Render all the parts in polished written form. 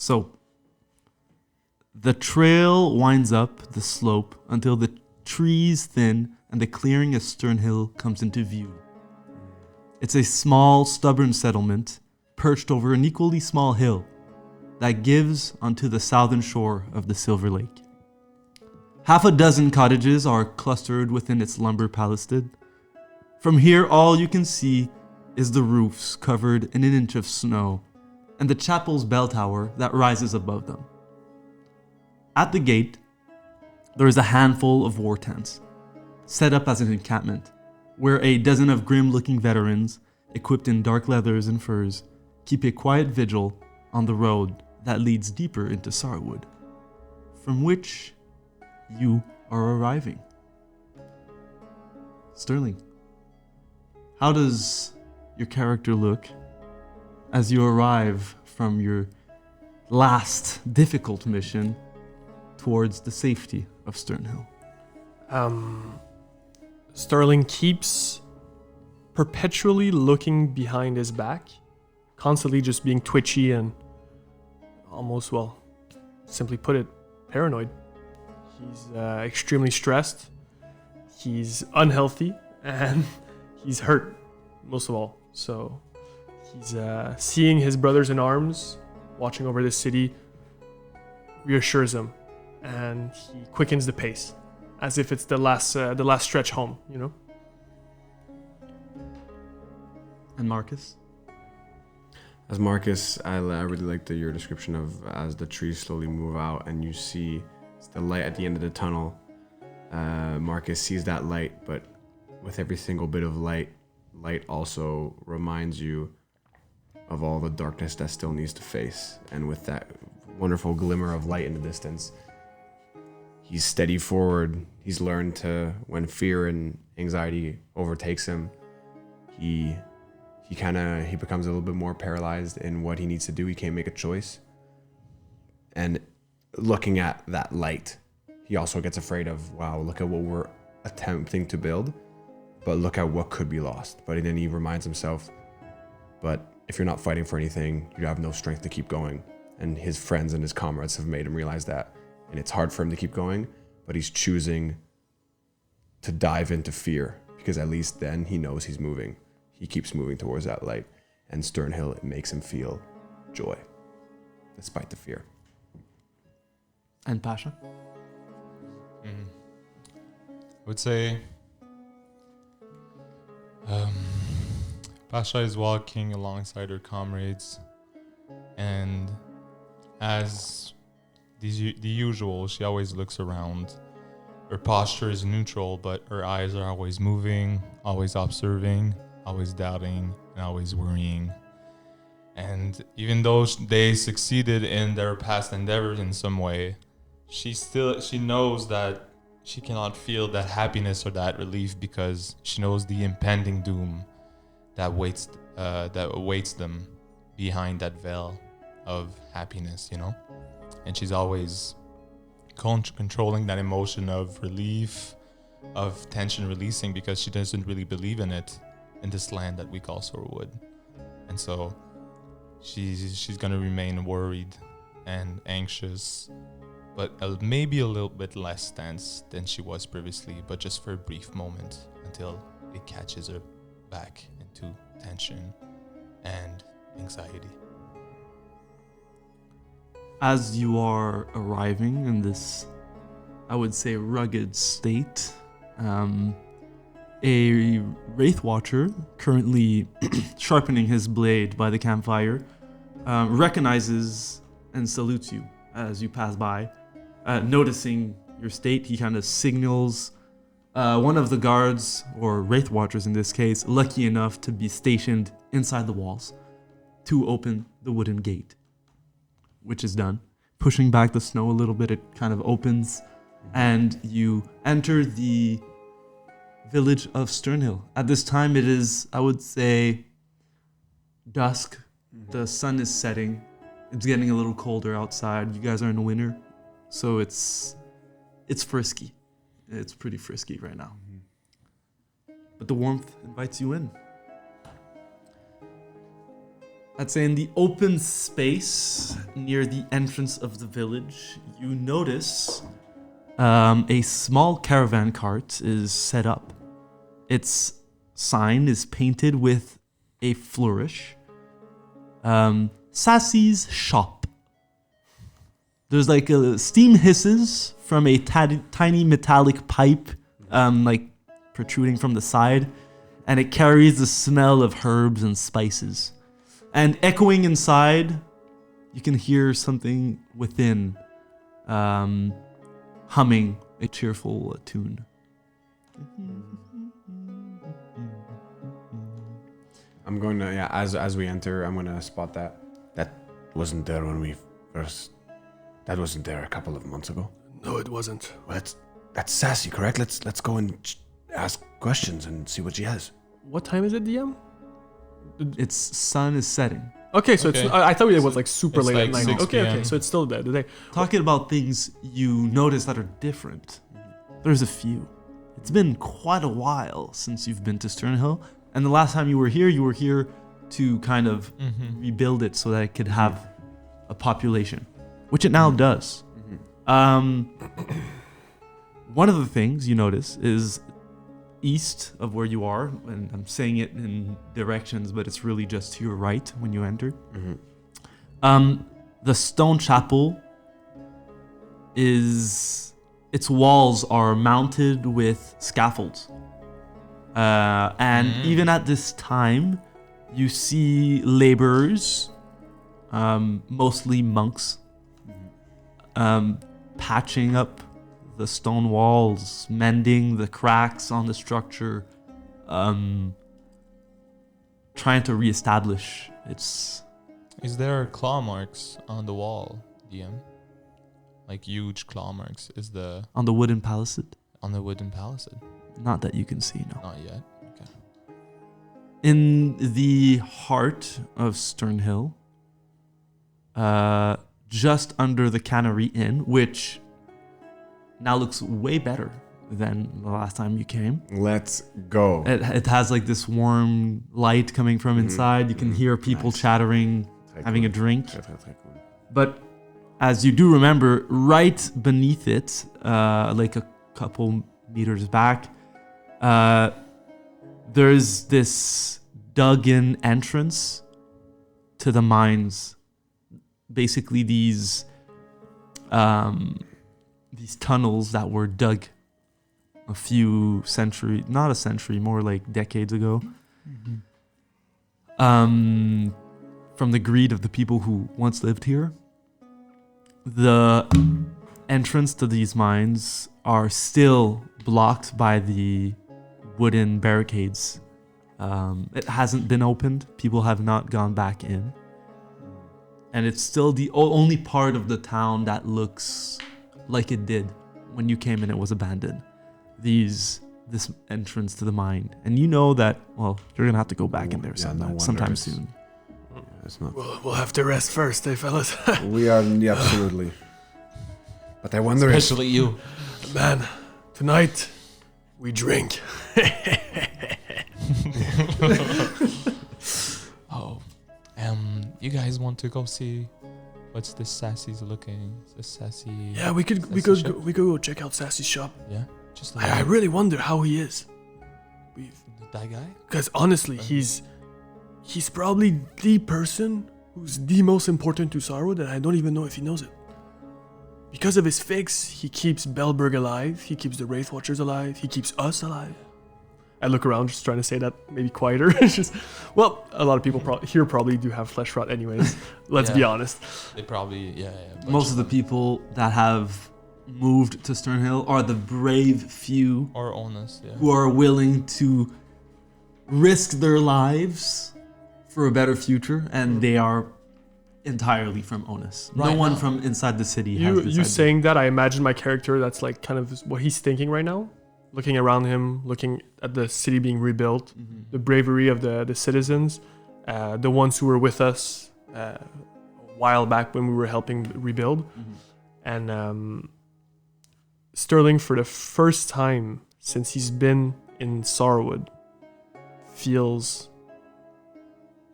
So, the trail winds up the slope until the trees thin and the clearing of Sternhill comes into view. It's a small, stubborn settlement perched over an equally small hill that gives onto the southern shore of the Silver Lake. Half a dozen cottages are clustered within its lumber palisade. From here, all you can see is the roofs covered in an inch of snow and the chapel's bell tower that rises above them. At the gate, there is a handful of war tents, set up as an encampment, where a dozen of grim-looking veterans, equipped in dark leathers and furs, keep a quiet vigil on the road that leads deeper into Sarwood, from which you are arriving. Sterling, how does your character look as you arrive from your last difficult mission towards the safety of Sternhill? Sterling keeps perpetually looking behind his back, constantly just being twitchy and almost, well, simply put it, paranoid. He's extremely stressed, he's unhealthy, and he's hurt, most of all. So he's seeing his brothers in arms, watching over this city, reassures him, and he quickens the pace, as if it's the last stretch home, you know? And Marcus? As Marcus, I really like your description of as the trees slowly move out and you see the light at the end of the tunnel. Marcus sees that light, but with every single bit of light also reminds you of all the darkness that still needs to face. And with that wonderful glimmer of light in the distance, he's steady forward. He's learned to, when fear and anxiety overtakes him, he becomes a little bit more paralyzed in what he needs to do. He can't make a choice. And looking at that light, he also gets afraid of, wow, look at what we're attempting to build, but look at what could be lost. But then he reminds himself, but if you're not fighting for anything, you have no strength to keep going. And his friends and his comrades have made him realize that. And it's hard for him to keep going, but he's choosing to dive into fear, because at least then he knows he's moving. He keeps moving towards that light, and Sternhill, it makes him feel joy, despite the fear. And Pasha? I would say Pasha is walking alongside her comrades, and as the usual, she always looks around. Her posture is neutral, but her eyes are always moving, always observing, always doubting, and always worrying. And even though they succeeded in their past endeavors in some way, she knows that she cannot feel that happiness or that relief, because she knows the impending doom that awaits them behind that veil of happiness, you know? And she's always controlling that emotion of relief, of tension releasing, because she doesn't really believe in it in this land that we call Sorwood. And so she's going to remain worried and anxious, but maybe a little bit less tense than she was previously, but just for a brief moment until it catches her back into tension and anxiety. As you are arriving in this, I would say, rugged state, a Wraith Watcher, currently sharpening his blade by the campfire, recognizes and salutes you as you pass by. Noticing your state, he kind of signals one of the guards, or Wraith Watchers in this case, lucky enough to be stationed inside the walls, to open the wooden gate, which is done. Pushing back the snow a little bit, it kind of opens, and you enter the village of Sternhill. At this time, it is, I would say, dusk. The sun is setting. It's getting a little colder outside. You guys are in winter, so it's frisky. It's pretty frisky right now. But the warmth invites you in. I'd say in the open space near the entrance of the village, you notice a small caravan cart is set up. Its sign is painted with a flourish. Sassy's shop. There's like steam hisses from a tiny metallic pipe, like protruding from the side, and it carries the smell of herbs and spices. And echoing inside, you can hear something within, humming a cheerful tune. I'm going to, as we enter, I'm going to spot that. That wasn't there when we first... That wasn't there a couple of months ago. No, it wasn't. Well, that's Sassy, correct? Let's go and ask questions and see what she has. What time is it, DM? Its sun is setting. Okay, so Okay. it's. I thought it was like super It's late like at night. 6 Okay, PM. so it's still dead today. Talking about things you notice that are different, there's a few. It's been quite a while since you've been to Sternhill, and the last time you were here to kind of rebuild it so that it could have a population, which it now does. One of the things you notice is east of where you are, and I'm saying it in directions, but it's really just to your right when you enter. The stone chapel its walls are mounted with scaffolds. And even at this time, you see laborers, mostly monks, patching up the stone walls, mending the cracks on the structure, trying to reestablish its... Is there claw marks on the wall, DM? Like huge claw marks? On the wooden palisade? On the wooden palisade? Not that you can see, no. Not yet. Okay. In the heart of Sternhill, just under the Cannery Inn, which now looks way better than the last time you came. Let's go. It has like this warm light coming from inside. You can hear people chattering, having a drink. But as you do remember, right beneath it, like a couple meters back, there's this dug-in entrance to the mines. Basically, these tunnels that were dug a few centuries, not a century, more like decades ago, from the greed of the people who once lived here. The entrance to these mines are still blocked by the wooden barricades. It hasn't been opened. People have not gone back in. And it's still the only part of the town that looks like it did when you came and it was abandoned. This entrance to the mine. And you know that, well, you're going to have to go back in there sometime soon. It's not. We'll have to rest first, eh, fellas? We are, absolutely. But I wonder Especially you. Man, tonight we drink. Oh. You guys want to go see what's this Sassy's looking? Is this Sassy? Yeah, we could go check out Sassy's shop. Yeah. Just I really wonder how he is. that guy? Because honestly, he's probably the person who's the most important to Sarwood, and I don't even know if he knows it. Because of his fix, he keeps Belberg alive, he keeps the Wraith Watchers alive, he keeps us alive. I look around just trying to say that maybe quieter. It's just, well, a lot of people here probably do have flesh rot anyways. Let's be honest. They probably, Most of the people that have moved to Sternhill are the brave few or honest, who are willing to risk their lives for a better future, and they are entirely from Onus. Right no one now. from inside the city has this You idea. saying that, I imagine my character, that's like kind of what he's thinking right now. Looking around him, looking at the city being rebuilt, the bravery of the citizens, the ones who were with us a while back when we were helping rebuild. And Sterling, for the first time since he's been in Sarwood, feels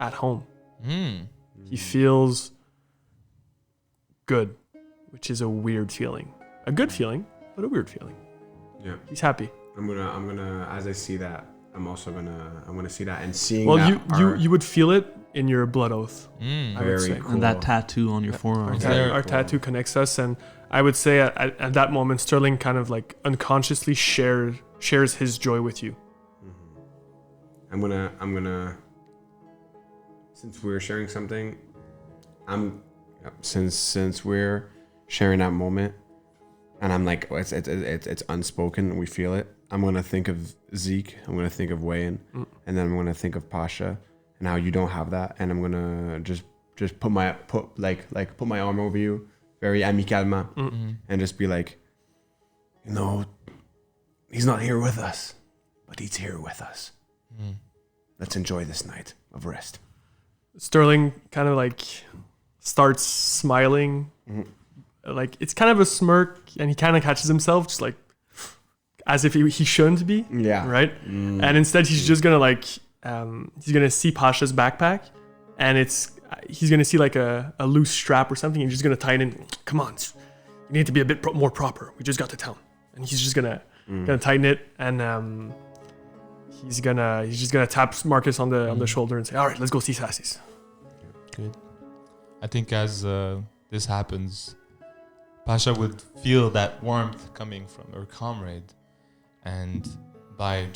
at home. He feels good, which is a weird feeling. A good feeling, but a weird feeling. Yeah. He's happy. I'm gonna as I see that, I'm gonna see that and seeing Well, that you would feel it in your blood oath. I would very say. cool. And that tattoo on your forearm. Our, Very our cool. tattoo connects us, and I would say at that moment, Sterling kind of like unconsciously shares his joy with you. I'm gonna since we're sharing something, since we're sharing that moment, and I'm like, it's unspoken, we feel it. I'm gonna think of Zeke, I'm gonna think of Wayne, and then I'm gonna think of Pasha and how you don't have that, and I'm gonna just put my arm over you very amicalement and just be like, he's not here with us, but he's here with us. Let's enjoy this night of rest. Sterling kind of like starts smiling. Like it's kind of a smirk, and he kind of catches himself just like as if he shouldn't be. Yeah. Right. And instead he's just gonna like he's gonna see Pasha's backpack, and he's gonna see like a loose strap or something. And he's just gonna tie it in. Come on, you need to be a bit more proper. We just got to town, and he's just gonna tighten it, and he's just gonna tap Marcus on the shoulder and say, "All right, let's go see Sassy's." Good. I think as this happens, Pasha would feel that warmth coming from her comrade, and by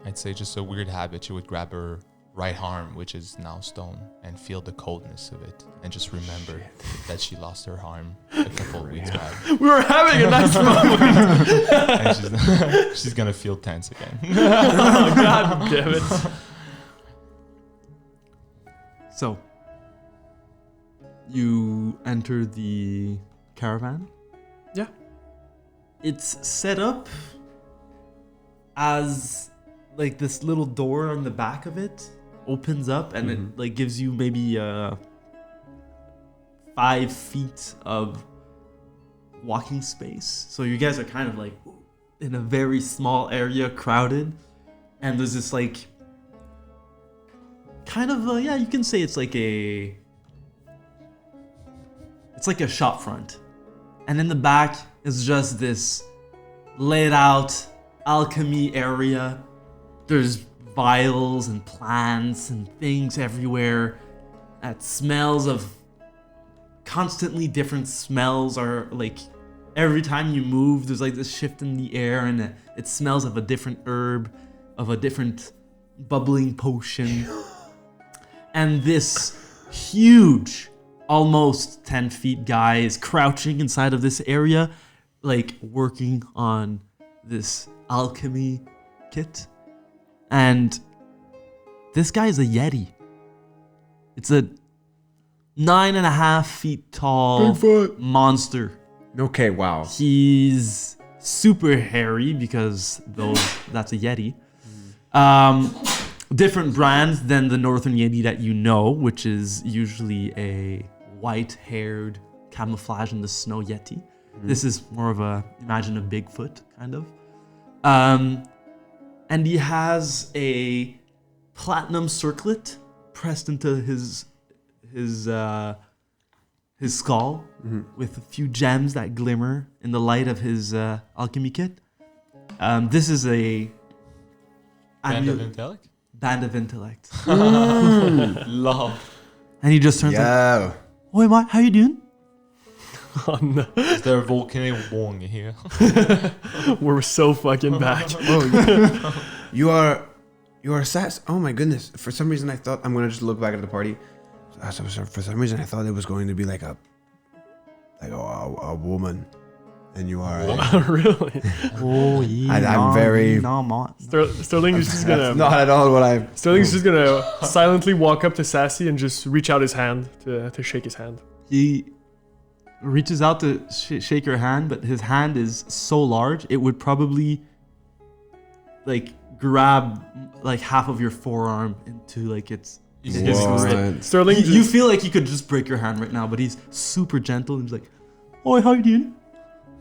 I'd say just a weird habit, she would grab her right arm, which is now stone, and feel the coldness of it, and just remember that she lost her arm a couple of weeks back. We were having a nice moment. And she's gonna feel tense again. Oh, God damn it. So, you enter the caravan. Yeah. It's set up as like this little door on the back of it opens up, and it like gives you maybe 5 feet of walking space. So you guys are kind of like in a very small area, crowded, and there's this like kind of you can say it's like a shop front, and in the back is just this laid out alchemy area. There's vials and plants and things everywhere. That smells of constantly different smells are like every time you move there's like this shift in the air, and it smells of a different herb, of a different bubbling potion. And this huge, almost 10 feet guy is crouching inside of this area, like working on this alchemy kit. And this guy is a Yeti. It's a 9.5 feet tall monster. Okay, wow. He's super hairy because that's a Yeti. Different brand than the Northern Yeti that you know, which is usually a white-haired camouflage in the snow Yeti. This is more of imagine a Bigfoot kind of. And he has a platinum circlet pressed into his skull with a few gems that glimmer in the light of his alchemy kit. This is a Band of intellect? Band of intellect. Love. And he just turns like, "Oi, Mike, how you doing?" Oh, no. Is there a volcano wong here? We're so fucking back. You are Sass. Oh my goodness! For some reason, I thought I'm gonna just look back at the party. For some reason, I thought it was going to be like a woman, and you are. Really? Oh, yeah. I'm very. Sterling is just gonna. Not at all what I. Sterling's just gonna silently walk up to Sassy and just reach out his hand to shake his hand. He reaches out to shake her hand, but his hand is so large it would probably like grab like half of your forearm into like his grip. Sterling, You feel like he could just break your hand right now, but he's super gentle and he's like, "Oi, how you doing?"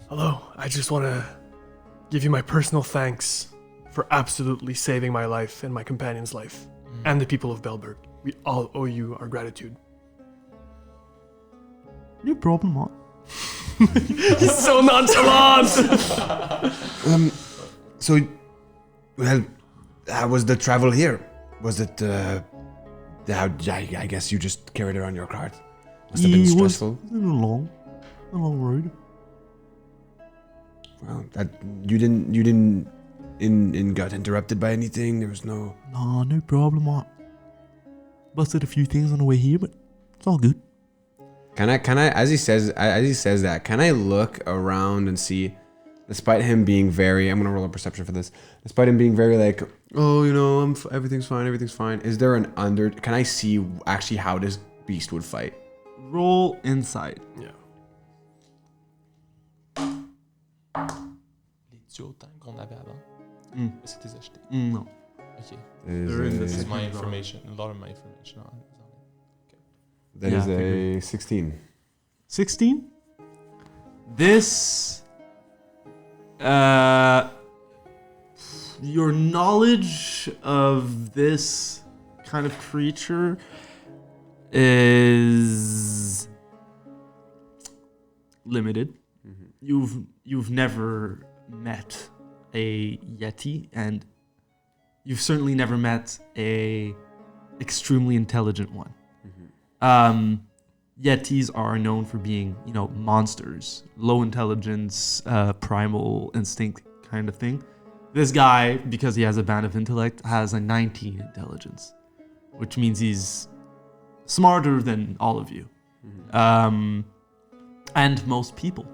hello. I just want to give you my personal thanks for absolutely saving my life and my companion's life and the people of Belberg. We all owe you our gratitude. No problem, mate. He's so nonchalant. So, well, how was the travel here? Was it, I guess you just carried it on your cart. Must have been stressful. It was a long road. Well, that you didn't got interrupted by anything. There was no. No problem, mate. Busted a few things on the way here, but it's all good. Can I? As he says that, can I look around and see? Despite him being very, I'm gonna roll a perception for this. Despite him being very like, oh, everything's fine. Is there an under? Can I see actually how this beast would fight? Roll insight. Yeah. Les duotangs qu'on avait avant, est-ce que tu les as achetés? No. Ok. They're in the This is my second drawer. information. A lot of my information on it. That Yeah, is I a figured. 16. 16? This, your knowledge of this kind of creature is limited. You've never met a Yeti, and you've certainly never met a extremely intelligent one. Yetis are known for being, monsters, low intelligence, primal instinct kind of thing. This guy, because he has a band of intellect, has a 19 intelligence, which means he's smarter than all of you. And most people,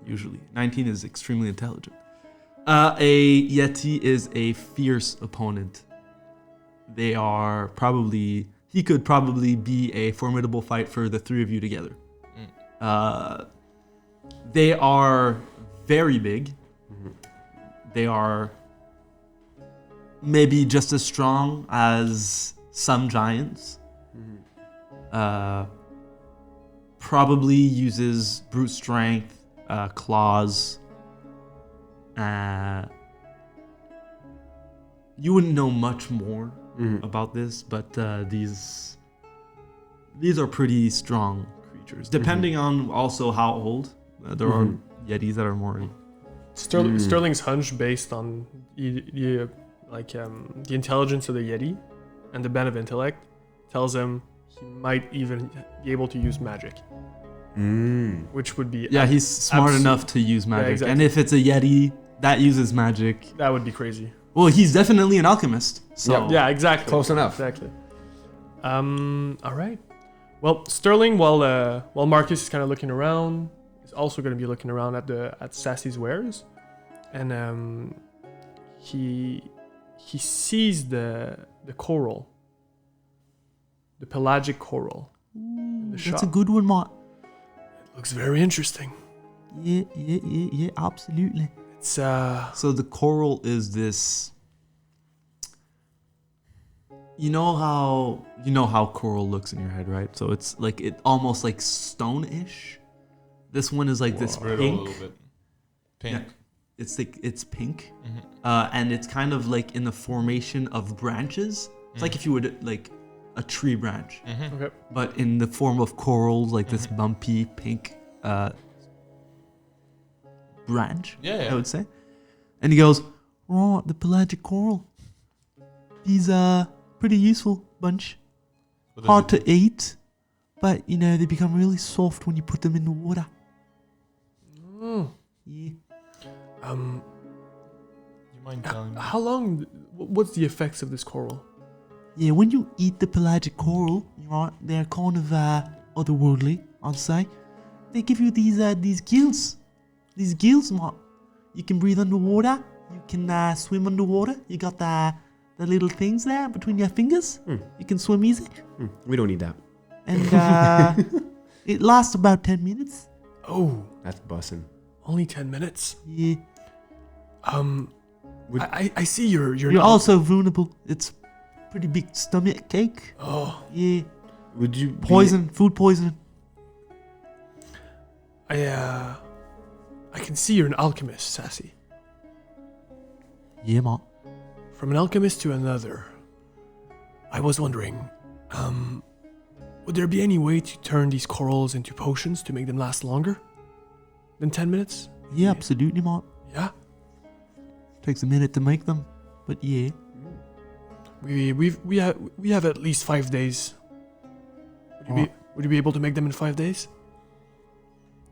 usually. 19 is extremely intelligent. A Yeti is a fierce opponent. They are probably... He could probably be a formidable fight for the three of you together. They are very big. They are maybe just as strong as some giants. Probably uses brute strength, claws. You wouldn't know much more about this, but these are pretty strong creatures. Depending on also how old, there are Yetis that are more. Sterling's hunch based on the intelligence of the Yeti and the band of intellect tells him he might even be able to use magic, which would be He's smart enough to use magic, exactly. and if it's a Yeti that uses magic, that would be crazy. well, he's definitely an alchemist. So Yeah, exactly. Close enough. Exactly. All right. Well, Sterling, while Marcus is kind of looking around, is also going to be looking around at Sassy's wares, and he sees the coral, the pelagic coral. in the that's shop. a good one, Matt. Looks very interesting. Yeah, absolutely. It's So the coral is this. You know how coral looks in your head, right? So it's like almost like stone-ish. This one is like this Spread a pink. little bit. Pink. It's pink, and it's kind of like in the formation of branches. It's like if you would like a tree branch, okay. but in the form of corals, like this bumpy pink branch. Yeah. I would say. And he goes, "Oh, the pelagic coral. These are pretty useful bunch. What does Hard it to do? eat, but they become really soft when you put them in the water." Yeah. You mind telling me? How long? What's the effects of this coral? Yeah, when you eat the pelagic coral, they're kind of otherworldly, I'd say. They give you these gills. These gills, Mark. You can breathe underwater. You can swim underwater. You got the little things there between your fingers. You can swim easy. We don't need that. And it lasts about 10 minutes. Oh, That's bussin'. only 10 minutes. Yeah. I see you're You're not- also vulnerable. It's pretty big stomach cake. Oh, Yeah. Would you be- Poison, food poisoning. I can see you're an alchemist, Sassy. Yeah, Mark. From an alchemist to another. I was wondering, Would there be any way to turn these corals into potions to make them last longer than 10 minutes? Yeah, absolutely, mate. Yeah. Takes a minute to make them, but yeah. We have at least 5 days. Would you be able to make them in 5 days?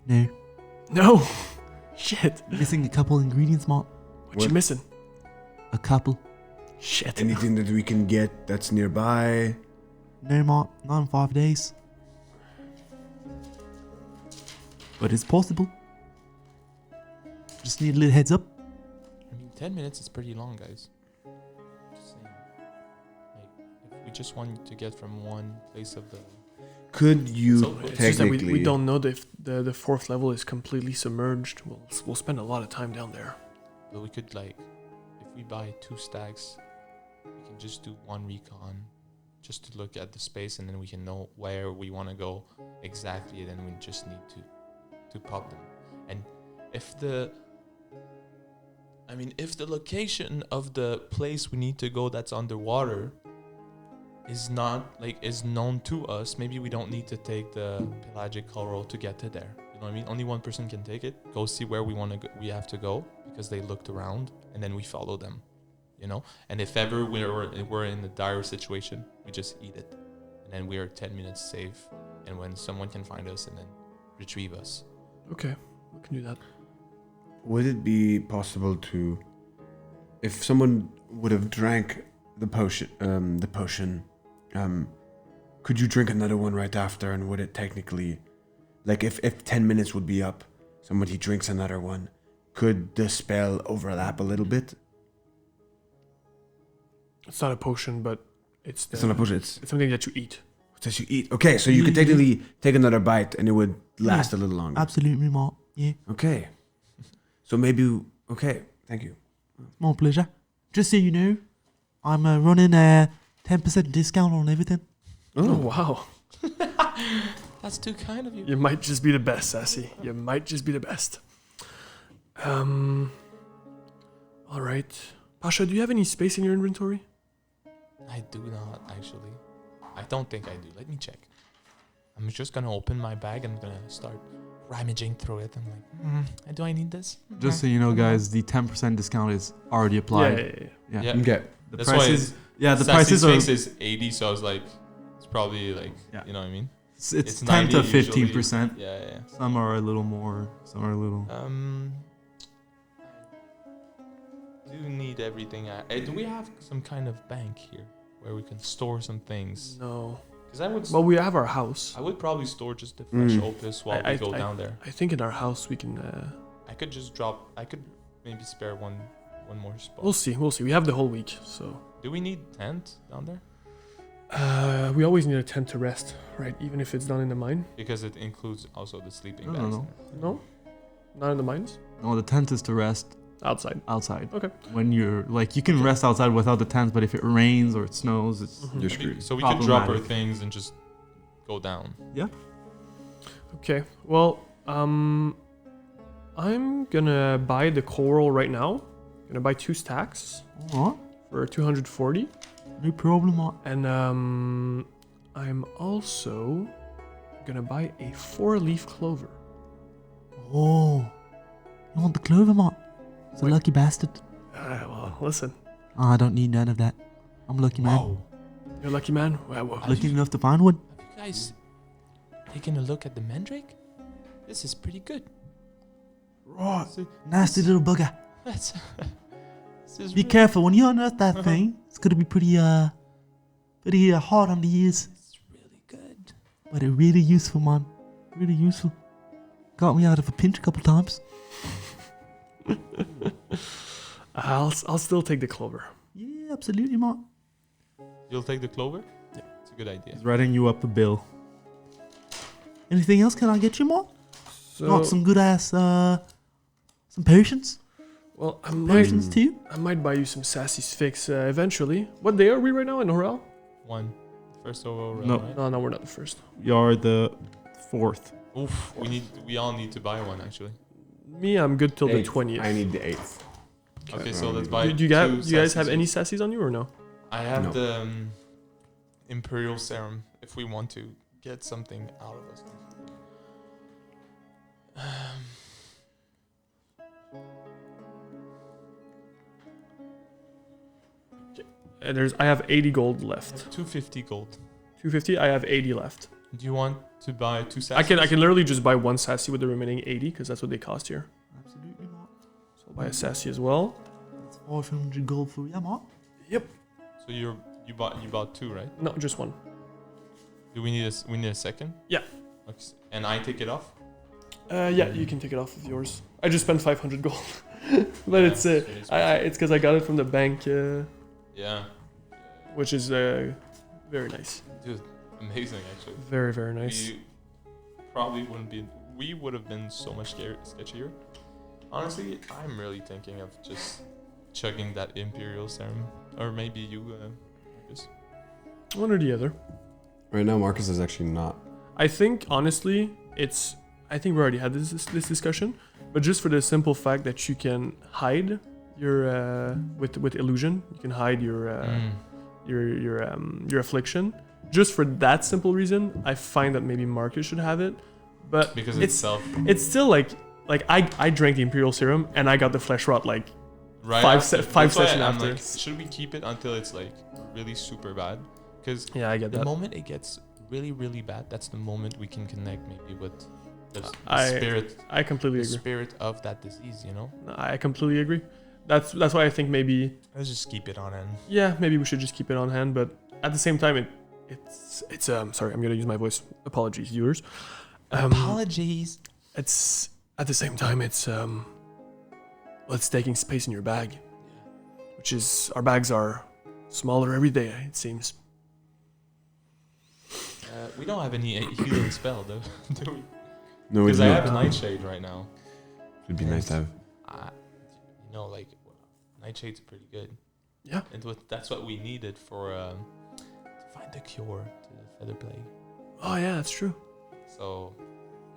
No. No. Shit. Missing a couple ingredients, mate. What you missing? A couple. Shit. Anything that we can get that's nearby? No, mate. Not in 5 days. But it's possible. Just need a little heads up. I mean, 10 minutes is pretty long, guys. Just saying. Like, if we just want to get from one place of the... Could you So it's just that technically... we don't know if the fourth level is completely submerged. We'll spend a lot of time down there. But we could, like, if we buy 2 stacks, we can just do 1 recon, just to look at the space, and then we can know where we want to go exactly, and then we just need to pop them. And if the location of the place we need to go that's underwater is known to us, maybe we don't need to take the pelagic coral to get to there. You know what I mean? Only one person can take it. Go see where we have to go, because they looked around, and then we follow them. You know? And if ever we're in a dire situation, we just eat it, and then we are 10 minutes safe. And when someone can find us and then retrieve us. Okay, we can do that. Would it be possible to, if someone would have drank the potion, could you drink another one right after, and would it technically, like if 10 minutes would be up, somebody drinks another one, could the spell overlap a little bit? It's not a potion, but it's It's not a potion, it's something that you eat. what does you eat. Okay, so you could technically take another bite and it would last a little longer. Absolutely, mate. Yeah. Okay. So maybe, okay, thank you. My pleasure. Just so you know, I'm running a 10% discount on everything. Oh wow. That's too kind of you. You might just be the best, Sassy. You might just be the best. All right. Pasha, do you have any space in your inventory? I do not, actually. I don't think I do. Let me check. I'm just gonna open my bag and I'm gonna start rummaging through it. I'm like, do I need this? Just so you know, guys, the 10% discount is already applied. Yeah. Yeah. Okay. The That's prices, why yeah, the Sassy's prices are. face is 80, so I was like, it's probably like, Yeah. you know what I mean? It's 10 to 90 usually. 15%. Yeah. Some are a little more. Some are a little. I do need everything. Do we have some kind of bank here where we can store some things? No. Because I would. Well, we have our house. I would probably store just the fresh opus while we go down there. I think in our house we can. I could just drop. I could maybe spare one more spot. We'll see. We have the whole week, so. Do we need tent down there? We always need a tent to rest, right? Even if it's done in the mine. Because it includes also the sleeping I bags. don't know. No, not in the mines. No, the tent is to rest Outside. outside. Okay. When you're like, you can rest outside without the tent, but if it rains or it snows, it's. Mhm. You're screwed. So we could drop our Problematic. things and just go down. Okay. Well, I'm gonna buy the coral right now. Gonna buy 2 stacks Alright, for 240, no problem. Mate. and I'm also gonna buy a 4-leaf clover. Oh, you want the clover, mate? It's a Wait. lucky bastard. Well, listen, Oh, I don't need none of that. I'm a lucky man. Wow. you're a lucky man. Well, Lucky enough to find one. Have you guys taken a look at the mandrake? This is pretty good. Right, So nasty little bugger. That's. This is Be really- careful when you unearth that thing. It's gonna be pretty hard on the ears, It's really good. but it's really useful, man. Really useful. Got me out of a pinch a couple times. I'll still take the clover. Yeah, absolutely, man. You'll take the clover? Yeah. It's a good idea. He's writing you up a bill. Anything else? Can I get you more? So, Got some good ass some potions. well, Potions too. I might buy you some Sassy's fix eventually. What day are we right now in Horel? One. First overall, No. right? No, we're not the first. You're the 4th. Oof. We all need to buy one actually. Me, I'm good till the Eighth. 20th. I need the 8th. Okay, so let's buy. Do you guys have any Sassy's on you or no? I have No. the Imperial Serum if we want to get something out of us. I have 80 gold left. 250 gold. 250. I have 80 left. Do you want to buy 2 Sassy? I can literally just buy 1 Sassy with the remaining 80 because that's what they cost here. Absolutely not. So I'll buy a Sassy as well. That's 400 gold for Yama. Yep. So you bought 2, right? No, just 1. Do we need a second? Yeah. Okay. And I take it off? Yeah, you can take it off of yours. I just spent 500 gold, but Yeah, it's it's because I got it from the bank, Yeah. which is very nice. Dude, amazing actually. Very, very nice. We probably wouldn't be. We would have been so much sketchier. Honestly, I'm really thinking of just chugging that Imperial Serum, or maybe you, Marcus. One or the other. Right now, Marcus is actually not. I think honestly, I think we already had this discussion, but just for the simple fact that you can hide your with illusion, you can hide your affliction. Just for that simple reason, I find that maybe Marcus should have it, but Because it's still like I drank the Imperial Serum and I got the flesh rot like right five after. se- five That's why sessions I'm after. like, should we keep it until it's like really super bad? Because yeah, I get the that. moment it gets really, really bad, that's the moment we can connect maybe with the spirit. I completely The agree. spirit of that disease, you know. I completely agree. That's why I think maybe Let's just keep it on end. yeah, maybe we should just keep it on hand, but at the same time it's sorry, I'm gonna use my voice. Apologies, viewers. Apologies. It's at the same time it's taking space in your bag, which is our bags are smaller every day. It seems. We don't have any healing spell though, do we? No, we Because I don't. have a Nightshade right now. It'd be nice to have. You know, like Nightshade's pretty good. Yeah. And that's what we needed for to find the cure to the feather plague. Oh yeah, that's true. So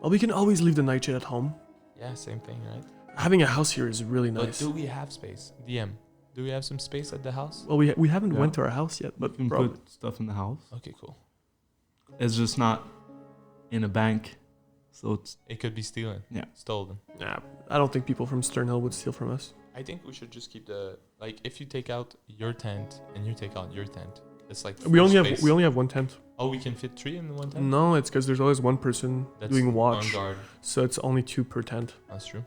Well, we can always leave the nightshade at home. yeah, same thing, right? Having a house here is really But nice. do we have space? DM, do we have some space at the house? Well, we haven't Yeah. went to our house yet, but You can probably. put stuff in the house. Okay, cool. It's just not in a bank, so it's It could be stolen. Yeah. Stolen. Nah, I don't think people from Sternhill would steal from us. I think we should just keep the like if you take out your tent and you take out your tent, it's like We full only space. have one tent. Oh, we can fit 3 in one tent. No, it's because there's always one person That's doing on watch, guard. so it's only 2 per tent. That's true.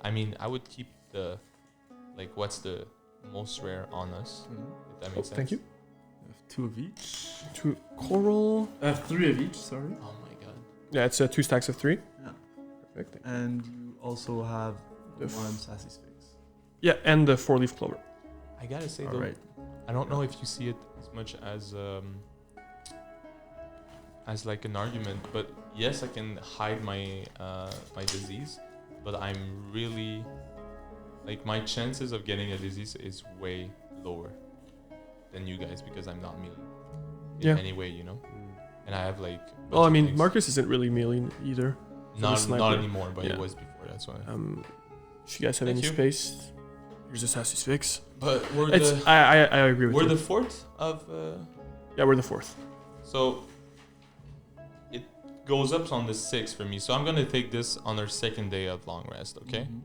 I mean, I would keep the like what's the most rare on us. If that makes sense. Thank you. I have 2 of each. 2 coral. I have 3 of each. Sorry. Oh my god. Yeah, it's 2 stacks of 3. Yeah. Perfect. And you also have The 1 sassy sphinx. Yeah, and the 4-leaf clover. I gotta say All though, right. I don't know if you see it as much as like an argument, but yes, I can hide my my disease, but I'm really like my chances of getting a disease is way lower than you guys because I'm not melee in Yeah. any way, you know. And I have like Well, I bunch of mean, things. Marcus isn't really melee either. the not sniper. anymore, but Yeah. it was before. That's why. If you guys have Thank any you. space, here's a sassy sphinx. But we're It's the I agree with we're you. the fourth of. Yeah, we're the 4th. So it goes up on the 6th for me. So I'm gonna take this on our second day of long rest, okay? Mhm.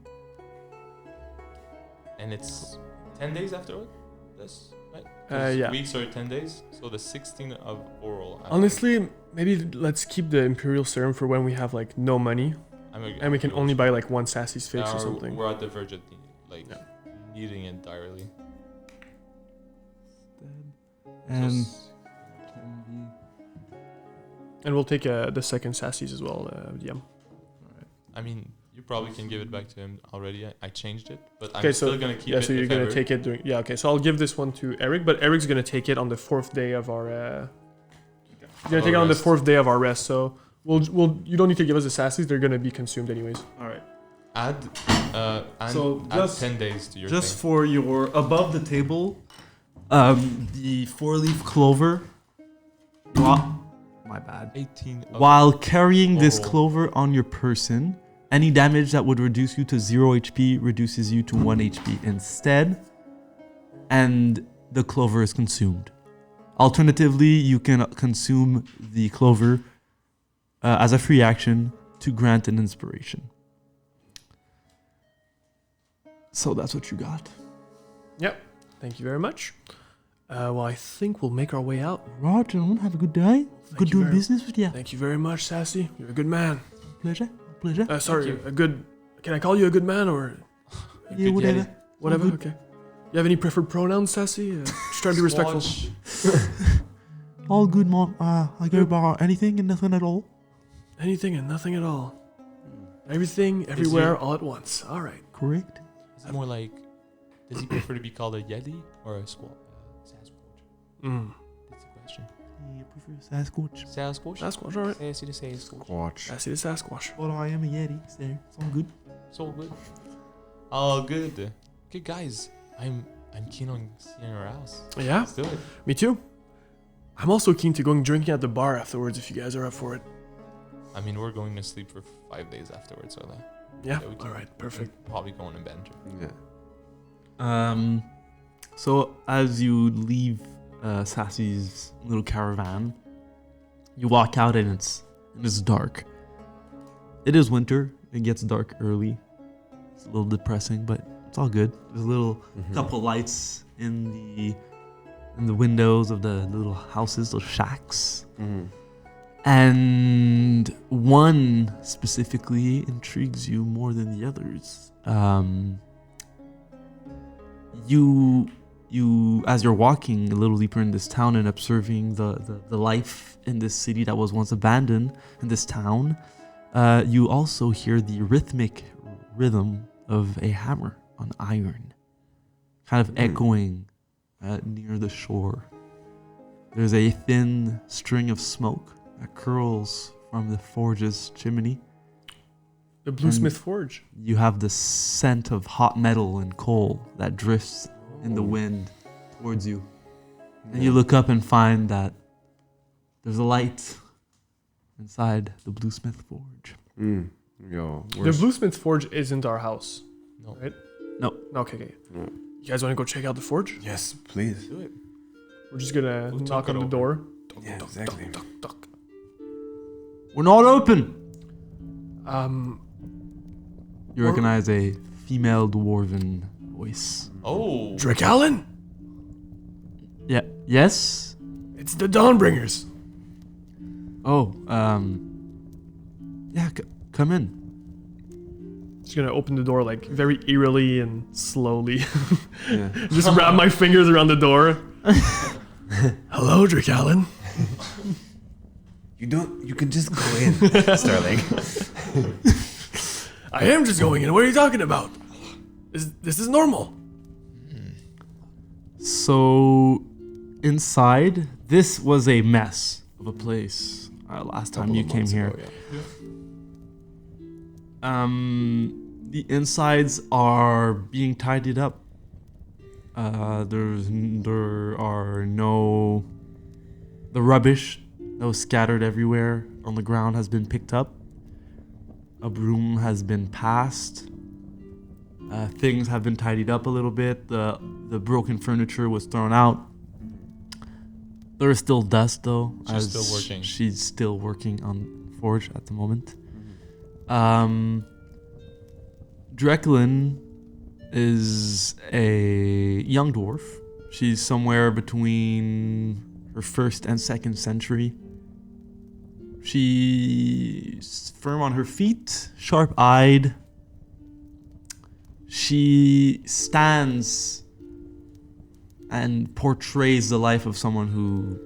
And it's 10 days after this, right? 'Cause Yeah. Weeks are 10 days. So the 16th of oral. I think. Honestly, maybe let's keep the Imperial Serum for when we have like no money, and we can only buy like 1 sassy sphinx or something. We're at the verge of like Yeah. needing it direly. And So And we'll take the second sassies as well, DM. I mean, you probably can give it back to him already. I changed it, but I'm Okay, so still gonna keep yeah, it. so you're if gonna ever. take it during. Yeah, okay. So I'll give this one to Eric, but Eric's gonna take it on the 4th day of our. He's gonna take it on the rest. 4th day of our rest. So we'll. You don't need to give us the sassies. They're gonna be consumed anyways. All right. Add, So add just- 10 days to your Just thing. for your above the table, the 4-leaf clover. My bad. 18. of- While carrying this Oral. clover on your person, any damage that would reduce you to 0 HP reduces you to 1 HP instead, and the clover is consumed Alternatively, you can consume the clover as a free action to grant an inspiration. So that's what you got. Yep. Thank you very much. Well, I think we'll make our way out. Right, gentlemen, have a good day. Good you doing very- business with you. Thank you very much, Sassy. You're a good man. Pleasure. Pleasure. Sorry, a good... Can I call you a good man or... Yeah, Good whatever. Yeti. Whatever, good. okay. You have any preferred pronouns, Sassy? Just trying to be respectful. Squatch. All good, man. I go by anything and nothing at all. Anything and nothing at all. Everything, everywhere, all at once. All right. Correct. Is it more like, does he prefer to be called a Yeti or a Sasquatch? Mm. That's the question. Yeah, I prefer Sasquatch. Sasquatch? Sasquatch, all right. Sassy to Sasquatch. Watch. Sassy the Sasquatch. Well, I am a Yeti, so it's all good. So good. Oh, good. Good guys. I'm keen on seeing our house. Yeah, Let's do it. me too. I'm also keen to going drinking at the bar afterwards if you guys are up for it. I mean, we're going to sleep for 5 days afterwards, so Yeah? we can- All right, perfect. probably going to bed. Yeah. So as you leave Sassy's little caravan, you walk out and it's dark. It is winter. It gets dark early. It's a little depressing, but it's all good. There's a little couple lights in the windows of the little houses, those shacks. Mm-hmm. And one specifically intrigues you more than the others. You, as you're walking a little deeper in this town and observing the life in this city that was once abandoned in this town, you also hear the rhythmic rhythm of a hammer on iron, kind of echoing near the shore. There's a thin string of smoke that curls from the forge's chimney. The Bluesmith Forge. You have the scent of hot metal and coal that drifts in the wind towards you. And you look up and find that there's a light inside the Bluesmith Forge. Yo, The Bluesmith Forge isn't our house. No. Right? No. Okay. No. You guys want to go check out the forge? Yes, please. Do it. We're just gonna We'll knock talk on it the over. door. Yeah, exactly. We're not open! You Or- recognize a female dwarven voice. Oh. Drake Allen? Yeah. Yes? It's the Dawnbringers. Oh, yeah, come in. Just gonna open the door like very eerily and slowly. Yeah. Just wrap my fingers around the door. Hello, Drake Allen. You can just go in, Sterling. I am just going in. What are you talking about? This is normal. So, inside, this was a mess of a place last time you came here. The insides are being tidied up. The rubbish that was scattered everywhere on the ground has been picked up. A broom has been passed. Things have been tidied up a little bit. The broken furniture was thrown out. There is still dust though. She's still working. She's still working on Forge at the moment. Dreklin is a young dwarf. She's somewhere between her 1st and 2nd century. She's firm on her feet, sharp-eyed. She stands and portrays the life of someone who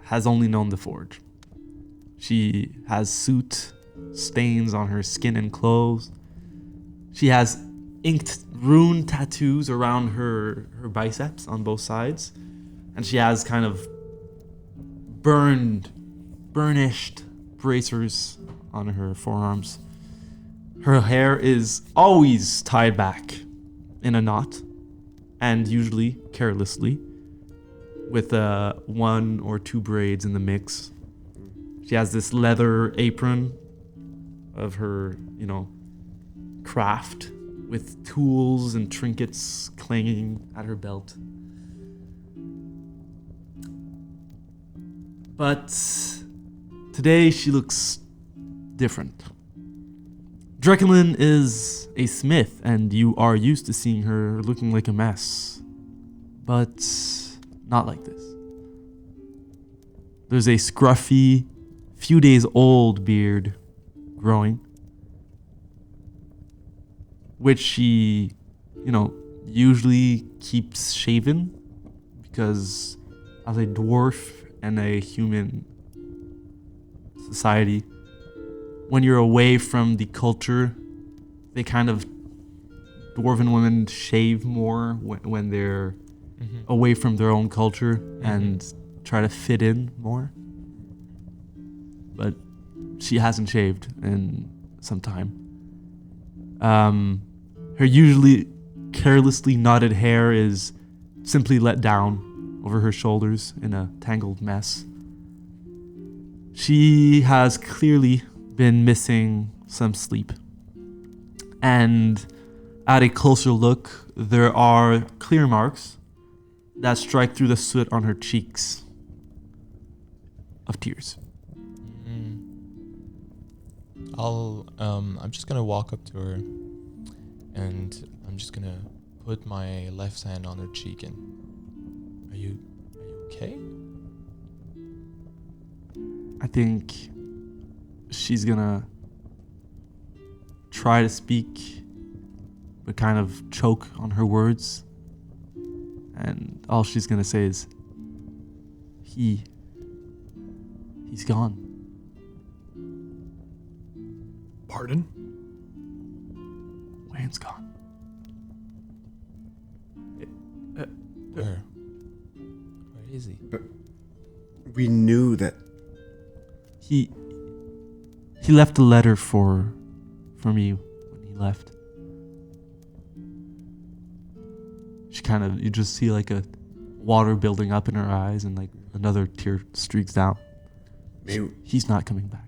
has only known the forge. She has soot stains on her skin and clothes. She has inked rune tattoos around her biceps on both sides. And she has kind of burnished bracers on her forearms. Her hair is always tied back in a knot, and usually carelessly, with 1 or 2 braids in the mix. She has this leather apron of her, craft, with tools and trinkets clanging at her belt. But today she looks different. Drekelin is a smith, and you are used to seeing her looking like a mess. But not like this. There's a scruffy, few days old beard growing, which she, usually keeps shaven, because as a dwarf and a human society, when you're away from the culture, they kind of, dwarven women shave more when they're away from their own culture and try to fit in more. But she hasn't shaved in some time. Her usually carelessly knotted hair is simply let down over her shoulders in a tangled mess. She has clearly been missing some sleep. And at a closer look, there are clear marks that strike through the soot on her cheeks of tears. I'm just gonna walk up to her, and I'm just gonna put my left hand on her cheek. And are you okay? I think she's gonna try to speak, but kind of choke on her words. And all she's gonna say is, he's gone. Pardon? Wayne's gone. Where is he? But we knew that. He left a letter for me when he left. She you just see like a water building up in her eyes, and like another tear streaks down. He's not coming back.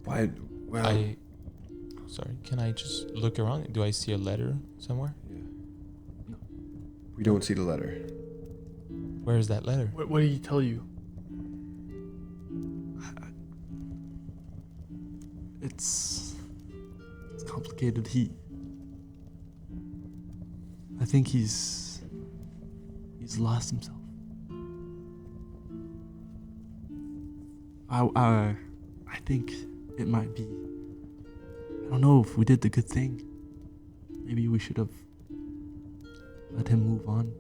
Why? Well, Sorry, can I just look around? Do I see a letter somewhere? yeah. No. We don't see the letter. Where is that letter? What did he tell you? It's complicated. I think he's lost himself. I think it might be. I don't know if we did the good thing. Maybe we should have let him move on.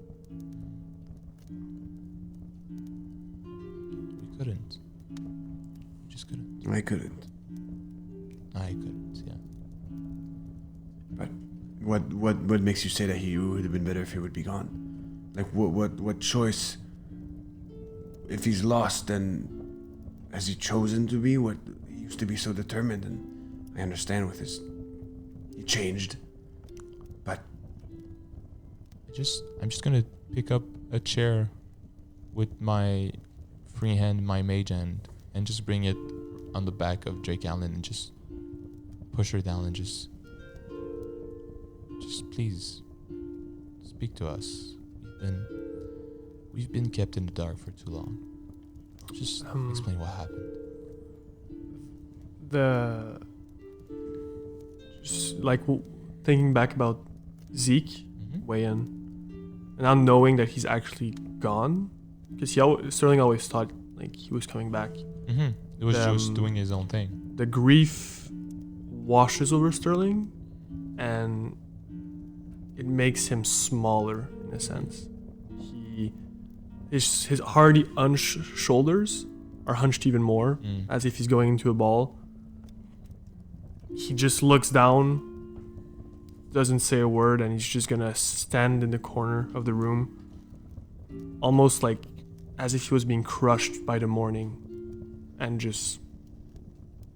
We couldn't. We just couldn't. I couldn't. I couldn't, yeah. But what makes you say that he would have been better if he would be gone? Like what choice? If he's lost, then has he chosen to be? What he used to be so determined, and I understand with he changed. But I'm just gonna pick up a chair with my free hand, my mage hand, and just bring it on the back of Drake Allen and just push her down and just please speak to us. We've been kept in the dark for too long. Just explain what happened. Thinking back about Zeke, Wayan, and now knowing that he's actually gone, because Sterling always thought like he was coming back. It was just doing his own thing. The grief washes over Sterling, and it makes him smaller in a sense. His hardy shoulders are hunched even more, as if he's going into a ball. He just looks down, doesn't say a word, and he's just gonna stand in the corner of the room, almost like as if he was being crushed by the morning, and just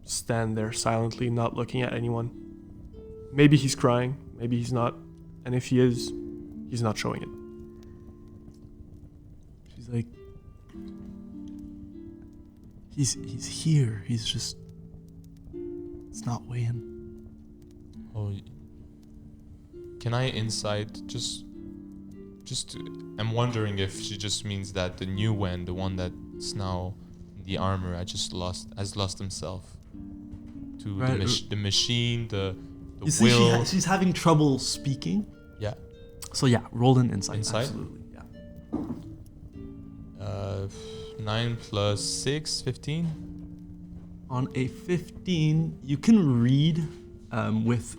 stand there silently, not looking at anyone. Maybe he's crying, maybe he's not, and if he is, he's not showing it. She's like, he's here. He's just, it's not Wayne. Oh, can I insight just I'm wondering if she just means that the new one, the one that's now in the armor, has lost himself to Right. the machine, the You see, will. she's having trouble speaking. Yeah. So yeah, roll an insight. Insight? Absolutely. Yeah. 9 plus 6, 15. On a 15, you can read with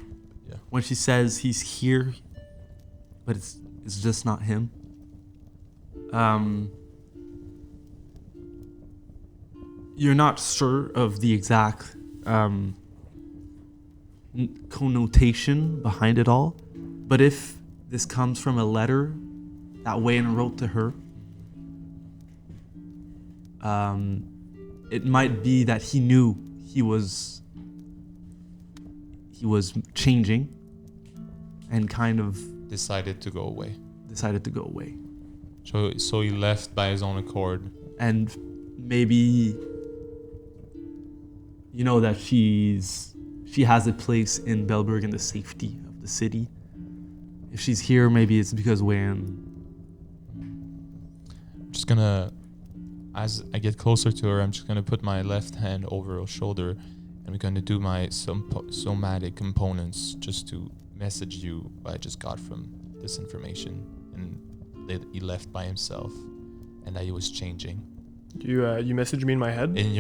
Yeah. when she says he's here, but it's just not him. You're not sure of the exact connotation behind it all, but if this comes from a letter that Wayne wrote to her, it might be that he knew he was changing and kind of Decided to go away. decided to go away. So he left by his own accord. And maybe you know that she has a place in Belberg in the safety of the city. If she's here, maybe it's because Wayne. I'm just gonna, as I get closer to her, I'm just gonna put my left hand over her shoulder, and we're gonna do my somatic components just to message you what I just got from this information, and that he left by himself, and that he was changing. You message me in my head. In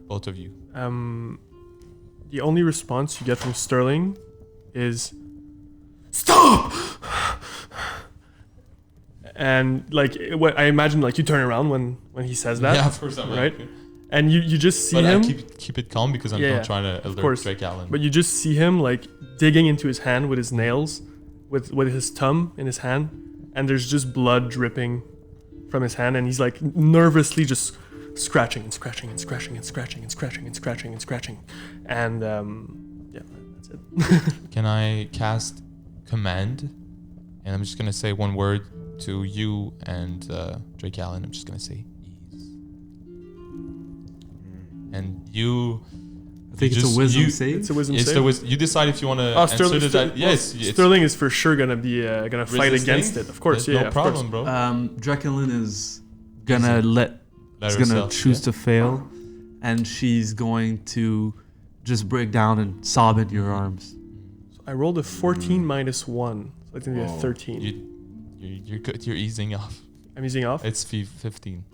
both of you. The only response you get from Sterling is stop. And like what I imagine, like you turn around when he says that. Yeah, of course, right? And you just see but him. I keep it calm because I'm not trying to alert Drake Allen. But you just see him like digging into his hand with his nails, with his thumb in his hand, and there's just blood dripping from his hand, and he's like nervously just scratching and scratching and scratching and scratching and scratching and scratching and scratching, and yeah, that's it. Can I cast command? And I'm just gonna say one word to you and Drake Allen. I'm just gonna say ease. And you. I think it's a wisdom save. It's a wisdom save. You decide if you want to answer to that. Yes, Sterling is for sure gonna be gonna fight against it. Of course, There's yeah. no problem, bro. Drake Allen is gonna choose to fail, and she's going to just break down and sob in your arms. So I rolled a 14 minus 1, so it's gonna be a 13. You're good. You're easing off. I'm easing off. It's 15.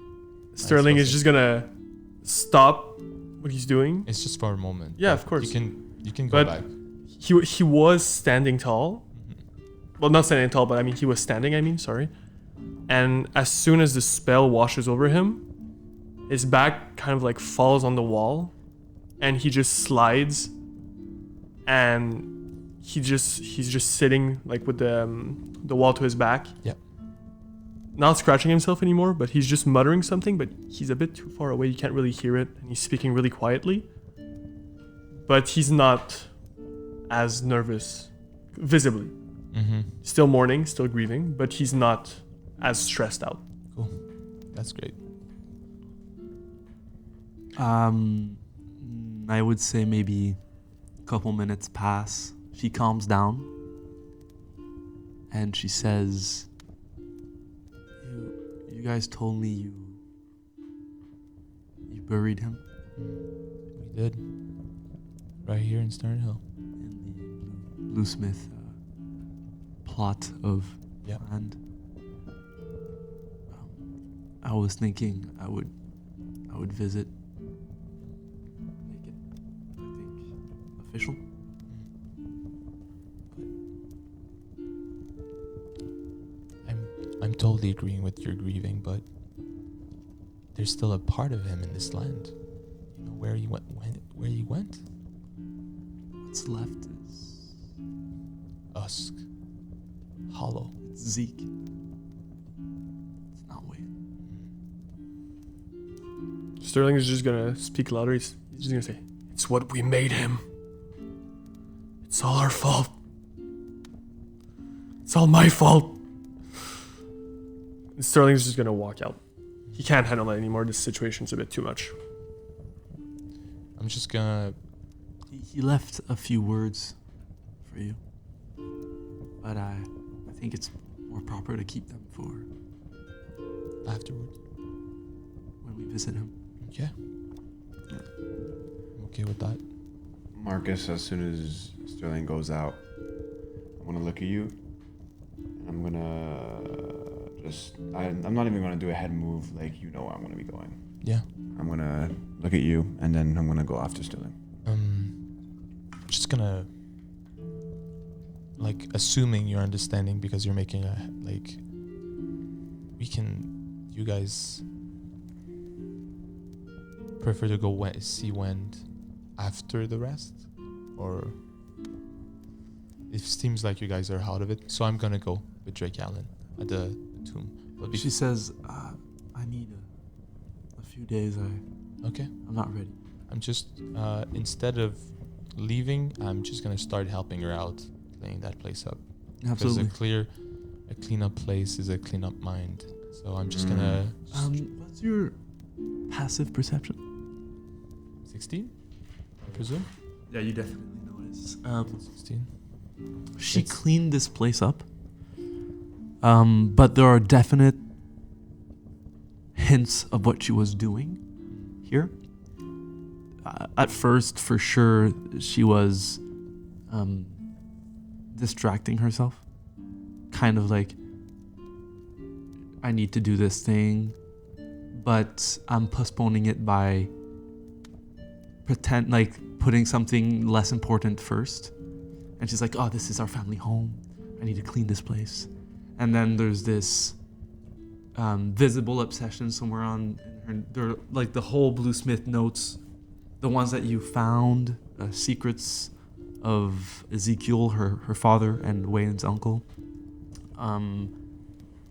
Sterling is just gonna stop what he's doing. It's just for a moment. Yeah, of course. You can go back. He was standing tall. Well, not standing tall, but I mean he was standing. Sorry. And as soon as the spell washes over him, his back kind of like falls on the wall, and he just slides, and he's just sitting like with the wall to his back. Yeah. Not scratching himself anymore, but he's just muttering something, but he's a bit too far away, you can't really hear it, and he's speaking really quietly. But he's not as nervous, visibly. Mm-hmm. Still mourning, still grieving, but he's not as stressed out. Cool. That's great. I would say maybe a couple minutes pass. She calms down and she says, you guys told me you buried him We did. Right here in Sternhill. in the Bluesmith plot of land. I was thinking I would visit, make it, I think, official. I'm totally agreeing with your grieving, but there's still a part of him in this land. You know where he went? Where he went? What's left is Usk. Hollow. it's Zeke. It's not Wayne. Sterling is just gonna speak louder. He's just gonna say, "It's what we made him. It's all our fault. It's all my fault." And Sterling's just gonna walk out. He can't handle it anymore. This situation's a bit too much. I'm just gonna. He left a few words for you, but I think it's more proper to keep them for Afterward. when we visit him. Yeah. I'm okay with that. Marcus, as soon as Sterling goes out, I'm gonna look at you. And I'm gonna I'm not even gonna do a head move like you know where I'm gonna be going. Yeah. I'm gonna look at you and then I'm gonna go after Sterling. Just gonna, like, assuming you're understanding because you're making you guys prefer to go see Wend after the rest, or it seems like you guys are out of it, so I'm gonna go with Drake Allen at the tomb. But She says, I need a few days. okay, I'm not ready. I'm just instead of leaving, I'm just gonna start helping her out, cleaning that place up. Absolutely. Because a clean up place is a clean up mind. So I'm just gonna. What's your passive perception? 16, I presume. Yeah, you definitely notice. 16. She It's- cleaned this place up, but there are definite hints of what she was doing here. At first, for sure, she was distracting herself. Kind of like, I need to do this thing, but I'm postponing it by putting something less important first. And she's like, oh, this is our family home. I need to clean this place. And then there's this visible obsession somewhere on her, like the whole Bluesmith notes, the ones that you found, secrets of Ezekiel, her father, and Wayne's uncle.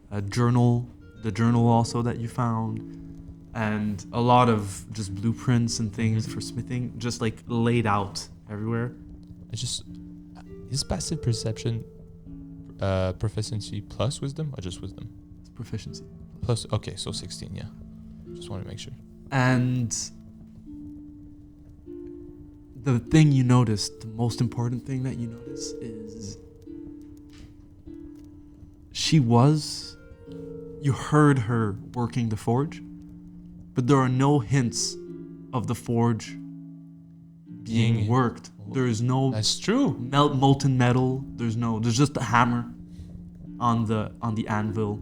A journal, the journal also that you found, and a lot of just blueprints and things for smithing, just like laid out everywhere. Is passive perception proficiency plus wisdom or just wisdom? It's proficiency. Plus, okay, so 16, yeah. Just want to make sure. And the thing you notice, the most important thing that you notice is you heard her working the forge, but there are no hints of the forge being worked. There is no That's true. molten metal. There's just a hammer on the anvil.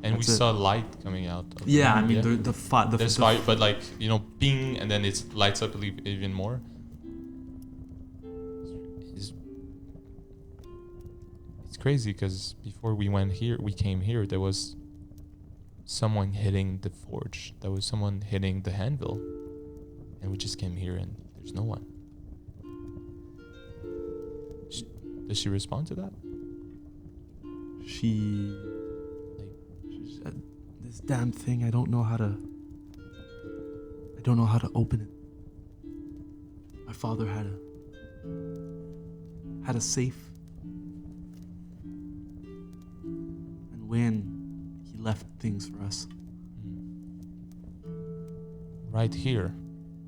And That's we it. saw light coming out. Of Yeah, I it, mean yeah. the fire. There's fire, but like, ping, and then it lights up even more. It's crazy because before we came here, there was someone hitting the forge. There was someone hitting the anvil, and we just came here and there's no one. Does she respond to that? She said, this damn thing, I don't know how to open it. My father had a safe. And when he left things for us Right here,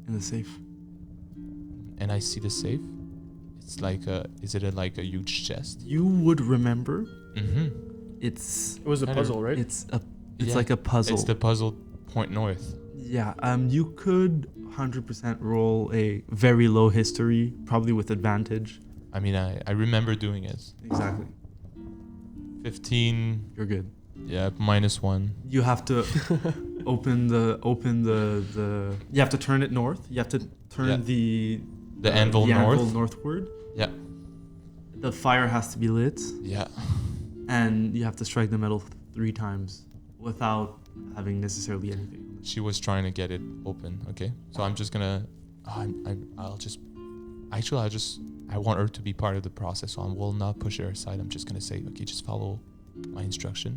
in the safe. and I see the safe. It's like is it like a huge chest? You would remember Mm-hmm. It was a puzzle, right? it's like a puzzle. It's the puzzle point north. Yeah, you could 100% roll a very low history, probably with advantage. I mean, I remember doing it. Exactly. 15, You're good. yeah, -1. You have to open the you have to turn it north. You have to turn Yeah. the Anvil north. anvil northward. Yeah. The fire has to be lit, Yeah. and you have to strike the metal 3 times without having necessarily anything. She was trying to get it open. Okay, so I'm just gonna. I want her to be part of the process, so I will not push her aside. I'm just gonna say, okay, just follow my instruction.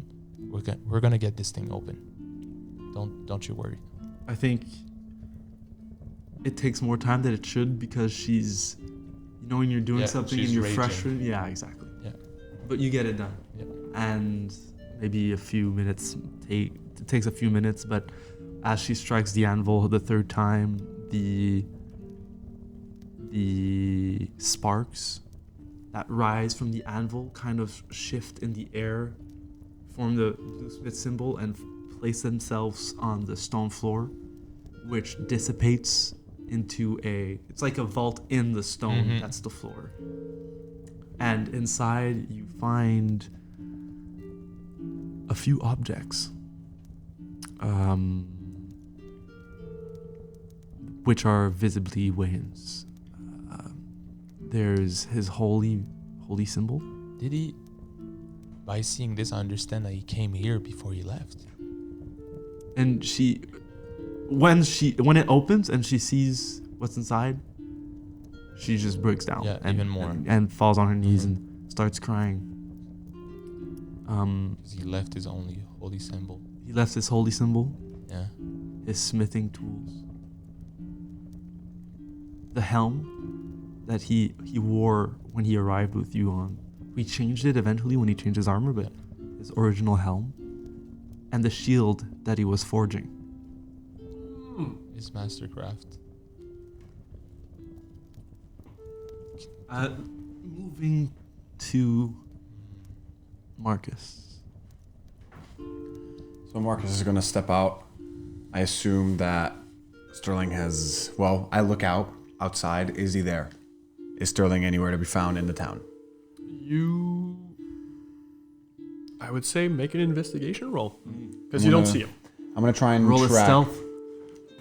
We're gonna get this thing open. Don't you worry. I think it takes more time than it should because she's, when you're doing Yeah, something she's and you're raging. frustrated. Yeah, exactly. Yeah. But you get it done. Yeah. And maybe a few minutes. It takes a few minutes, but as she strikes the anvil the 3rd time, the sparks that rise from the anvil kind of shift in the air, form the Bluesmith symbol, and place themselves on the stone floor, which dissipates into it's like a vault in the stone. Mhm. That's the floor. And inside you find a few objects, which are visibly Wayne's. There's his holy symbol. Did he? By seeing this, I understand that he came here before he left. And when it opens and she sees what's inside, she just breaks down. Yeah, and, even more. and falls on her knees and starts crying. 'Cause he left his only holy symbol. He left his holy symbol, Yeah. his smithing tools, the helm that he wore when he arrived with you on. We changed it eventually when he changed his armor, but his original helm, and the shield that he was forging. His mastercraft. Moving to Marcus. So Marcus is going to step out. I assume that Sterling has... Well, I look outside. Is he there? Is Sterling anywhere to be found in the town? I would say make an investigation roll. Because you don't see him. I'm going to try and Roll track... a stealth.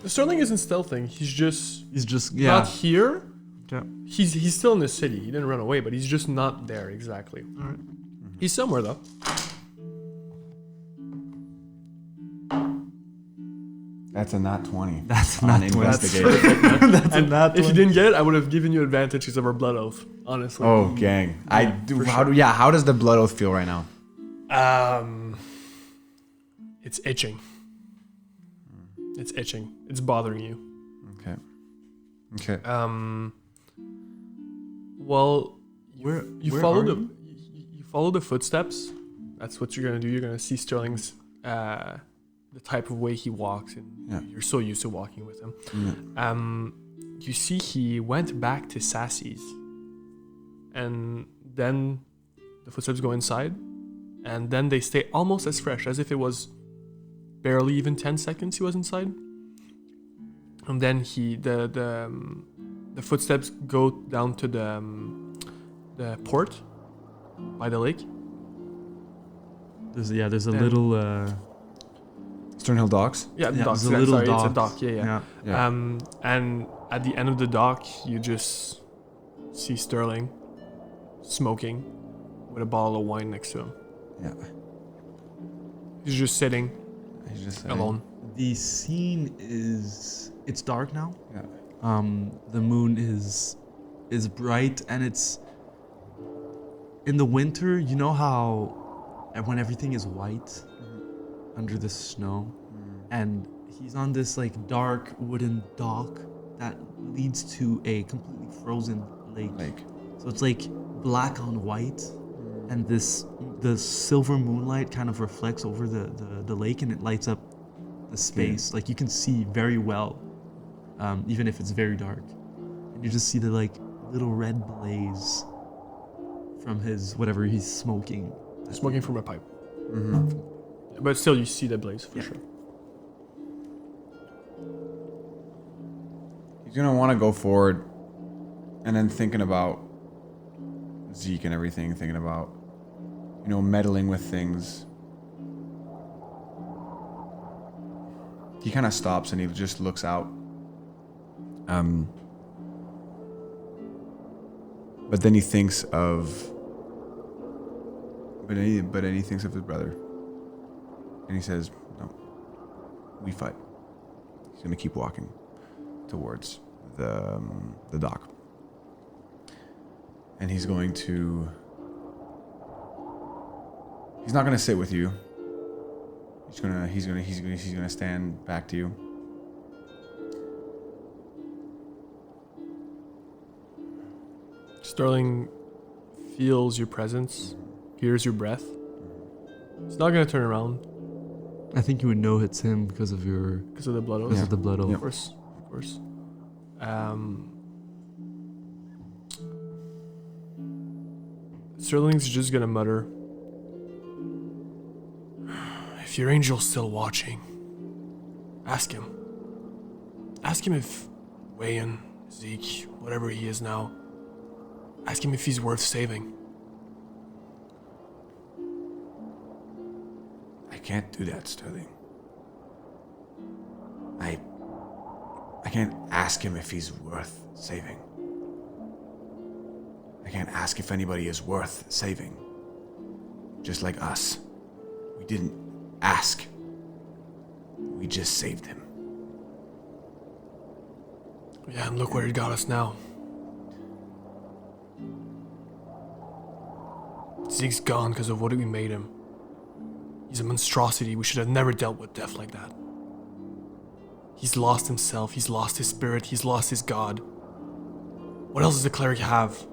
Sterling isn't stealthing. He's just Yeah. not here. Yeah. He's still in the city. He didn't run away, but he's just not there exactly. All right. He's somewhere though. That's a nat 20. That's on not investigation. That's And not if you didn't get it, I would have given you advantage because of our blood oath. Honestly. Oh, gang. How does the blood oath feel right now? It's itching. It's itching. It's bothering you. Okay. Well, Where you follow the footsteps. That's what you're gonna do. You're gonna see Sterling's the type of way he walks, and you're so used to walking with him. You see he went back to Sassy's, and then the footsteps go inside, and then they stay almost as fresh as if it was barely even 10 seconds he was inside. And then the footsteps go down to the port by the lake. There's a little Sternhill Docks? Yeah, Yeah, docks. there's a little Sorry, it's a dock. dock. Yeah. Yeah. And at the end of the dock, you just see Sterling smoking with a bottle of wine next to him. Yeah. He's just sitting He's just alone. The scene it's dark now. Yeah. The moon is bright, and it's in the winter. You know how when everything is white under the snow, and he's on this like dark wooden dock that leads to a completely frozen lake. So it's like black on white, and the silver moonlight kind of reflects over the lake, and it lights up the space. Like you can see very well, even if it's very dark, and you just see the like little red blaze from his whatever he's smoking. Smoking from a pipe. Mm-hmm. But still, you see the blaze for sure. He's gonna want to go forward, and then thinking about Zeke and everything, thinking about, meddling with things. He kind of stops and he just looks out. But then he thinks of. But then he thinks of his brother, and he says, "No, we fight." He's gonna keep walking towards the dock, and he's going to. He's not gonna sit with you. He's gonna stand back to you. Sterling feels your presence, hears your breath. He's not gonna turn around I think you would know it's him because of your because of the blood oath. because of the blood oath. Of course. Sterling's just gonna mutter. If your angel's still watching, ask him. Ask him if Wayan, Zeke, whatever he is now, ask him if he's worth saving. I can't do that, Sterling. I can't ask him if he's worth saving. I can't ask if anybody is worth saving. Just like us. We didn't ask. We just saved him. Yeah, and look where it got us now. Zeke's gone because of what we made him. He's a monstrosity. We should have never dealt with death like that. He's lost himself. He's lost his spirit. He's lost his god. What else does a cleric have?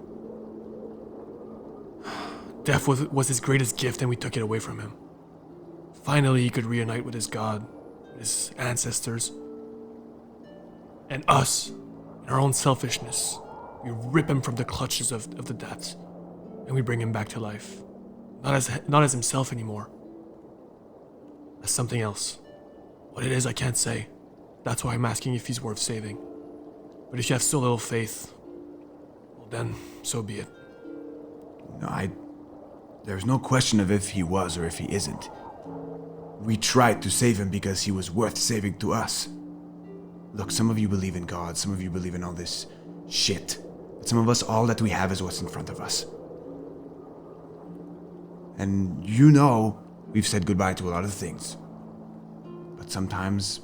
Death was his greatest gift and we took it away from him. Finally, he could reunite with his god, with his ancestors. And us, in our own selfishness, we rip him from the clutches of the deaths and we bring him back to life. Not as himself anymore. As something else. What it is, I can't say. That's why I'm asking if he's worth saving. But if you have so little faith, well then, so be it. No, there's no question of if he was or if he isn't. We tried to save him because he was worth saving to us. Look, some of you believe in God, some of you believe in all this shit. But some of us, all that we have is what's in front of us. And you know, we've said goodbye to a lot of things. But sometimes,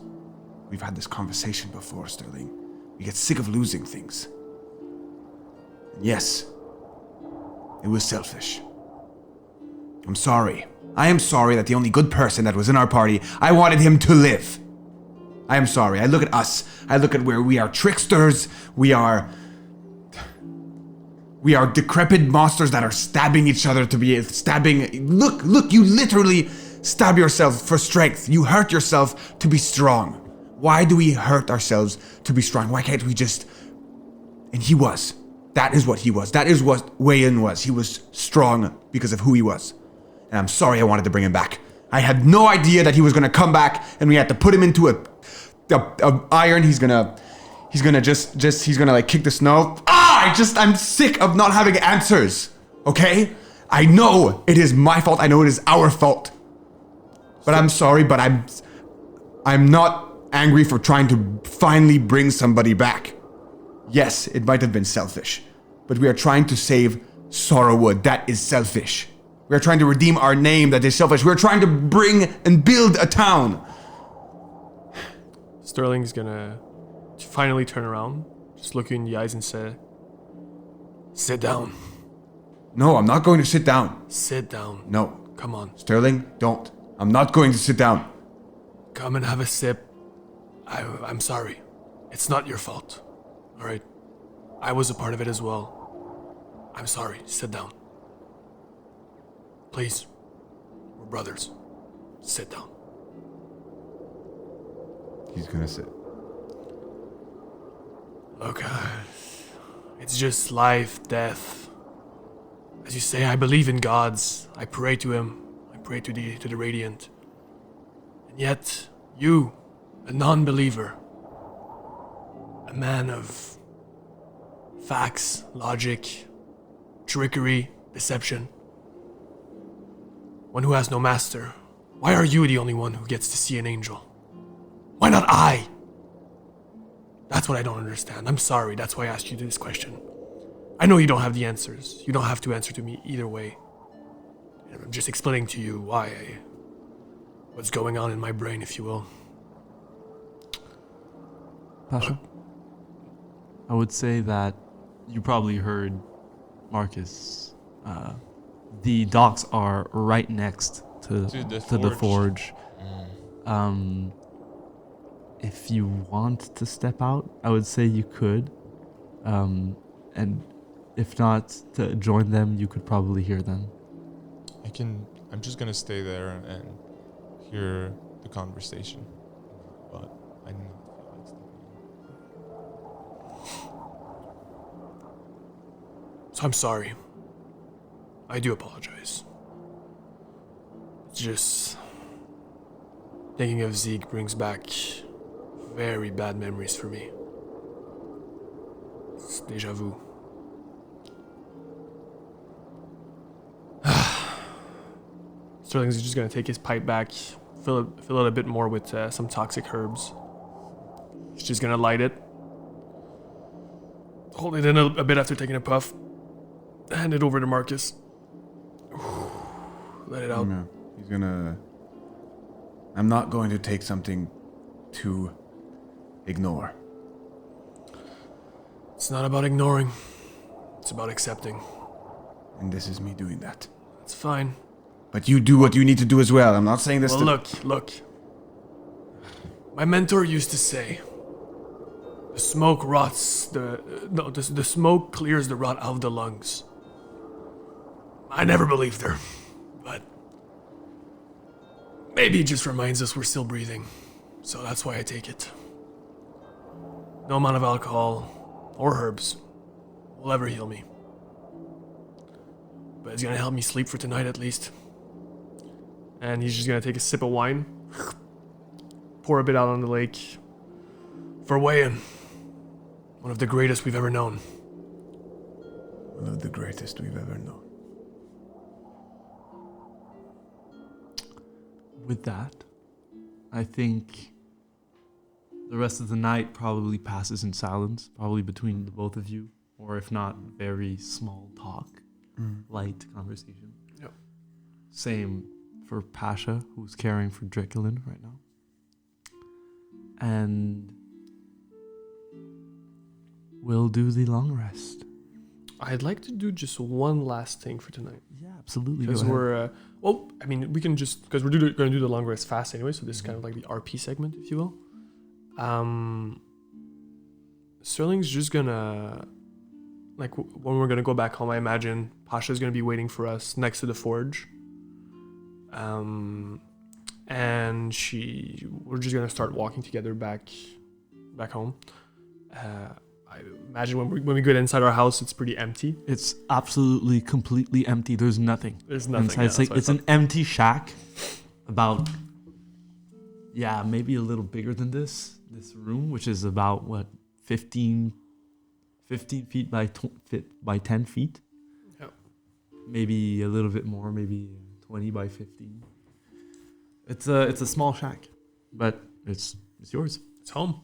we've had this conversation before, Sterling. We get sick of losing things. And yes, it was selfish. I'm sorry. I am sorry that the only good person that was in our party, I wanted him to live. I am sorry. I look at us. I look at where we are tricksters. We are decrepit monsters that are stabbing each other to be stabbing. Look, you literally stab yourself for strength. You hurt yourself to be strong. Why do we hurt ourselves to be strong? Why can't we just... And he was. That is what he was. That is what Wayan was. He was strong because of who he was. And I'm sorry I wanted to bring him back. I had no idea that he was going to come back and we had to put him into a iron. He's gonna like kick the snow. I'm sick of not having answers. Okay? I know it is my fault. I know it is our fault. But I'm sorry, but I'm not angry for trying to finally bring somebody back. Yes, it might have been selfish, but we are trying to save Sorrowwood. That is selfish. We are trying to redeem our name. That is selfish. We are trying to bring and build a town. Sterling's gonna finally turn around, just look you in the eyes and say, "Sit down." No, I'm not going to sit down. Sit down. No. Come on. Sterling, don't. I'm not going to sit down. Come and have a sip. I'm sorry. It's not your fault. Alright? I was a part of it as well. I'm sorry. Sit down. Please. We're brothers. Sit down. He's gonna sit. Look, it's just life, death. As you say, I believe in gods. I pray to him. I pray to the Radiant. And yet, you, a non-believer, a man of facts, logic, trickery, deception, one who has no master, why are you the only one who gets to see an angel? Why not I? That's what I don't understand. I'm sorry, that's why I asked you this question. I know you don't have the answers. You don't have to answer to me either way. I'm just explaining to you what's going on in my brain, if you will. Pasha, I would say that you probably heard Marcus. The docks are right next to the forge. If you want to step out, I would say you could. And if not, to join them, you could probably hear them. I'm just gonna stay there and hear the conversation. But I do not feel like stepping in. So I'm sorry. I do apologize. It's just thinking of Zeke brings back very bad memories for me. It's déjà vu. Sterling's just gonna take his pipe back, fill it a bit more with some toxic herbs. He's just gonna light it, hold it in a bit after taking a puff, hand it over to Marcus. Let it out. Yeah. He's gonna. I'm not going to take something to ignore. It's not about ignoring. It's about accepting. And this is me doing that. It's fine. But you do what you need to do as well. I'm not saying this Well, look. My mentor used to say, the smoke rots the smoke clears the rot out of the lungs. I never believed her, but maybe it just reminds us we're still breathing. So that's why I take it. No amount of alcohol or herbs will ever heal me. But it's gonna help me sleep for tonight at least. And he's just gonna take a sip of wine, pour a bit out on the lake. For Wayan, one of the greatest we've ever known. One of the greatest we've ever known. With that, I think the rest of the night probably passes in silence, probably between the both of you, or if not, very small talk, light conversation. Yep. Same for Pasha, who's caring for Drickelin right now. And we'll do the long rest. I'd like to do just one last thing for tonight. Yeah, absolutely. Because we're, we can just, because we're going to do the long rest fast anyway, so this is kind of like the RP segment, if you will. Sterling's just gonna, like, when we're gonna go back home, I imagine Pasha's gonna be waiting for us next to the forge. And we're just gonna start walking together back home. I imagine when we get inside our house, it's pretty empty. It's absolutely, completely empty. There's nothing. There's nothing. Inside. Yeah, It's an empty shack, about, maybe a little bigger than this room, which is about, 15 feet by 10 feet. Yep. Maybe a little bit more, maybe 20 by 15. It's a small shack, but it's yours. It's home.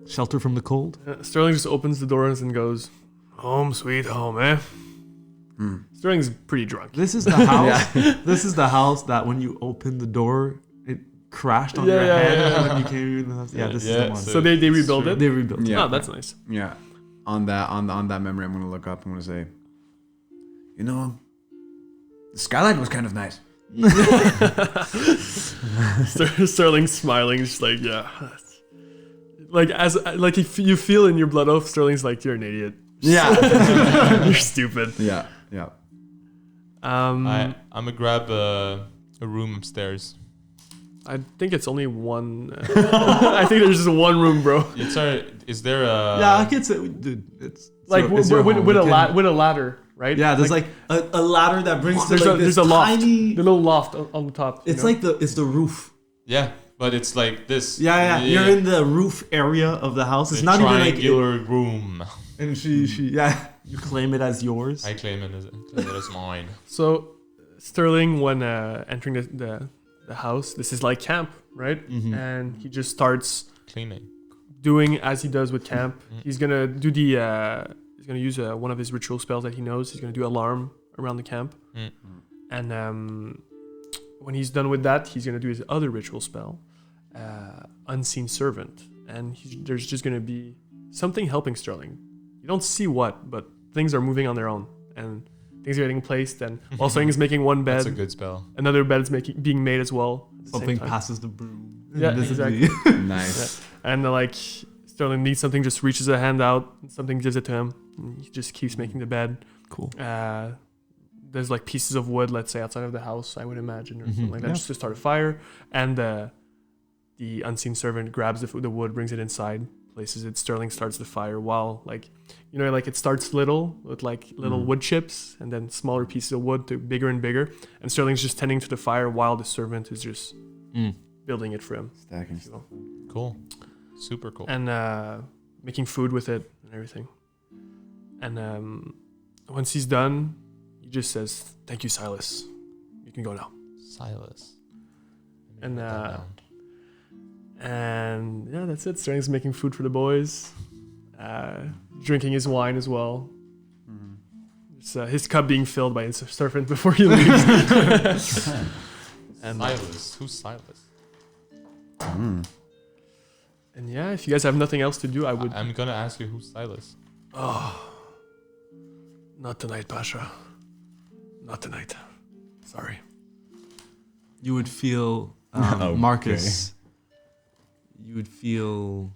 Shelter from the cold. Sterling just opens the doors and goes, "Home sweet home, eh?" Sterling's pretty drunk. This is the house. This is the house that when you open the door, it crashed on your head when you came in the house. Yeah, this is the one. So they rebuilt it? They rebuilt it. Yeah. Oh, that's nice. Yeah. On that memory, I'm gonna look up. I'm gonna say, the skylight was kind of nice. Sterling's smiling, just like, yeah. If you feel in your blood oath, Sterling's like, you're an idiot. Yeah. You're stupid. Yeah. I'm gonna grab a room upstairs. I think it's only one. I think there's just one room, bro. Is there a? Yeah, I could say, dude. It's Like it's your home. with You can- a ladder, right? Yeah, there's like a ladder that brings to there's a loft, tiny. the little loft on the top. It's like it's the roof. Yeah, but it's like this. Yeah. You're in the roof area of the house. It's The not even like triangular room. And she you claim it as yours. I claim it as mine. So Sterling, when entering the house, this is like camp, right? Mhm. And he just starts Cleaning. doing as he does with camp. He's gonna do he's gonna use one of his ritual spells that he knows. He's gonna do alarm around the camp, and when he's done with that, he's gonna do his other ritual spell, unseen servant, and there's just gonna be something helping Sterling. You don't see what, but things are moving on their own, and things are getting placed. And while Sterling is making one bed, That's a good spell. another bed is being made as well. At the Something same time. passes the broom. Yeah, invisibly. exactly. Nice. And Sterling needs something, just reaches a hand out, and something gives it to him. And he just keeps making the bed. Cool. There's like pieces of wood, let's say, outside of the house, I would imagine, or something like that, Yeah. just to start a fire. And the unseen servant grabs the wood, brings it inside, places it, Sterling starts the fire while it starts little with little wood chips and then smaller pieces of wood to bigger and bigger, and Sterling's just tending to the fire while the servant is just building it for him. Stacking. Cool. Super cool. And making food with it and everything. And once he's done, he just says, "Thank you, Silas. You can go now." Silas. And yeah, that's it. Sterling's making food for the boys, drinking his wine as well. It's, his cup being filled by his servant before he leaves. And Silas. Who's Silas? and yeah, if you guys have nothing else to do, I would. I'm gonna ask you who's Silas. Oh, not tonight, Pasha. Not tonight. Sorry. You would feel, Okay. Marcus, you would feel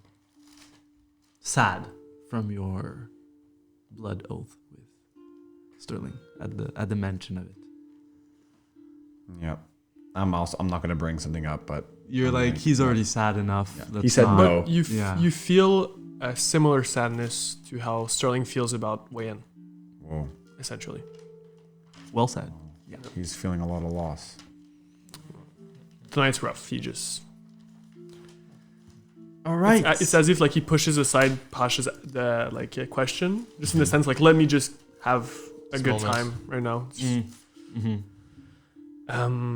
sad from your blood oath with Sterling at the mention of it. Yep. I'm not gonna bring something up, but You're like, he's already sad enough. Yeah. Let's He said not- no. But you Yeah. you feel a similar sadness to how Sterling feels about Wayan, whoa, essentially. Well said. he's feeling a lot of loss. Tonight's rough. He just. All right. It's as if he pushes aside Pasha's question, just in the sense let me just have a This good moment. time right now. Mm-hmm.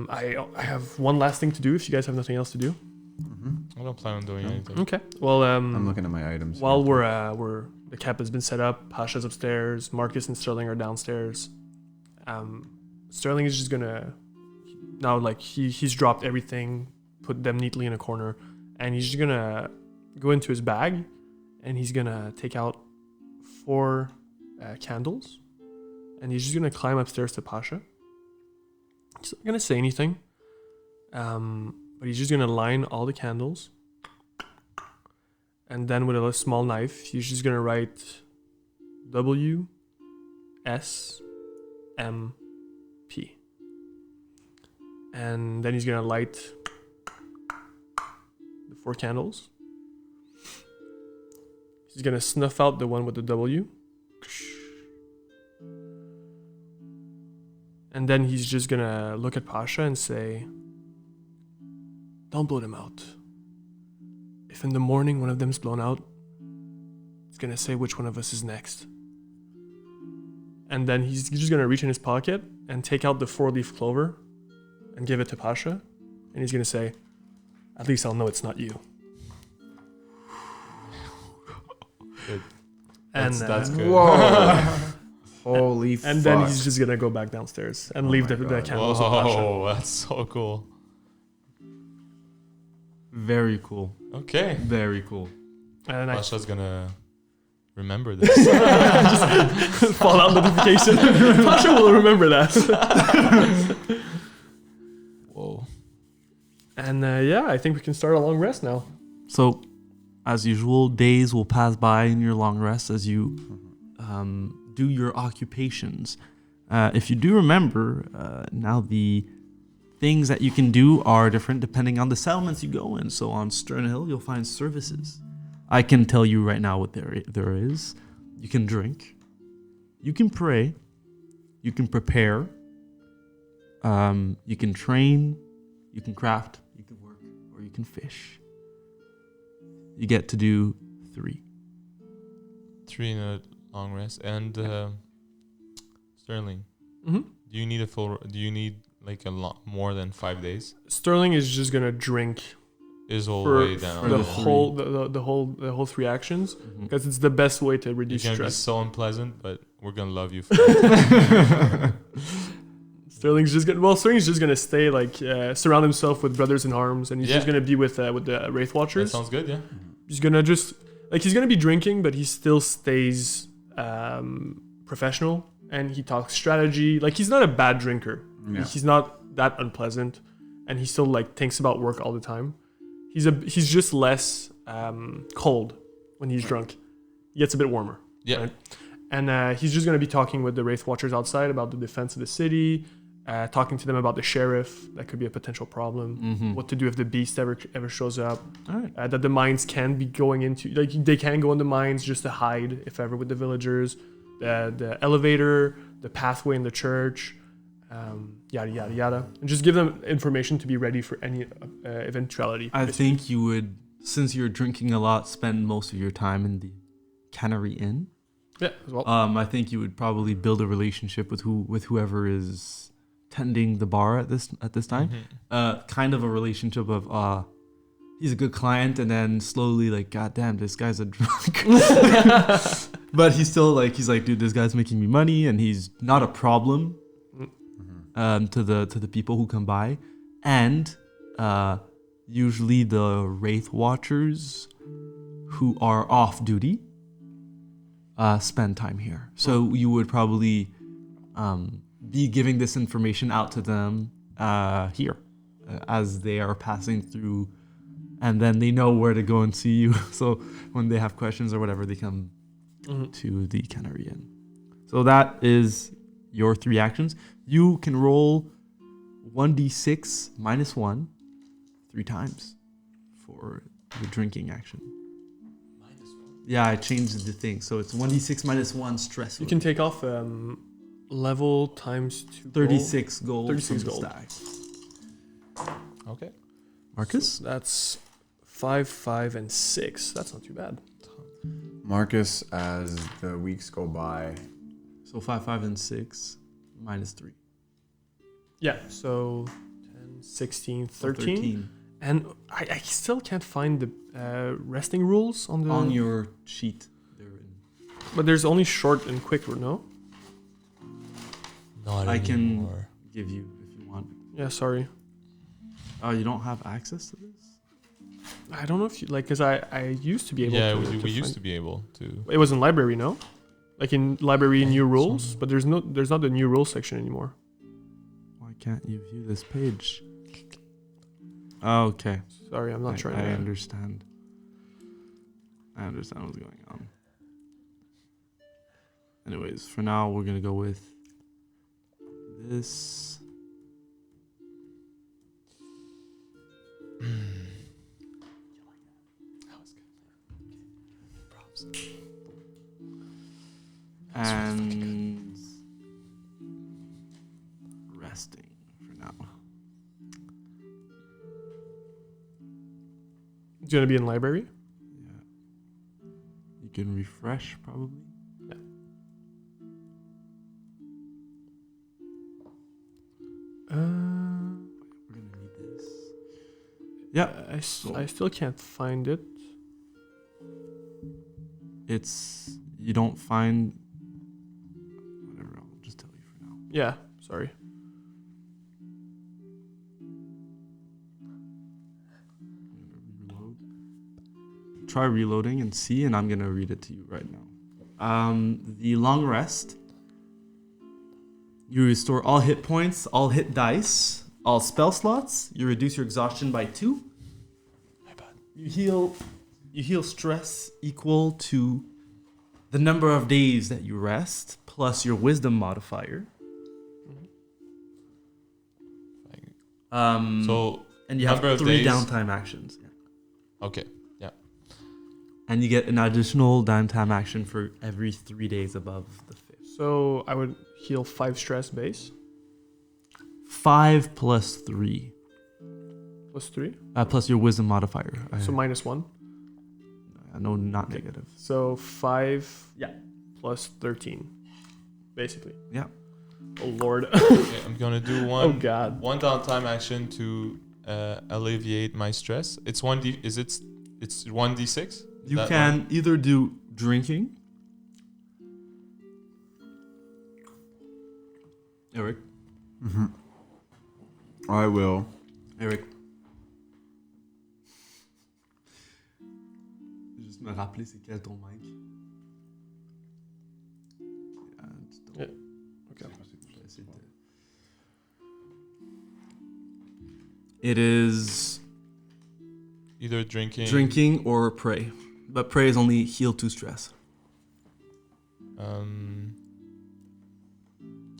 I have one last thing to do. If you guys have nothing else to do. I don't plan on doing anything. Okay. Well, I'm looking at my items. while we're the camp has been set up, Pasha's upstairs, Marcus and Sterling are downstairs. Sterling is just gonna now he's dropped everything, put them neatly in a corner, and he's just gonna go into his bag, and he's gonna take out 4 candles, and he's just gonna climb upstairs to Pasha. He's not gonna say anything, but he's just gonna line all the candles, and then with a small knife, he's just gonna write W S M P, and then he's gonna light the 4 candles. He's gonna snuff out the one with the W, and then he's just gonna look at Pasha and say, "Don't blow them out. If in the morning one of them's blown out, it's gonna say which one of us is next." And then he's just gonna reach in his pocket and take out the 4-leaf clover and give it to Pasha, and he's gonna say, "At least I'll know it's not you." Good. And That's good. Whoa! Holy fuck! and then he's just gonna go back downstairs and leave my the God. candles with Pasha. Whoa, that's so cool. Very cool. Okay. Very cool. And I Pasha's gonna remember this. Fallout notification. Pasha will remember that. Whoa. And yeah, I think we can start a long rest now. So, as usual, days will pass by in your long rest as you do your occupations. If you do remember, now the things that you can do are different depending on the settlements you go in. So on Sternhill, you'll find services. I can tell you right now what there is. You can drink. You can pray. You can prepare. You can train. You can craft. You can work. Or you can fish. You get to do 3. 3 in a long rest. And Sterling, Mm-hmm. do you need a lot more than 5 days? Sterling is just gonna drink Is all for, way down. for the the whole the whole 3 actions because it's the best way to It's reduce gonna be stress. so unpleasant, but we're gonna love you for that. Sterling's just gonna stay surround himself with brothers in arms, and he's just Yeah. gonna be with the Wraith That Watchers. sounds good, yeah. He's gonna he's gonna be drinking, but he still stays professional, and he talks strategy. He's not a bad drinker. Yeah. He's not that unpleasant, and he still thinks about work all the time. He's just less cold when he's drunk. He gets a bit warmer. Yeah. Right? And he's just gonna be talking with the Wraith Watchers outside about the defense of the city, talking to them about the sheriff. That could be a potential problem. Mm-hmm. What to do if the beast ever shows up. All right. That the mines can be going into, like they can go in the mines just to hide if ever with the villagers. The elevator, the pathway in the church, yada yada yada, and just give them information to be ready for any eventuality. I think you would, since you're drinking a lot, spend most of your time in the Cannery Inn. Yeah, as well. I think you would probably build a relationship with whoever is tending the bar at this time. Mhm. Kind of a relationship of he's a good client, and then slowly like, God damn, this guy's a drunk. But he's still like, dude, this guy's making me money, and he's not a problem to the people who come by, and usually the Wraith Watchers who are off duty spend time here. So you would probably be giving this information out to them here as they are passing through, and then they know where to go and see you. So when they have questions or whatever, they come to the Cannery Inn. So that is your 3 actions. You can roll 1d6 minus 1 3 times for the drinking action. Yeah, I changed the thing. So it's 1d6 minus 1 stress. You can take off level times 2. 36 gold. 36 from the gold. stack. Okay. Marcus? That's 5, 5, and 6. That's not too bad. Marcus, as the weeks go by, So 5, 5, and 6 minus 3. Yeah, so 10, 16, So 13. And I still can't find the resting rules on the... On your sheet. They're in. But there's only short and quick, no? Not I can anymore. give you if you want. Yeah, sorry. Oh, you don't have access to this? I don't know if you... Like, because I used to be able Yeah, to... we used to be able to. It was in library, no? Like in library new Yeah, rules, some- but there's not the new rules section anymore. Why can't you view this page? Oh, okay. Sorry, I'm not trying I to... understand. I understand what's going on. Anyways, for now, we're going to go with this. And resting for now. It's going to be in library? Yeah. You can refresh probably. Yeah. We're gonna need this. Yeah, I still can't find it. it's you don't find whatever. I'll just tell you for now. Yeah, sorry. Reload. Try reloading and see, and I'm gonna read it to you right now. The long rest. You restore all hit points, all hit dice, all spell slots. You reduce your exhaustion by 2. My bad. You heal stress equal to the number of days that you rest plus your wisdom modifier. So and you have number of 3 days- downtime actions. Yeah. Okay. Yeah. And you get an additional downtime action for every 3 days above the 5th. So I would heal 5 stress base 5 plus 3. plus 3. Plus your wisdom modifier. So minus 1. No, not negative. So 5 Yeah. plus 13, basically. Yeah. Oh, Lord. Okay, I'm gonna do Oh, one God. downtime action to alleviate my stress. It's 1d. It's 1d6. You can either do drinking. Eric. I will. Eric. Juste me rappeler c'est quel ton mic. Yeah. Okay. It is either drinking. drinking or pray. But pray is only heal 2 stress.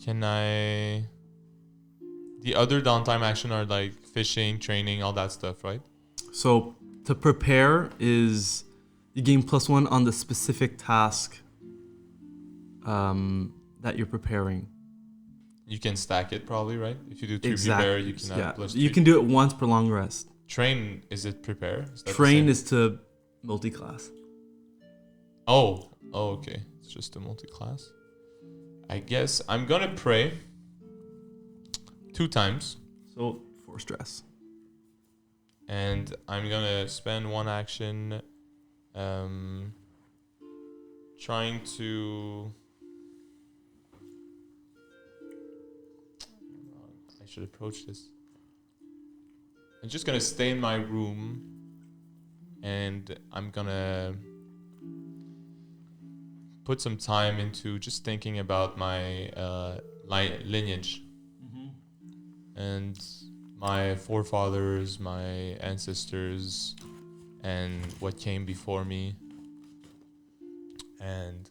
Can I the other downtime action are like fishing, training, all that stuff, right? So to prepare is you gain +1 on the specific task that you're preparing. You can stack it probably, right? If you do 3 Exactly. prepare, you can have +3. You can do it once per long rest. Train, is it prepare? Is that the Train same? is to multi-class. Oh, okay. It's just a multi-class. I guess I'm gonna pray 2 times, So 4 stress. and I'm gonna spend 1 action, trying to. I should approach this. I'm just gonna stay in my room, and I'm gonna put some time into just thinking about my lineage and my forefathers, my ancestors, and what came before me. And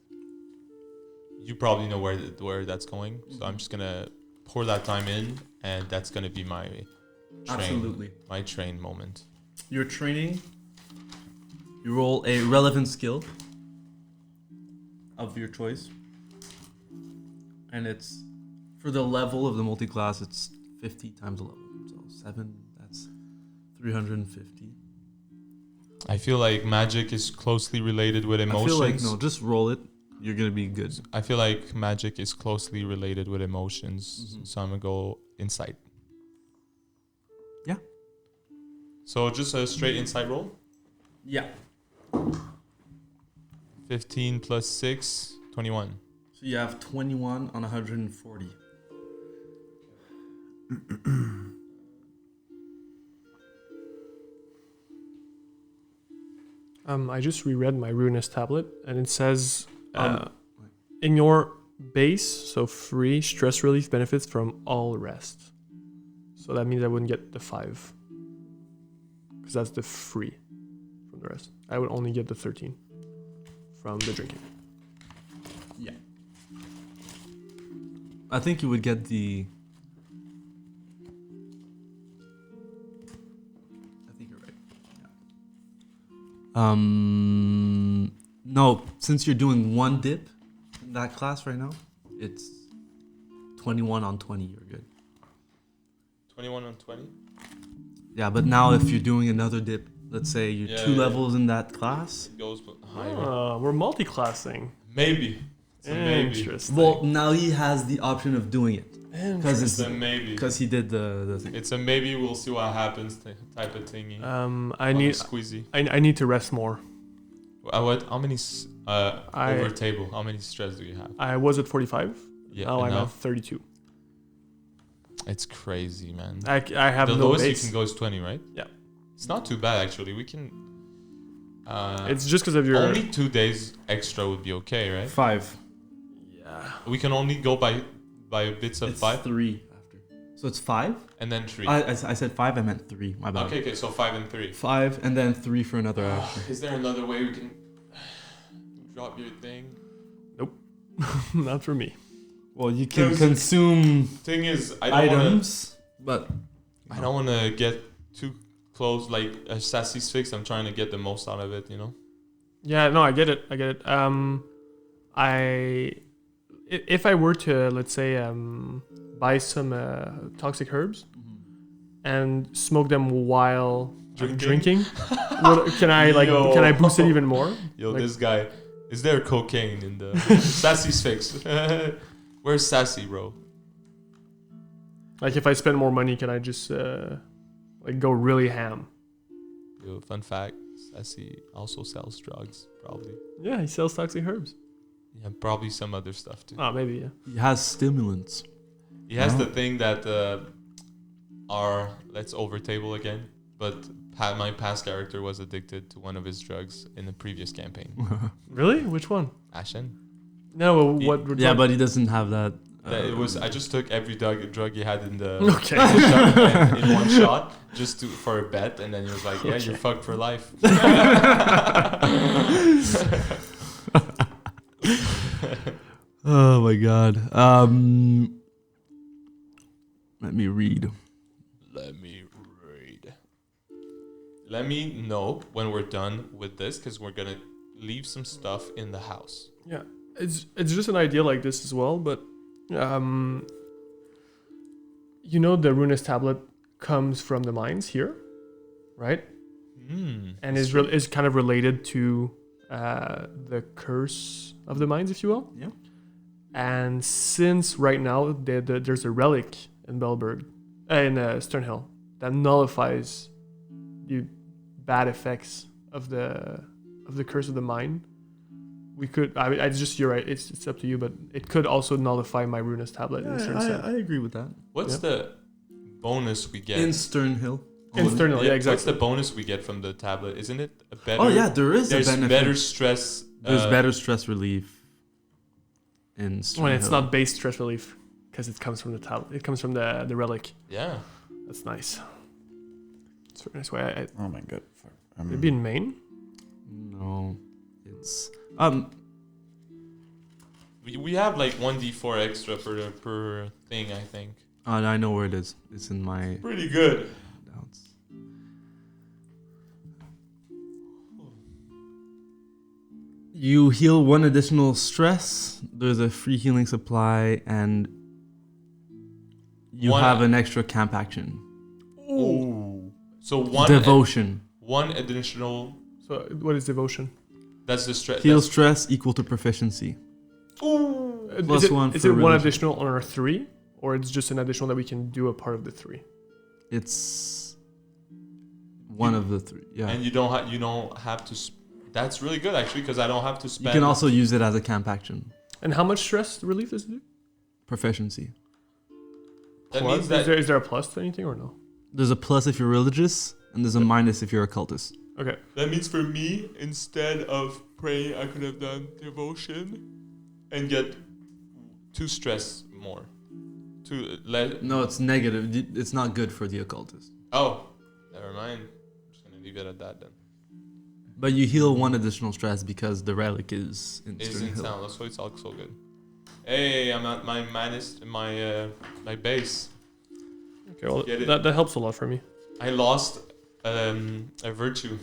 you probably know where that's going, so I'm just gonna pour that time in, and that's gonna be my train moment. You're training. You roll a relevant skill of your choice. And it's for the level of the multi-class, it's 50 times the level. So 7, that's 350. I feel like magic is closely related with emotions. I feel like, just roll it. You're going to be good. I feel like magic is closely related with emotions. So I'm going to go insight. Yeah. So just a straight insight roll. Yeah. 15 plus 6, 21. So you have 21 on 140. I just reread my Ruinous tablet, and it says in your base, so free stress relief benefits from all rest. So that means I wouldn't get the 5, because that's the free from the rest. I would only get the 13 from the drinking. Yeah. I think you would get the... I think you're right. Yeah. No, since you're doing 1 dip in that class right now, it's 21 on 20. You're good. 21 on 20? Yeah, but now if you're doing another dip, let's say you're 2 levels in that class. It goes higher. We're multi-classing. Maybe. It's a maybe. Interesting. Well, now he has the option of doing it. Because It's a maybe. Because he did the thing. It's a maybe, we'll see what happens type of thingy. I need Squeezy. I need to rest more. How many over table? How many stress do you have? I was at 45. Yeah, Now I'm now? at 32. It's crazy, man. I have The no lowest base. you can go is 20, right? Yeah. It's not too bad actually. We can. It's just because of your. Only 2 days extra would be okay, right? 5. Yeah. We can only go by bits of It's 5 3 after. So it's 5? and then 3. I said 5, I meant 3. My bad. Okay, so 5 and 3. 5 and then 3 for another after. Is there another way we can drop your thing? Not for me. Well, you can There's- consume Thing is, I don't wanna, items, but I don't want to get too close. Like a Sassy fix, I'm trying to get the most out of it. You know. Yeah, no, I get it. If I were to, let's say, buy some toxic herbs and smoke them while drinking, can I boost it even more? Yo, Like- this guy. Is there cocaine in the Sassy's fix? Where's Sassy, bro? Like if I spend more money, can I just go really ham? Yo, fun fact: Sassy also sells drugs, probably. Yeah, he sells toxic herbs. Yeah, probably some other stuff too. Oh, maybe, yeah. he has stimulants. He has the thing that let's over table again. But my past character was addicted to one of his drugs in the previous campaign. Really? Which one? Ashen. No, what? Yeah, but he doesn't have that. It was. I just took every drug he had in the Okay. in one shot just for a bet, and then he was like, "Yeah, you're fucked for life." Oh my god. Let me read. Let me know when we're done with this, because we're gonna leave some stuff in the house. Yeah, it's just an idea like this as well, but the runist tablet comes from the mines here, right? And is kind of related to the curse of the mines, if you will. Yeah. And since right now there's a relic in Belberg, in Sternhill, that nullifies the bad effects of the curse of the mine, we could. I just, you're right. It's up to you, but it could also nullify my runist tablet in a certain sense. I agree with that. What's the bonus we get? In Sternhill. In Sternhill, yeah, exactly. What's the bonus we get from the tablet? Isn't it a better? Oh yeah, there's a benefit. Better stress. There's better stress relief in Sternhill. When it's not base stress relief, because it comes from the tablet. It comes from the relic. Yeah. That's nice. It's very nice way. Oh my god. It'd be in Maine. No, it's We have like 1d4 extra per thing, I think. I know where it is. It's in my Pretty good. notes. You heal 1 additional stress. There's a free healing supply, and you have an extra camp action. Ooh. So one Devotion. one additional. So what is devotion? That's the stress. Heal stress equal to proficiency. Ooh. Plus is it, one is for it one religion. additional on our 3, or it's just an additional that we can do a part of the 3? It's one of the 3. Yeah. And you don't have to. That's really good actually, because I don't have to You spend. can also use it as a camp action. And how much stress relief does it do? Proficiency. That Plus? means that Is there a plus to anything or no? There's a plus if you're religious, and there's a minus if you're a cultist. Okay. That means for me, instead of praying, I could have done devotion and get 2 stress more. No, it's negative. It's not good for the occultist. Oh, never mind. I'm just gonna leave it at that then. But you heal 1 additional stress because the relic is in It's in Sternhill. town. That's why it's all so good. Hey, I'm at my my base. Okay. Well, Get it. that helps a lot for me. I lost a virtue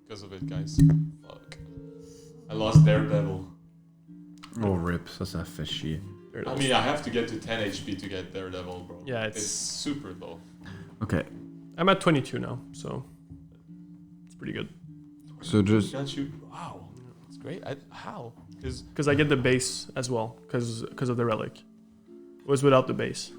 because of it, guys. Fuck. I lost Daredevil. Oh, rip. That's a fishy. I mean, I have to get to 10 HP to get Daredevil, bro. Yeah, it's super low. Okay. I'm at 22 now, so it's pretty good. So just Got you. Wow, it's great. How? Because I get the base as well, because of the relic. It was without the base.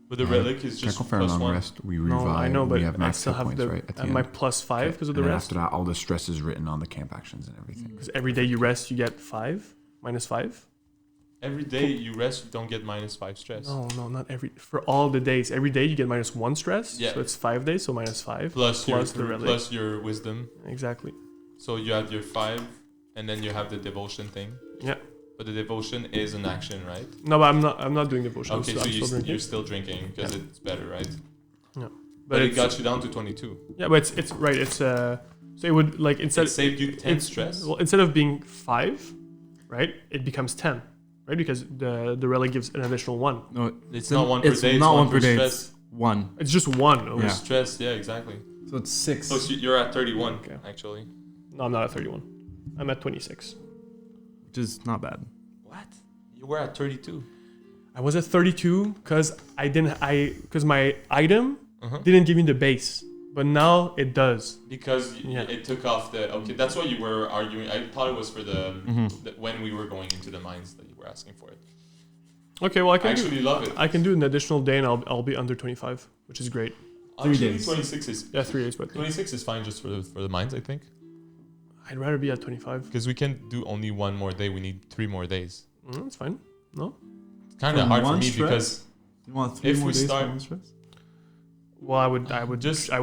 But the relic is check just off our plus long 1. rest. We revive. No, I know, but we have I max still hit have points, the right? At the my end. plus 5 because of the And then rest. after that, all the stress is written on the camp actions and everything. Because every day you rest, you get 5 minus 5. Every day you rest, you don't get -5 stress. No, not every. For all the days, every day you get -1 stress. Yeah. So it's 5 days, so -5 Plus the relic. plus your wisdom. Exactly. So you have your 5, and then you have the devotion thing. Yeah. But the devotion is an action, right? No, but I'm not doing devotion. Okay, I'm so still drinking. you're still drinking because it's better, right? Yeah. But it it's- got you down to 22. Yeah, but it's right. It's so it would like instead It saved you 10 it's- stress. Well, instead of being 5, right, it becomes 10, right? Because the relic gives an additional 1. No, It's not 1 per it's day. It's not 1 1 per day. stress. It's 1. It's just 1. For Yeah. stress, yeah, exactly. So it's 6. So you're at 31, Okay. actually. No, I'm not at 31. I'm at 26. Which is not bad. What? You were at 32. I was at 32 because because my item Uh-huh. didn't give me the base, but now it does. Because Yeah. it took off the... Okay, that's what you were arguing. I thought it was for the when we were going into the mines that you were asking for it. Okay, well I I can actually love it. I can do an additional day and I'll be under 25, which is great. 3 Actually, days. 26 is... Yeah, 3 days, but 26 is fine just for the mines, I think. I'd rather be at 25. Because we can do only 1 more day. We need 3 more days. That's fine. No. It's kind of For hard for one me stress? because... You want 3 If more we days start- for 1 stress? Well, I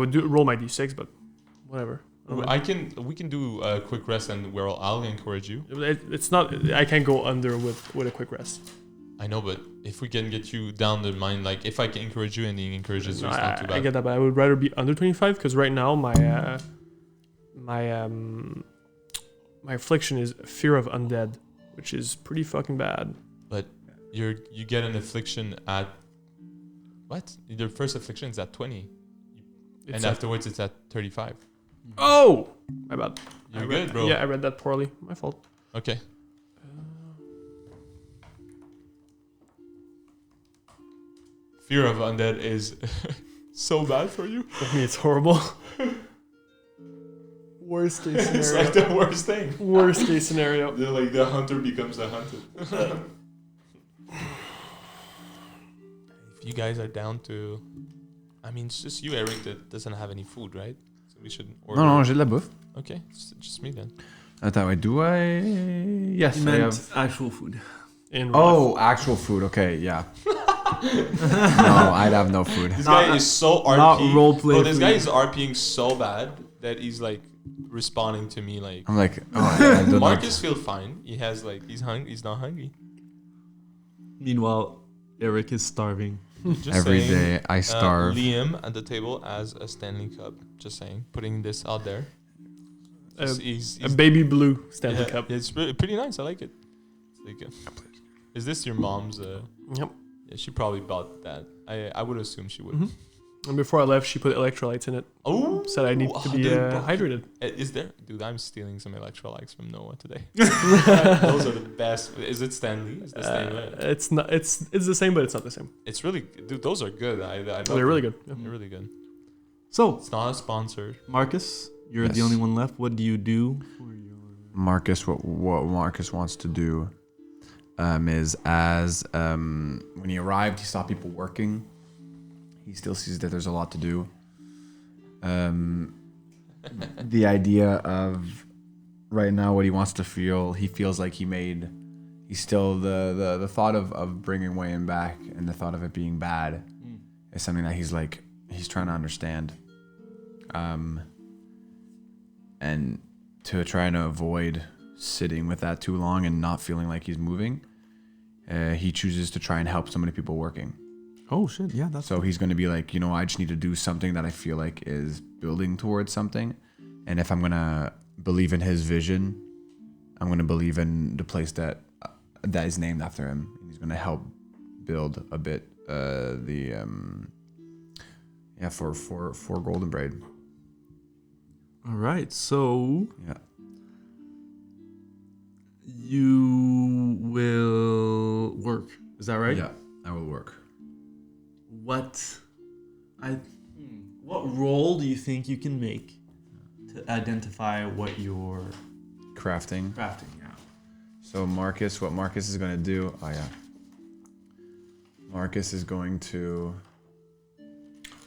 would roll my d6, but whatever. I don't mind. We can do a quick rest and I'll encourage you. It's not. I can't go under with a quick rest. I know, but if we can get you down the mine, like if I can encourage you and he encourages you, No, it's not too I bad. get that, but I would rather be under 25 because right now my affliction is fear of undead, which is pretty fucking bad. But you get an affliction at What? Your first affliction is at 20. It's And afterwards it's at 35. Oh! My bad. You're good, bro. Yeah, I read that poorly. My fault. Okay. Fear of undead is so bad for you. I mean, it's horrible. Worst case scenario. It's like the worst thing. Worst case scenario. Like the hunter becomes the hunted. If you guys are down to, I mean, it's just you, Eric, that doesn't have any food, right? So we should order. Non, j'ai de la bouffe. Okay, just me then. Attends, wait, do I? Yes, You I meant have. actual food. In Oh, actual food. Okay, yeah. No, I'd have no food. This Not- guy is so RP. not roleplay Bro, this guy food. is RPing so bad that he's like responding to me like. I'm like, oh, I don't Marcus feels fine. He has like he's not hungry. Meanwhile, Eric is starving. Just Every saying, day I starve. Liam at the table as a Stanley Cup. Just saying, putting this out there. He's a baby blue Stanley yeah, Cup. It's pretty nice. I like it. It's like, is this your mom's? Yep. Yeah, she probably bought that. I would assume she would. Mhm. And before I left, she put electrolytes in it. Oh, Said I need to be dude, bro. hydrated. Is there, dude? I'm stealing some electrolytes from Noah today. Those are the best. Is it Stanley? Is the Stanley? It's not. It's the same, but it's not the same. It's really, dude. Those are good. I love They're really them. good. Yeah. They're really good. So, It's not a sponsor. Marcus, you're the Yes. only one left. What do you do for your... Marcus, what Marcus wants to do is when he arrived, he saw people working. He still sees that there's a lot to do. The idea of right now what he wants to feel, he feels like he's still the thought of bringing Wayne back and the thought of it being bad is something that he's trying to understand. And to try to avoid sitting with that too long and not feeling like he's moving, he chooses to try and help so many people working. Oh, shit. Yeah, that's... So he's going to be like, I just need to do something that I feel like is building towards something. And if I'm going to believe in his vision, I'm going to believe in the place that is named after him. And he's going to help build a bit for Golden Braid. All right. So, Yeah. you will work. Is that right? Yeah, I will work. What role do you think you can make to identify what you're Crafting. crafting? Yeah. So what Marcus is going to do, Marcus is going to...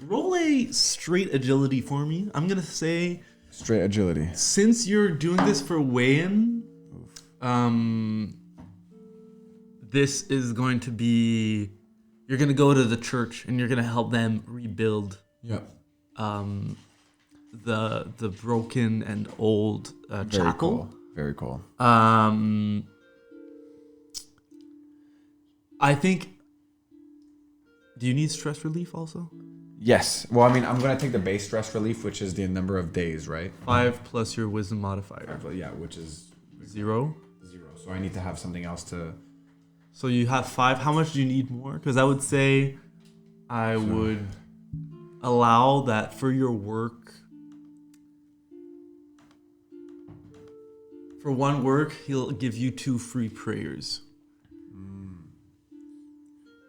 Roll a straight agility for me. I'm gonna say, Straight agility. since you're doing this for weigh-in, this is going to be, you're gonna go to the church and you're gonna help them rebuild Yeah. the broken and old chapel. Very cool. I think. Do you need stress relief also? Yes. Well, I mean, I'm going to take the base stress relief, which is the number of days, right? 5 plus your wisdom modifier. Yeah, which is 0. 0. So I need to have something else to... So you have 5. How much do you need more? Because I would say I would allow that for your work. For one work, he'll give you 2 free prayers.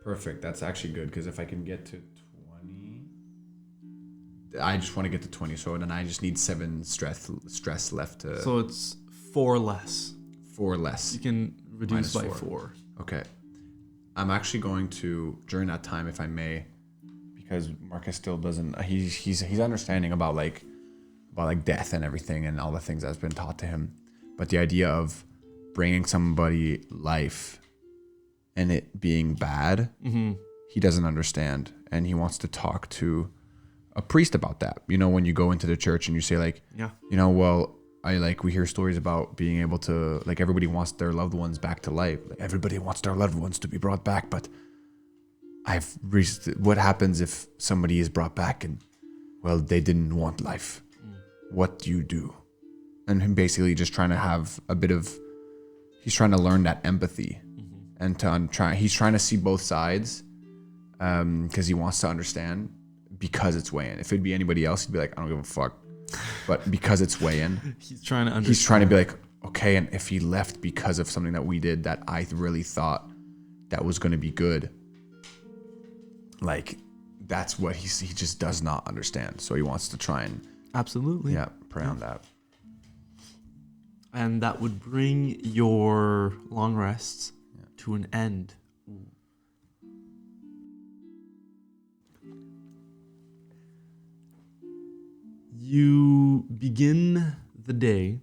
Perfect. That's actually good, because if I can get to 20... I just want to get to 20, so then I just need 7 stress left to... So it's 4 less. 4 less. You can reduce by Minus 4. Okay. I'm actually going to, during that time, if I may, because Marcus still doesn't... He's understanding about death and everything and all the things that's been taught to him. But the idea of bringing somebody life and it being bad, he doesn't understand. And he wants to talk to a priest about that. When you go into the church and you say we hear stories about being able to, everybody wants their loved ones back to life. Everybody wants their loved ones to be brought back. But what happens if somebody is brought back and, they didn't want life? What do you do? And him basically just trying to have he's trying to learn that empathy and he's trying to see both sides. because he wants to understand because it's Wayan. If it'd be anybody else, he'd be like, I don't give a fuck. But because it's Wayan, He's trying to understand. he's trying to be like, okay, and if he left because of something that we did that I really thought that was going to be good, like that's what he just does not understand. So he wants to try and Absolutely. pray on that. And that would bring your long rests to an end. You begin the day,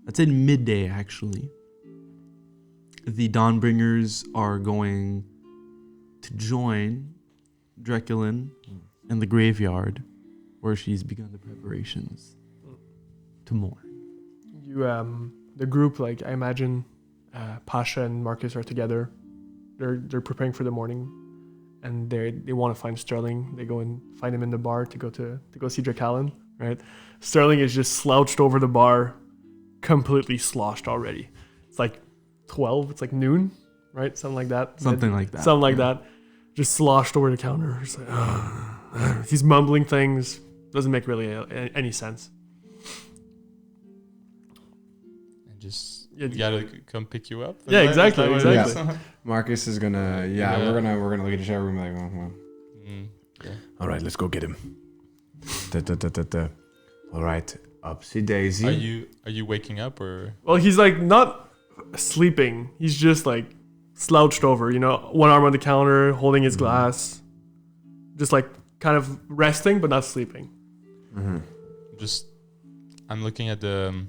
I'd say midday actually. The Dawnbringers are going to join Drekelin in the graveyard where she's begun the preparations to mourn. You, the group, like I imagine, Pasha and Marcus are together. They're preparing for the morning, and they want to find Sterling. They go and find him in the bar to go see Drekelin. Right, Sterling is just slouched over the bar, completely sloshed already. It's like 12. It's like noon, right? Something like that. Something like that. Something like that. Just sloshed over the counter. Just like, he's mumbling things. Doesn't make really any sense. Just Yeah, we gotta come pick you up. Yeah, exactly, Is that what it exactly. is? Marcus is gonna, Yeah. we're gonna look at each other and be like, oh, well. Yeah. All right, let's go get him. All right, upsy daisy. Are you waking up or? Well, he's like not sleeping. He's just like slouched over, one arm on the counter, holding his glass. Just like kind of resting, but not sleeping. Just, I'm looking at the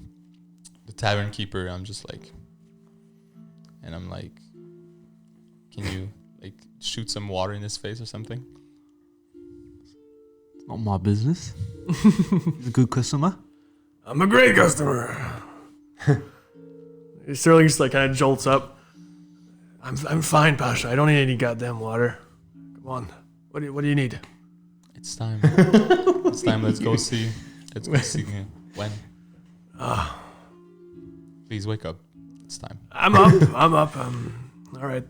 tavern keeper. I'm like, can you like shoot some water in his face or something? It's not my business. He's a good customer. I'm a great customer. Sterling just like kind of jolts up. I'm fine, Pasha. I don't need any goddamn water. Come on. What do you need? It's time. It's time. Let's go see. When. Please wake up. It's time. I'm up. All right.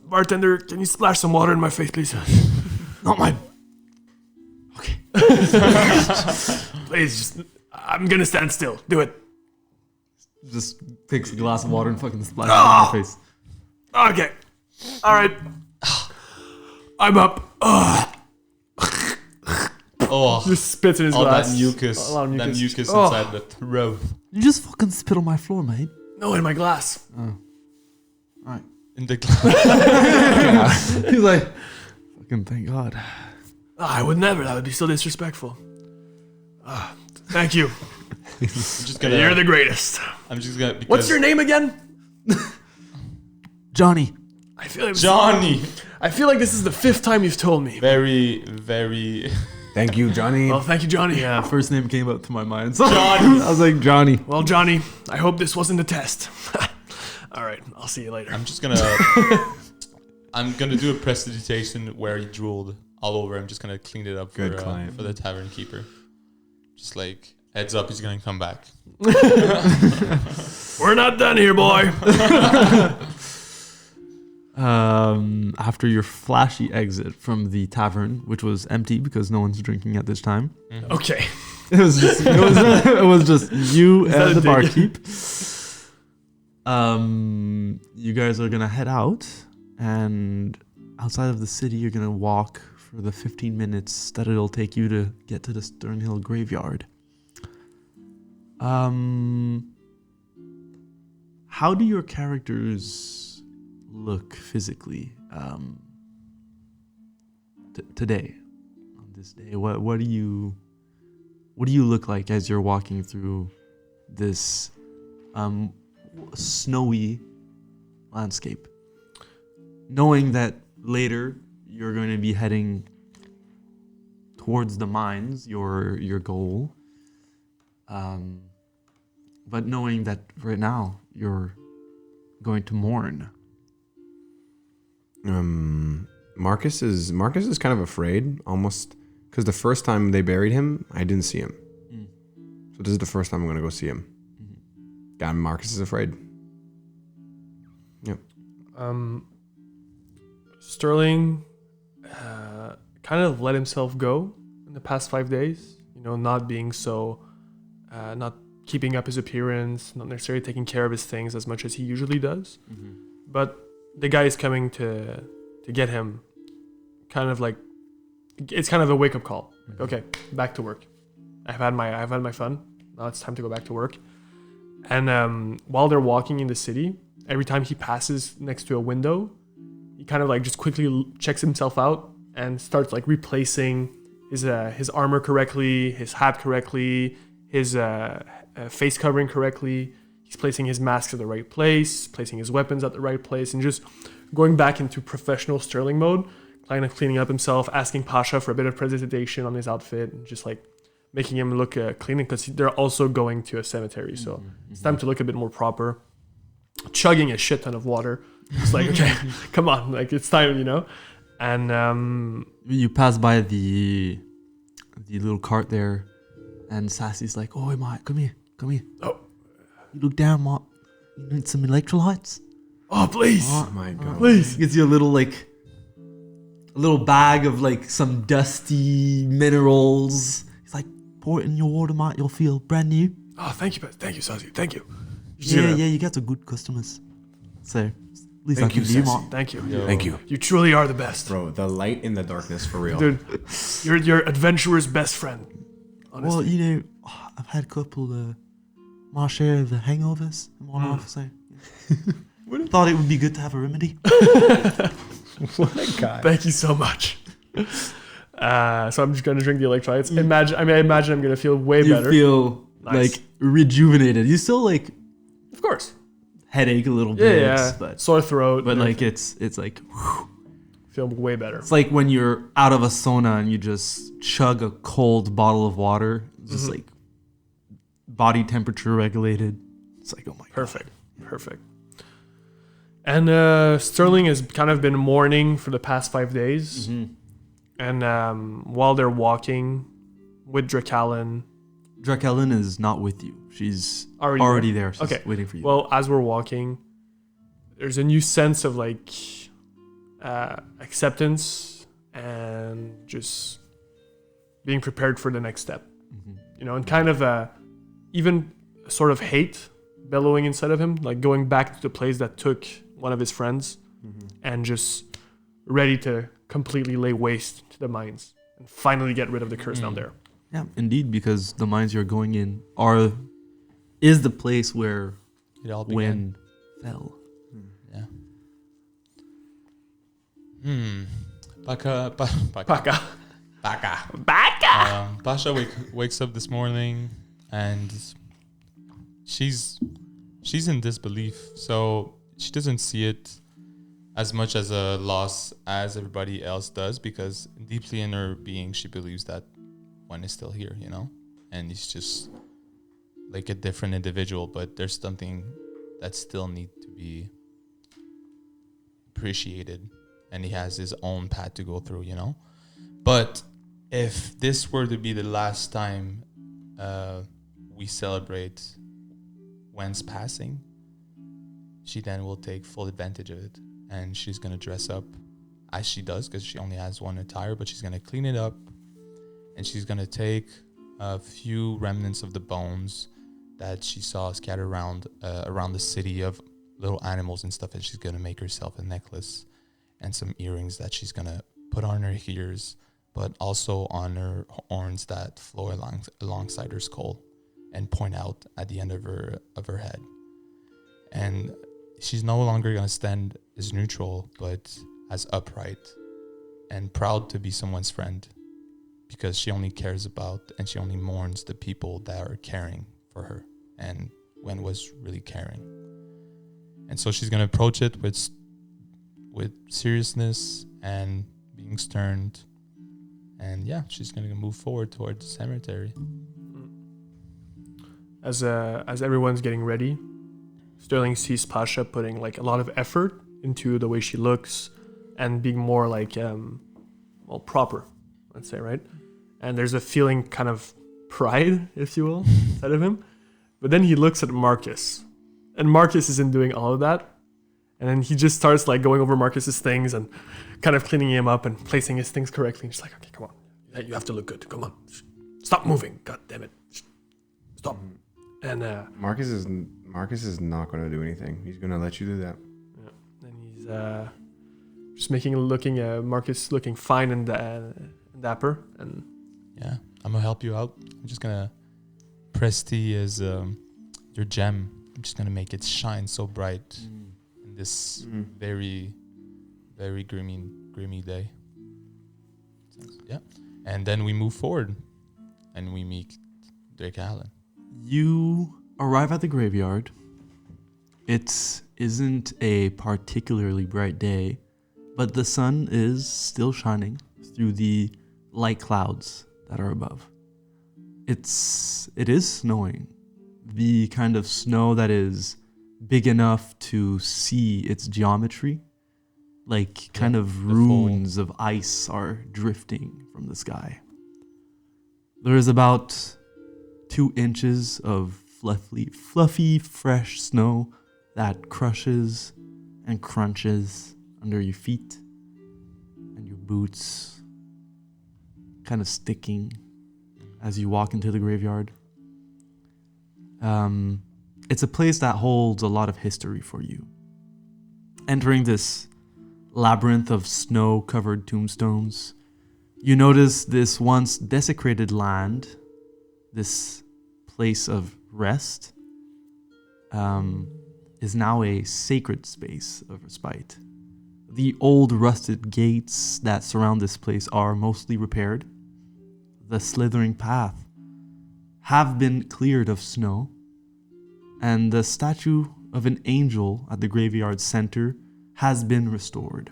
Bartender, can you splash some water in my face, please? Not my. Okay. Please, just. I'm gonna stand still. Do it. Just takes a glass of water and fucking splashes it in your face. Okay. All right. I'm up. Oh, Just spits in his all glass. that mucus. A lot of That mucus. mucus Oh. inside the throat. You just fucking spit on my floor, mate. No, in my glass. Alright. In the glass. He's like, fucking thank God. I would never. That would be so disrespectful. Thank you. I'm just gonna. You're the greatest. I'm just gonna. Because What's your name again? Johnny. I feel like Johnny. I feel like this is the 5th time you've told me. Very, very. Thank you, Johnny. Well, thank you, Johnny. Yeah, first name came up to my mind. So Johnny. I was like, Johnny. Well, Johnny, I hope this wasn't a test. All right, I'll see you later. I'm just gonna. I'm gonna do a prestidigitation where he drooled all over. I'm just gonna clean it up Good client. for the tavern keeper. Just like heads up, he's gonna come back. We're not done here, boy. After your flashy exit from the tavern, which was empty because no one's drinking at this time, Okay. it was just you that and a the barkeep. You guys are gonna head out, and outside of the city, you're gonna walk for the 15 minutes that it'll take you to get to the Sternhill graveyard. How do your characters look physically today, on this day? What do you look like as you're walking through this snowy landscape, knowing that later you're going to be heading towards the mines, your goal, but knowing that right now you're going to mourn? Marcus is kind of afraid, almost, because the first time they buried him, I didn't see him. So this is the first time I'm gonna go see him. Yeah, Marcus is afraid. Yep. Sterling kind of let himself go in the past 5 days. Not being so, not keeping up his appearance, not necessarily taking care of his things as much as he usually does. Mm-hmm. But the guy is coming to get him. Kind of like, it's kind of a wake up call. Like, okay, back to work. I've had my fun. Now it's time to go back to work. And while they're walking in the city, every time he passes next to a window, he kind of like just quickly checks himself out and starts like replacing his armor correctly, his hat correctly, his face covering correctly. He's placing his mask at the right place, placing his weapons at the right place, and just going back into professional Sterling mode, kind of cleaning up himself, asking Pasha for a bit of presentation on his outfit, and just like making him look clean, because they're also going to a cemetery, so it's time to look a bit more proper. Chugging a shit ton of water. It's like, okay, come on, like it's time, And You pass by the little cart there, and Sassy's like, "Oh, mate, come here. Oh. You look down, mate. You need some electrolytes? Oh, please. Oh my god. Please. Gives you a little bag of like some dusty minerals. He's like, pour it in your water, mate. You'll feel brand new. Oh, thank you, Sassy. Thank you. Yeah, you got some good customers. So, at least Thank I can you, do, Sassy. mate. Thank you. Yo. Thank you. You truly are the best. Bro, the light in the darkness for real. Dude, you're your adventurer's best friend. Honestly. Well, I've had a couple my share of the hangovers in my life, so thought it would be good to have a remedy. What a guy. Thank you so much. So I'm just gonna drink the electrolytes. I imagine I'm gonna feel way You better. feel Nice. like rejuvenated. You still like Of course. headache a little bit, Yeah. but Sore throat. but like it's like whew. feel way better. It's like when you're out of a sauna and you just chug a cold bottle of water, just like body temperature regulated. It's like, oh my Perfect. And Sterling has kind of been mourning for the past 5 days. Mm-hmm. And while they're walking with Drakalen, Drakalen is not with you. She's Already already there. She's Okay. waiting for you. well, as we're walking, there's a new sense of like acceptance and just being prepared for the next step. And kind of even sort of hate bellowing inside of him, like going back to the place that took one of his friends and just ready to completely lay waste to the mines and finally get rid of the curse down there. Yeah, indeed, because the mines you're going in is the place where It all began. Wynn fell. Yeah. Pasha. Pasha wakes up this morning and she's in disbelief. So she doesn't see it as much as a loss as everybody else does, because deeply in her being she believes that one is still here, and he's just like a different individual, but there's something that still need to be appreciated, and he has his own path to go through, But if this were to be the last time we celebrate Wen's passing, she then will take full advantage of it, and she's going to dress up as she does, because she only has one attire, but she's going to clean it up, and she's going to take a few remnants of the bones that she saw scattered around the city of little animals and stuff, and she's going to make herself a necklace and some earrings that she's going to put on her ears, but also on her horns that flow alongside her skull and point out at the end of her head. And she's no longer going to stand as neutral, but as upright and proud to be someone's friend, because she only cares about and she only mourns the people that are caring for her, and Wen was really caring. And so she's going to approach it with seriousness and being stern, and she's going to move forward towards the cemetery. As everyone's getting ready, Sterling sees Pasha putting like a lot of effort into the way she looks and being more like proper, let's say, right? And there's a feeling kind of pride, if you will, inside of him. But then he looks at Marcus, and Marcus isn't doing all of that, And then he just starts like going over Marcus's things and kind of cleaning him up and placing his things correctly. He's like, okay, come on. You have to look good. Come on. Stop moving. God damn it. Stop. And Marcus is not going to do anything. He's going to let you do that. yeah. And he's just looking Marcus looking fine and dapper. And Yeah, I'm gonna help you out. I'm just gonna Presti is your gem. I'm just gonna make it shine so bright in this very, very grimy day. Yeah, and then we move forward, and we meet Drake Allen. You arrive at the graveyard. It isn't a particularly bright day, but the sun is still shining through the light clouds that are above. It is snowing. The kind of snow that is big enough to see its geometry. Like kind of runes of ice are drifting from the sky. There is about 2 inches of fluffy, fresh snow that crushes and crunches under your feet and your boots, kind of sticking as you walk into the graveyard. It's a place that holds a lot of history for you. Entering this labyrinth of snow-covered tombstones, you notice this once desecrated land, this place of rest, is now a sacred space of respite. The old rusted gates that surround this place are mostly repaired. The slithering path have been cleared of snow, and the statue of an angel at the graveyard center has been restored.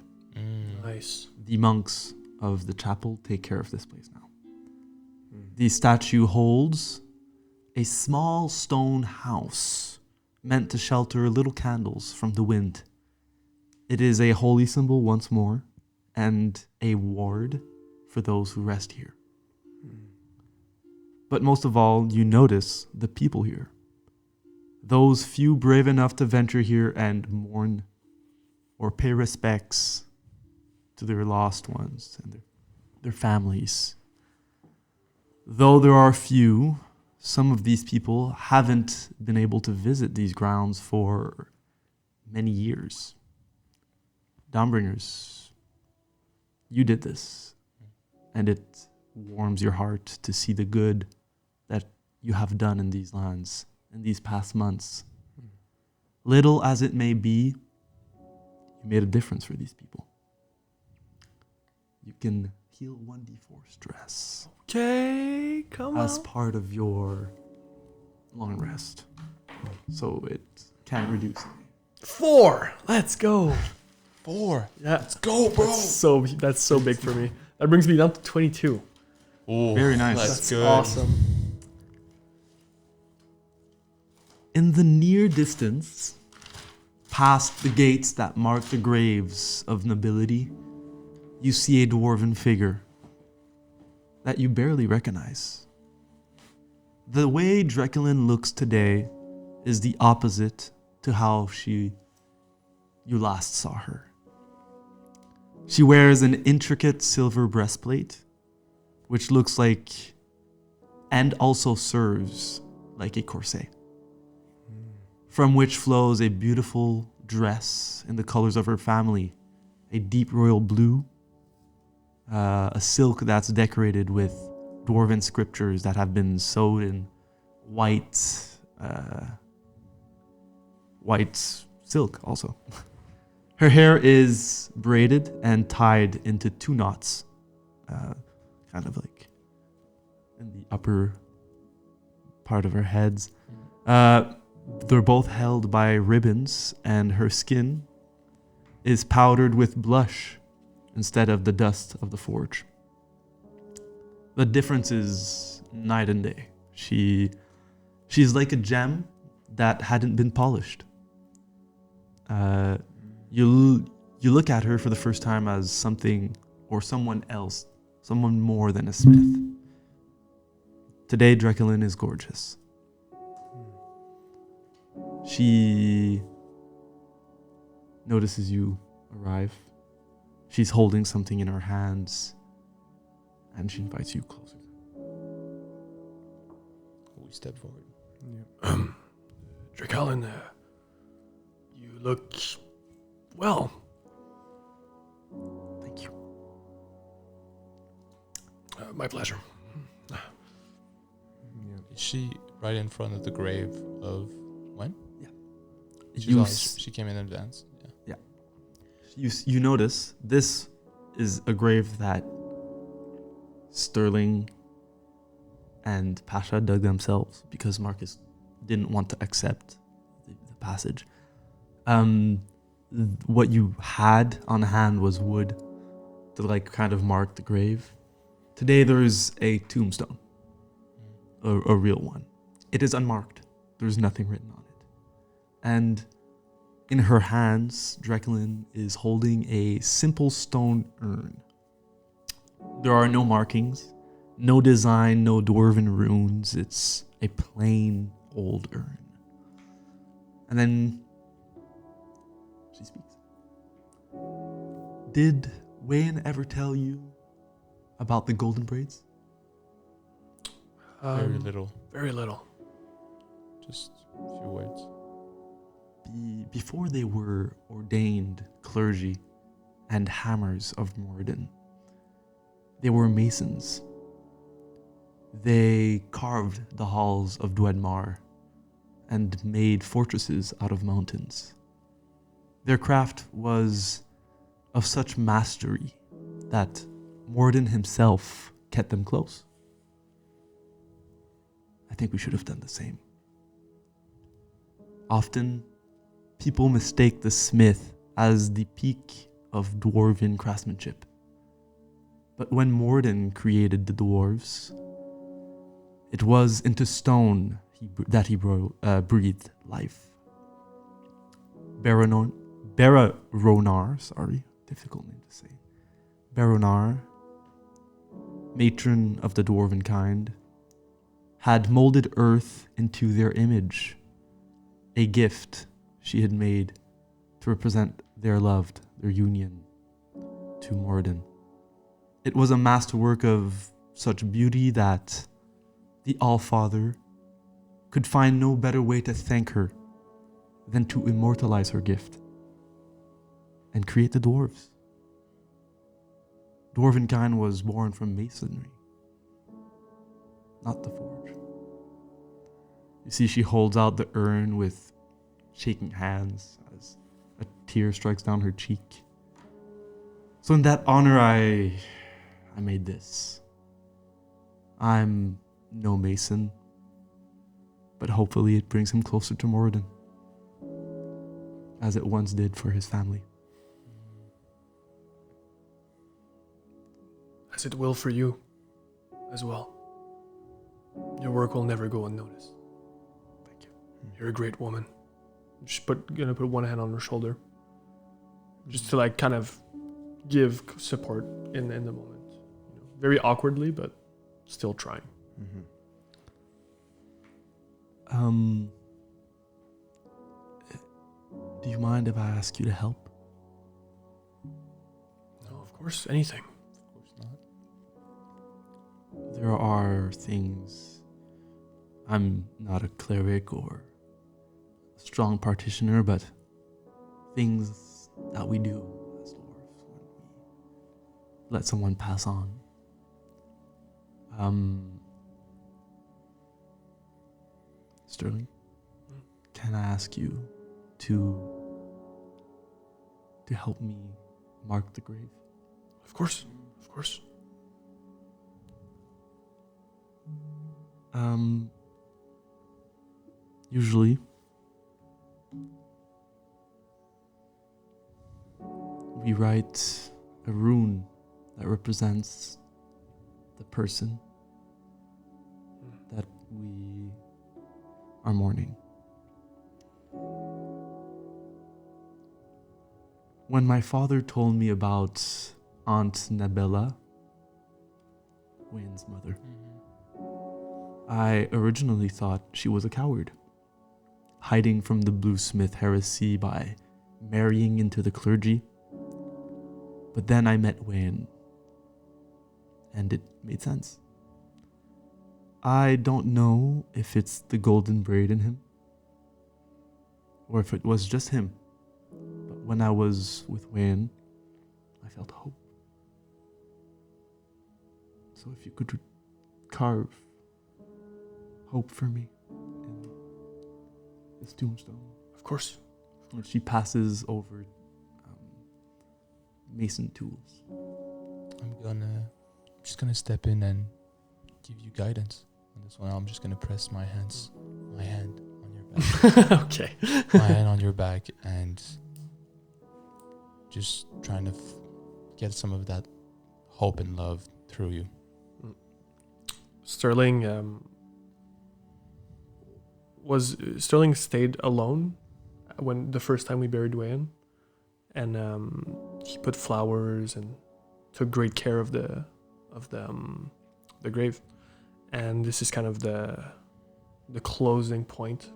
nice. The monks of the chapel take care of this place now. The statue holds a small stone house meant to shelter little candles from the wind. It is a holy symbol once more, and a ward for those who rest here. But most of all, you notice the people here. Those few brave enough to venture here and mourn or pay respects to their lost ones and their families. Though there are few, some of these people haven't been able to visit these grounds for many years. Dawnbringers, you did this, and it warms your heart to see the good that you have done in these lands in these past months. Little as it may be, you made a difference for these people. You can heal 1d4 stress Okay, come as on. part of your long rest, so it can't reduce any. 4. Let's go. 4. Yeah. Let's go, bro. That's so big for me. That brings me down to 22. Ooh, Very nice. That's That's good. awesome. In the near distance, past the gates that mark the graves of nobility, you see a dwarven figure that you barely recognize. The way Dreckelin looks today is the opposite to how you last saw her. She wears an intricate silver breastplate, which looks like and also serves like a corset, from which flows a beautiful dress in the colors of her family, a deep royal blue, a silk that's decorated with dwarven scriptures that have been sewed in white silk also. Her hair is braided and tied into 2 knots, kind of like in the upper part of her heads. They're both held by ribbons, and her skin is powdered with blush instead of the dust of the forge. The difference is night and day. She's like a gem that hadn't been polished. You look at her for the first time as something or someone else, someone more than a smith. Today, Dreckelin is gorgeous. notices you arrive. She's holding something in her hands, and she invites you closer. We step forward. Drakalen, you look well. Thank you. My pleasure. Is she right in front of the grave of when? You, She came in advance. Yeah. you notice this is a grave that Sterling and Pasha dug themselves because Marcus didn't want to accept the passage. What you had on hand was wood to like kind of mark the grave. Today there's a tombstone, a real one. It is unmarked. There's nothing written on it. And in her hands, Drakalen is holding a simple stone urn. There are no markings, no design, no dwarven runes. It's a plain old urn. And then she speaks. Did Wayne ever tell you about the golden braids? Very little. Very little. Just a few words. Before they were ordained clergy and hammers of Moradin, they were masons. They carved the halls of Dwedmar and made fortresses out of mountains. Their craft was of such mastery that Moradin himself kept them close. I think we should have done the same. Often, people mistake the smith as the peak of dwarven craftsmanship. But when Moradin created the dwarves, it was into stone that he breathed life. Baronar, difficult name to say. Baronar, matron of the dwarven kind, had molded earth into their image, a gift she had made to represent their loved, their union to Moradin. It was a masterwork of such beauty that the Allfather could find no better way to thank her than to immortalize her gift and create the dwarves. Dwarvenkind was born from masonry, not the forge. You see, she holds out the urn with shaking hands as a tear strikes down her cheek. So in that honor, I made this. I'm no mason, but hopefully it brings him closer to Moradin, as it once did for his family. As it will for you as well. Your work will never go unnoticed. Thank you. You're a great woman. Gonna put one hand on her shoulder, just to like kind of give support in the moment. You know, very awkwardly, but still trying. Do you mind if I ask you to help? No, of course, anything. Of course not. There are things. I'm not a cleric or a strong practitioner, but things that we do as dwarves when we let someone pass on. Sterling, can I ask you to help me mark the grave? Of course, of course. Usually, we write a rune that represents the person that we are mourning. When my father told me about Aunt Nabella, Wayne's mother, I originally thought she was a coward, hiding from the Bluesmith heresy by marrying into the clergy. But then I met Wayne, and it made sense. I don't know if it's the golden braid in him, or if it was just him. But when I was with Wayne, I felt hope. So if you could carve hope for me in this tombstone. Of course. And she passes over mason tools. I'm just gonna step in and give you guidance on this one. I'm just gonna press my hand on your back. Okay. My hand on your back and just trying to get some of that hope and love through you. Sterling Sterling stayed alone when the first time we buried Wayne, and he put flowers and took great care of the grave. And this is kind of the closing point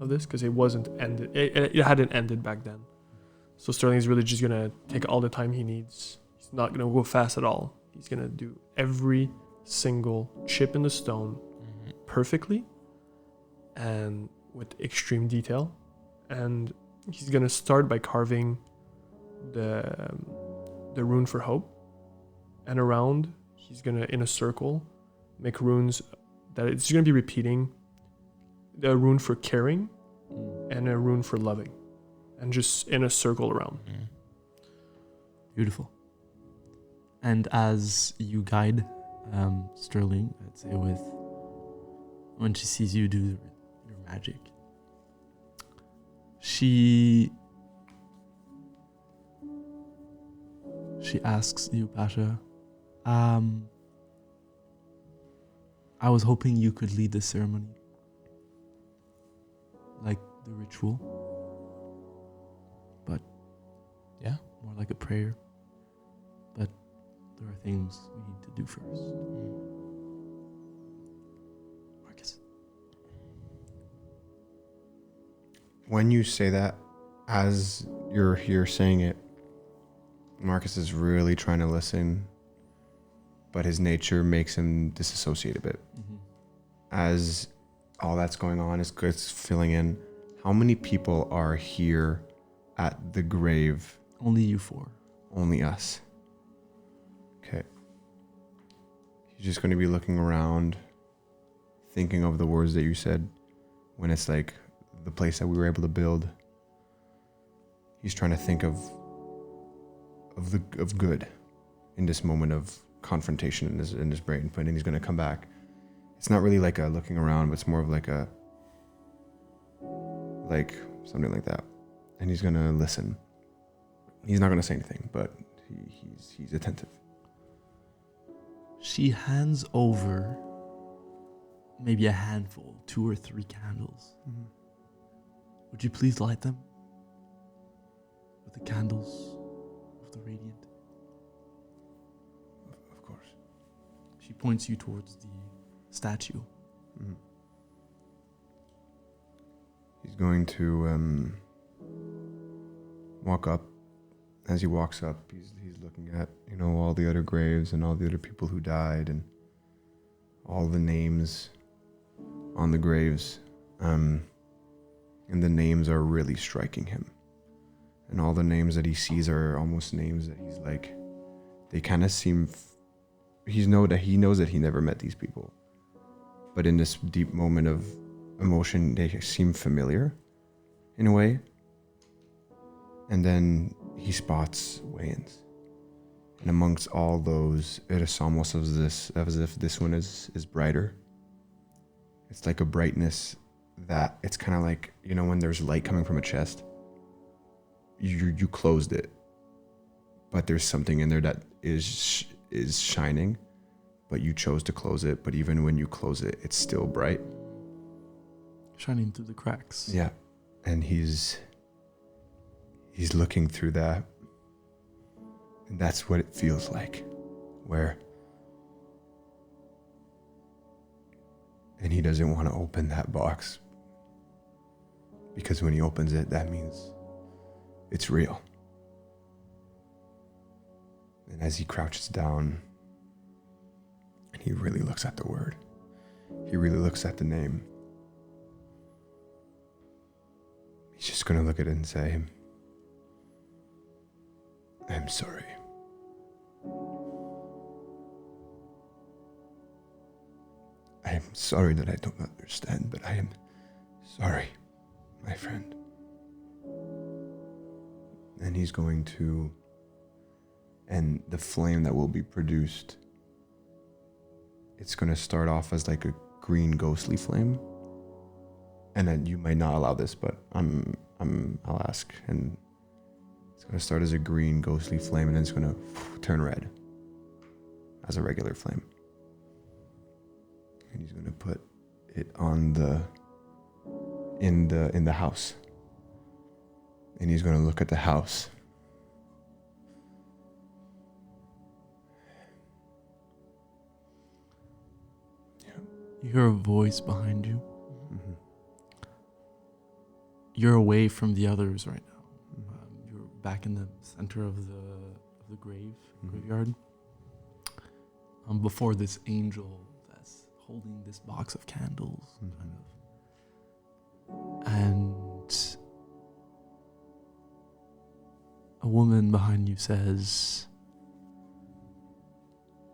of this, because it wasn't ended. It hadn't ended back then. So Sterling's really just gonna take all the time he needs. He's not gonna go fast at all. He's gonna do every single chip in the stone perfectly and with extreme detail. And he's gonna start by carving the rune for hope, and around he's gonna, in a circle, make runes that it's gonna be repeating a rune for caring and a rune for loving, and just in a circle around. Beautiful. And as you guide Sterling, I'd say, when she sees you do your magic, she asks you, Pasha, I was hoping you could lead the ceremony, like the ritual, but Yeah. more like a prayer. But there are things we need to do first. Marcus. When you say that, as you're here saying it, Marcus is really trying to listen, but his nature makes him disassociate a bit. As all that's going on, it's filling in. How many people are here at the grave? Only you four. Only us. Okay. He's just going to be looking around, thinking of the words that you said when it's like the place that we were able to build. He's trying to think of good in this moment of confrontation in his brain, but then he's going to come back. It's not really like a looking around, but it's more of like something like that. And he's going to listen. He's not going to say anything, but he's attentive. She hands over maybe a handful, 2 or 3 candles. Would you please light them with the candles of the radiant? Of course. She points you towards the statue. He's going to walk up. As he walks up, he's looking at, all the other graves and all the other people who died and all the names on the graves. And the names are really striking him. And all the names that he sees are almost names that he's like, they kind of seem, he knows that he never met these people. But in this deep moment of emotion, they seem familiar in a way. And then he spots Wayne's. And amongst all those, it is almost as if this one is brighter. It's like a brightness that it's kind of like, when there's light coming from a chest, you closed it, but there's something in there that is shining, but you chose to close it. But even when you close it, it's still bright, Shining through the cracks. yeah. And he's looking through that, and that's what it feels like, and he doesn't want to open that box, because when he opens it, that means It's real. And as he crouches down, and he really looks at the word, he really looks at the name, he's just gonna look at it and say, I'm sorry. I am sorry that I don't understand, but I am sorry, my friend. And he's going to, and the flame that will be produced, it's going to start off as like a green ghostly flame. And then you might not allow this, but I'll ask. And it's going to start as a green ghostly flame, and then it's going to turn red as a regular flame. And he's going to put it on in the house. And he's going to look at the house. You hear a voice behind you. Mm-hmm. You're away from the others right now. You're back in the center of the graveyard. Before this angel that's holding this box of candles, kind of. And a woman behind you says,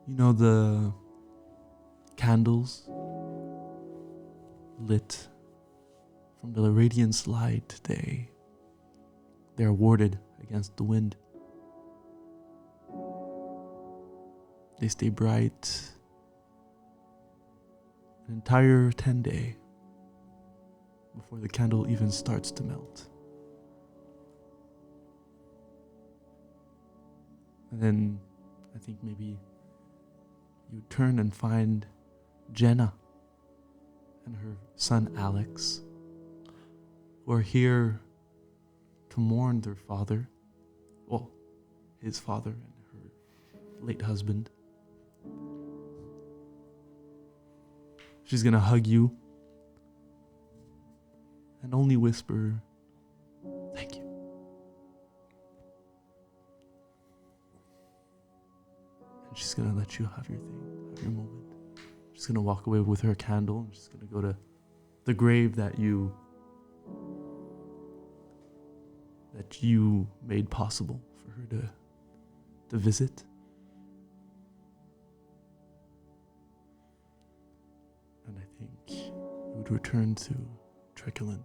you know the candles lit from the radiance light, they're warded against the wind. They stay bright an entire 10-day before the candle even starts to melt. And then I think maybe you turn and find Jenna and her son Alex, who are here to mourn their father, well, his father and her late husband. She's gonna hug you and only whisper, thank you. And she's gonna let you have your thing, have your moment. She's gonna walk away with her candle, and she's gonna go to the grave that you made possible for her to visit. And I think you would return to Treckelin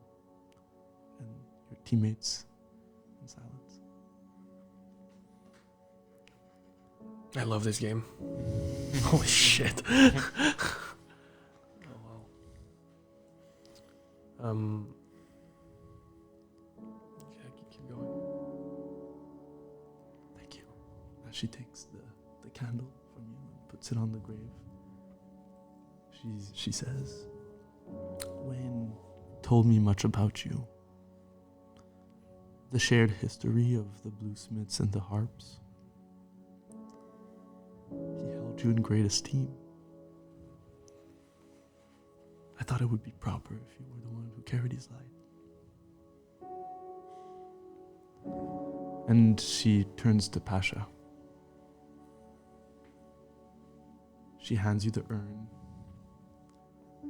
and your teammates in silence. I love this game. Holy shit. Oh, wow. Yeah, keep going. Thank you. As she takes the candle from you and puts it on the grave, she says, Wayne told me much about you. The shared history of the Bluesmiths and the harps. He held you in great esteem. I thought it would be proper if you were the one who carried his light. And she turns to Pasha. She hands you the urn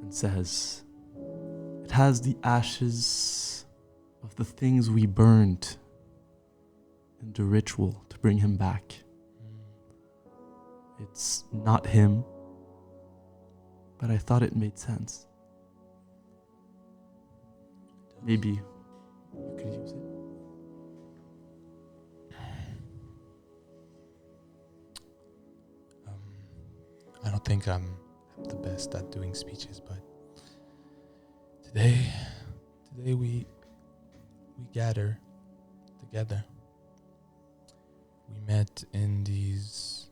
and says, it has the ashes of the things we burned in the ritual to bring him back. It's not him, but I thought it made sense. Maybe you could use it. I don't think I'm the best at doing speeches, but today we gather together. We met in these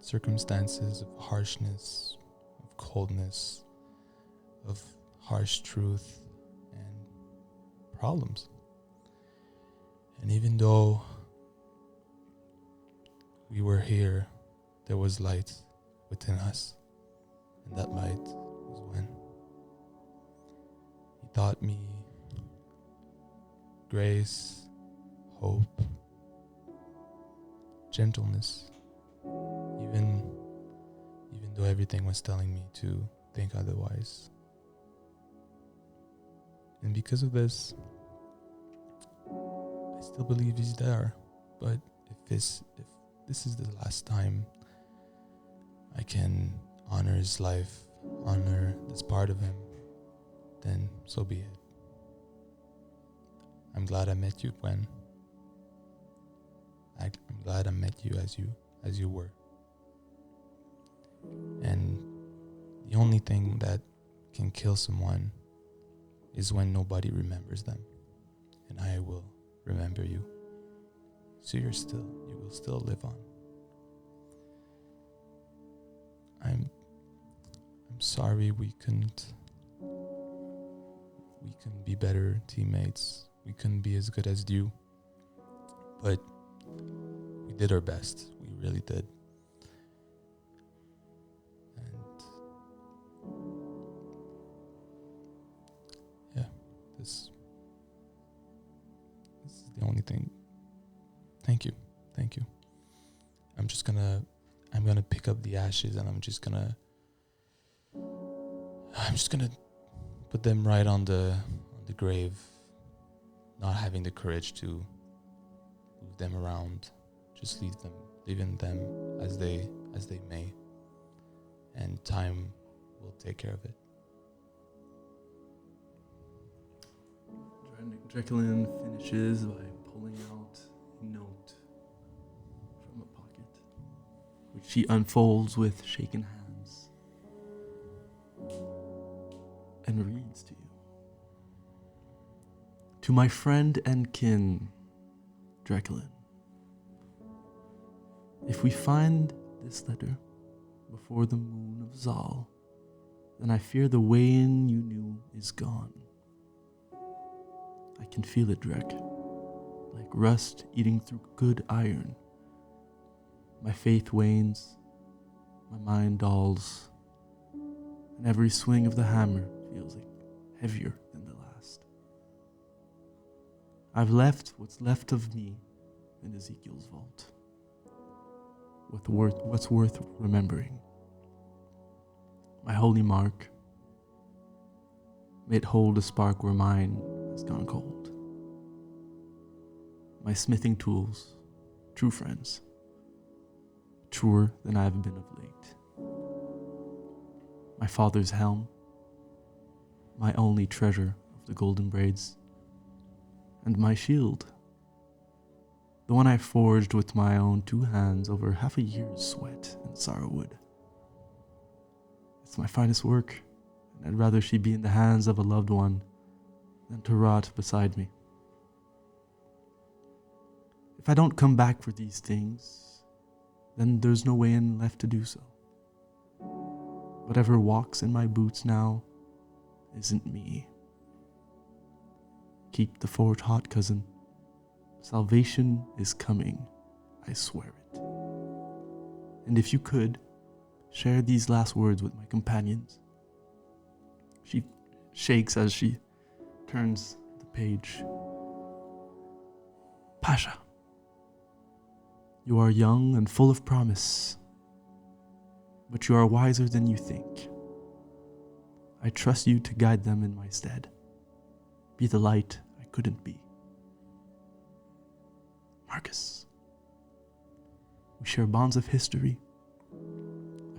circumstances of harshness, of coldness, of harsh truth and problems. And even though we were here, there was light within us. And that light was when he taught me grace, hope, gentleness, even though everything was telling me to think otherwise. And because of this, I still believe he's there. But if this is the last time I can honor his life, honor this part of him, then so be it. I'm glad I met you, Gwen. I'm glad I met you as you were. And the only thing that can kill someone is when nobody remembers them. And I will remember you. So you will still live on. I'm sorry we couldn't be better teammates. We couldn't be as good as you. But we did our best. We really did. And yeah, this is the only thing. Thank you. I'm gonna pick up the ashes and I'm just gonna put them right on the grave, not having the courage to move them around. Just leaving them as they may, and time will take care of it. Jacqueline finishes by pulling out a note from a pocket, which she unfolds with shaken hands and reads to you. To my friend and kin, Jacqueline, if we find this letter before the moon of Zal, then I fear the Wayn you knew is gone. I can feel it, Drek, like rust eating through good iron. My faith wanes, my mind dulls, and every swing of the hammer feels like heavier than the last. I've left what's left of me in Ezekiel's vault. What's worth remembering. My holy mark, may it hold a spark where mine has gone cold. My smithing tools, true friends, truer than I have been of late. My father's helm, my only treasure of the golden braids, and my shield, the one I forged with my own 2 hands over half a year's sweat in Sarwood. It's my finest work, and I'd rather she be in the hands of a loved one than to rot beside me. If I don't come back for these things, then there's no way in left to do so. Whatever walks in my boots now isn't me. Keep the forge hot, cousin. Salvation is coming, I swear it. And if you could, share these last words with my companions. She shakes as she turns the page. Pasha, you are young and full of promise, but you are wiser than you think. I trust you to guide them in my stead. Be the light I couldn't be. Marcus, we share bonds of history,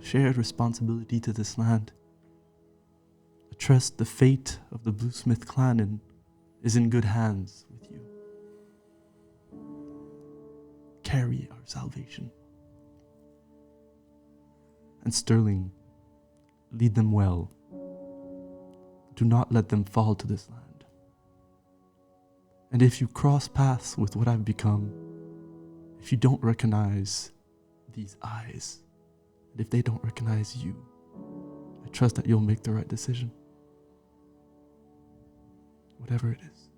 a shared responsibility to this land. I trust the fate of the Bluesmith clan is in good hands with you. Carry our salvation. And Sterling, lead them well. Do not let them fall to this land. And if you cross paths with what I've become, if you don't recognize these eyes, and if they don't recognize you, I trust that you'll make the right decision. Whatever it is.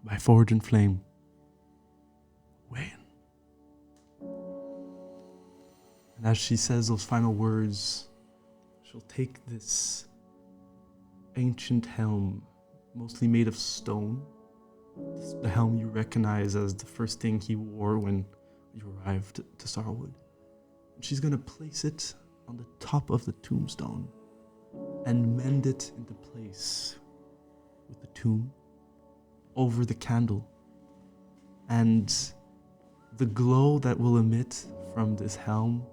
By forge and flame, Wayn. And as she says those final words, she'll take this ancient helm, mostly made of stone, the helm you recognize as the first thing he wore when you arrived to Starwood. And she's gonna place it on the top of the tombstone and mend it into place with the tomb over the candle. And the glow that will emit from this helm,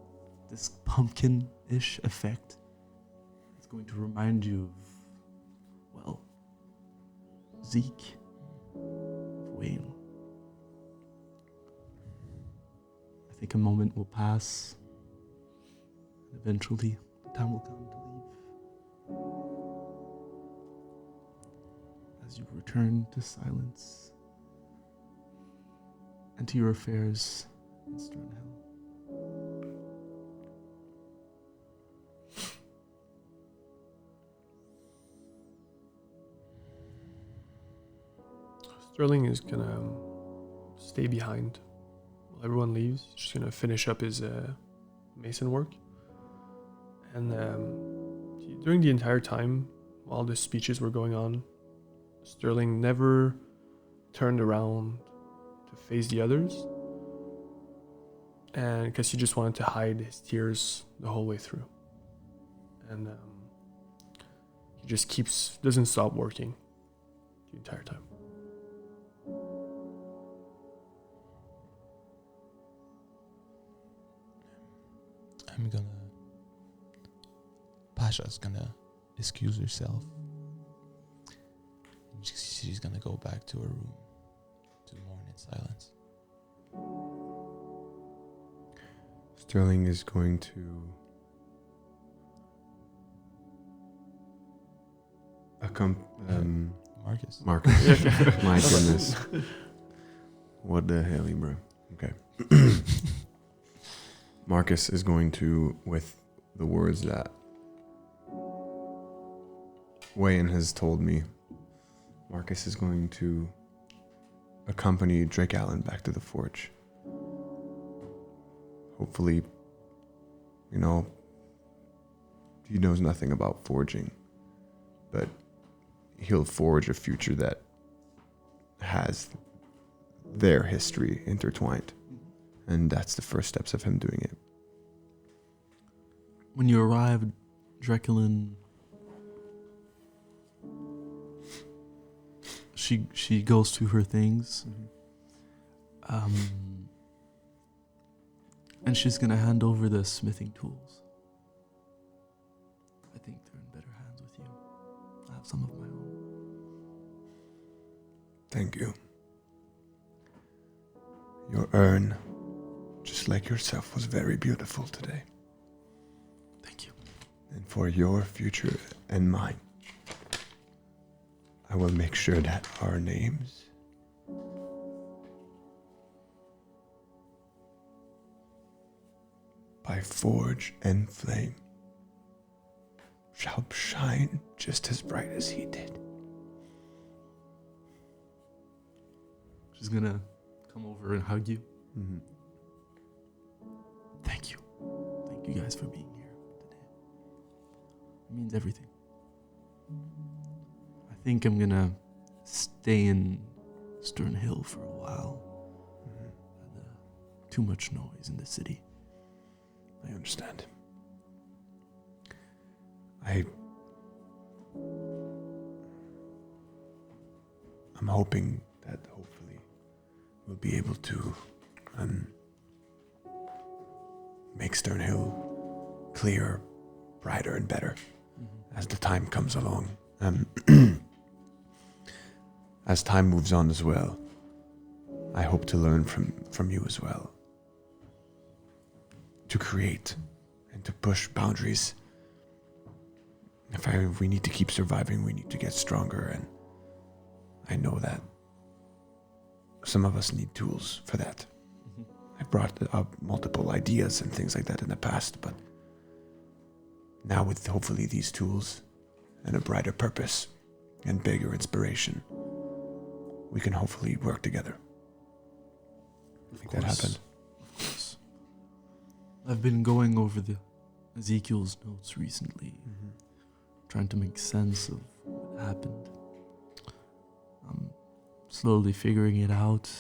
this pumpkin-ish effect, is going to remind you of, well, Zeke, of Wayne. I think a moment will pass, and eventually the time will come to leave. As you return to silence and to your affairs in Sternhill. Sterling is gonna stay behind while everyone leaves. He's just gonna finish up his mason work. And during the entire time, while the speeches were going on, Sterling never turned around to face the others. And because he just wanted to hide his tears the whole way through. And he just doesn't stop working the entire time. Pasha's gonna excuse herself. And she's gonna go back to her room to mourn in silence. Sterling is going to Marcus. My goodness. What the hell, bro? Okay. Marcus is going to, with the words that Wayne has told me, Marcus is going to accompany Drake Allen back to the forge. Hopefully, he knows nothing about forging, but he'll forge a future that has their history intertwined. And that's the first steps of him doing it. When you arrived, Drekelin, she goes to her things, and she's gonna hand over the smithing tools. I think they're in better hands with you. I have some of my own. Thank you. Your urn, just like yourself, was very beautiful today. Thank you. And for your future and mine, I will make sure that our names by forge and flame shall shine just as bright as he did. She's gonna come over and hug you. Mm-hmm. Thank you. Thank you guys for being here today. It means everything. I think I'm gonna stay in Sternhill for a while. Too much noise in the city. I understand. I'm hoping that hopefully we'll be able to make Sternhill clearer, brighter, and better as the time comes along. As time moves on as well, I hope to learn from you as well. To create and to push boundaries. If we need to keep surviving, we need to get stronger, and I know that some of us need tools for that. I've brought up multiple ideas and things like that in the past, but now with hopefully these tools and a brighter purpose and bigger inspiration, we can hopefully work together. Make that happen. Of course. I've been going over the Ezekiel's notes recently, trying to make sense of what happened. slowly figuring it out.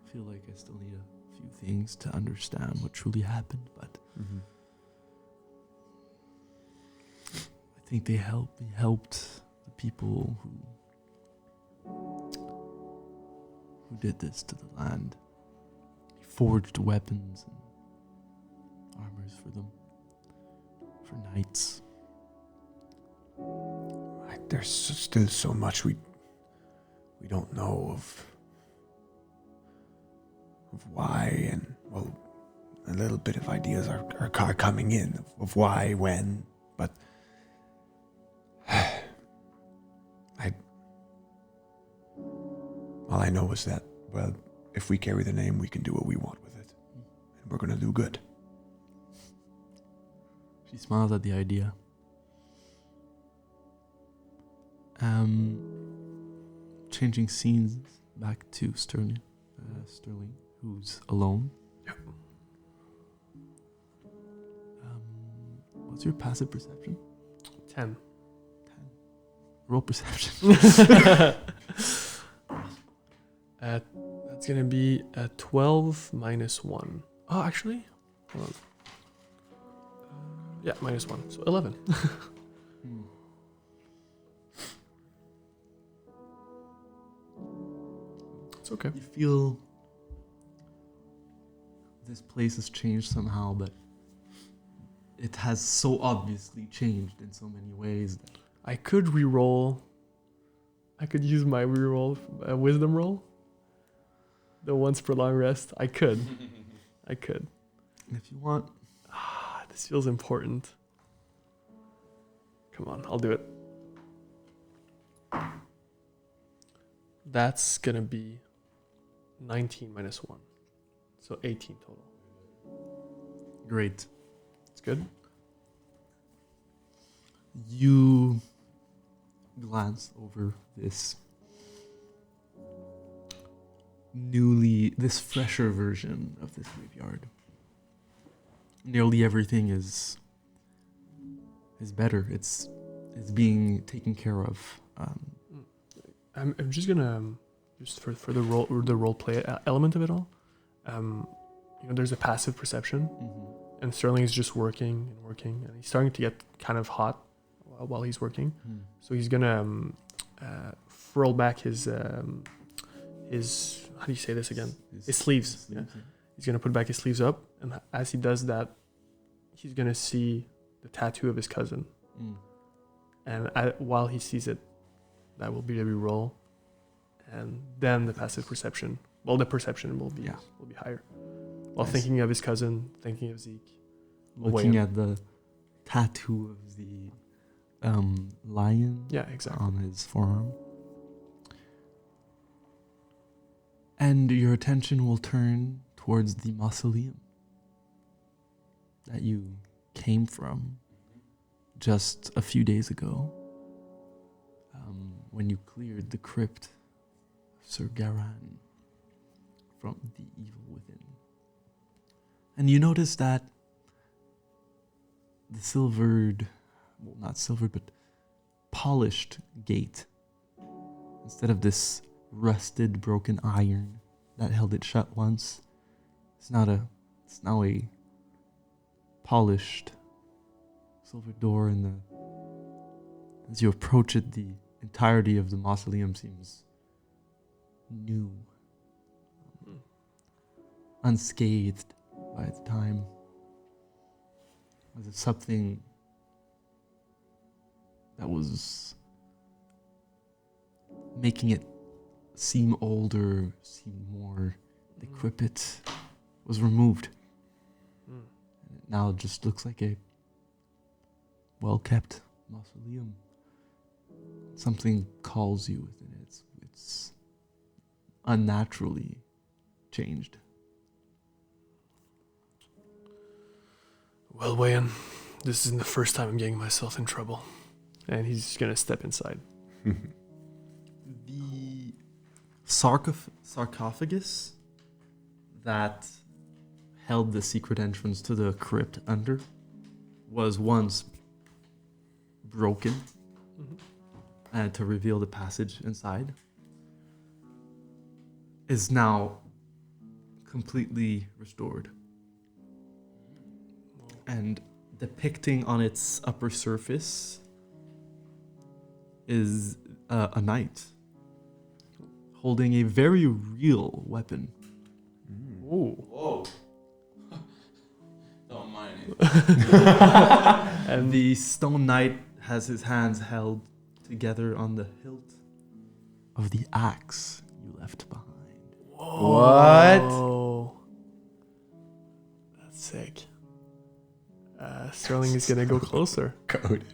I feel like I still need a few things to understand what truly happened, but I think they helped the people who did this to the land. They forged weapons and armors for them, for knights. There's still so much we don't know of why, and well, a little bit of ideas are coming in of why, when, but all I know is that, well, if we carry the name, we can do what we want with it, and we're gonna do good. She smiles at the idea. Changing scenes back to Sterling, who's alone. Yep. What's your passive perception? 10. Roll perception. That's gonna be a 12 minus 1. Oh, actually, hold on. Yeah, minus 1, so 11. It's okay. You feel this place has changed somehow, but it has so obviously changed in so many ways. I could re-roll. I could use my re-roll, wisdom roll. The once per long rest. I could. If you want. This feels important. Come on, I'll do it. That's gonna be 19 minus 1. So 18 total. Great. It's good. You glance over this fresher version of this graveyard. Nearly everything is better. It's being taken care of. I'm just gonna just for the role play element of it all. There's a passive perception, and Sterling is just working, and he's starting to get kind of hot while he's working. So he's gonna furl back his how do you say this again? His sleeves. Yeah. He's gonna put back his sleeves up, and as he does that, he's gonna see the tattoo of his cousin. And while he sees it, that will be the reroll, and then the passive perception. Well, the perception will be higher. While thinking of his cousin, thinking of Zeke, looking at the tattoo of the lion. Yeah, exactly. On his forearm. And your attention will turn towards the mausoleum that you came from just a few days ago, when you cleared the crypt of Sir Garan from the evil within. And you notice that the polished gate, instead of this rusted, broken iron that held it shut once, it's now a polished silver door, and as you approach it, the entirety of the mausoleum seems new, unscathed by its time, as if something that was making it seem older, seem more decrepit, was removed. And it now just looks like a well-kept mausoleum. Something calls you within it. It's unnaturally changed. Well, Wayan, this isn't the first time I'm getting myself in trouble. And he's gonna step inside. The sarcophagus that held the secret entrance to the crypt under was once broken to reveal the passage inside. is now completely restored. And depicting on its upper surface is a knight holding a very real weapon. Ooh. Whoa. Don't mind it. And the stone knight has his hands held together on the hilt of the axe you left behind. What? Oh. That's sick. Sterling is gonna go closer. Coded.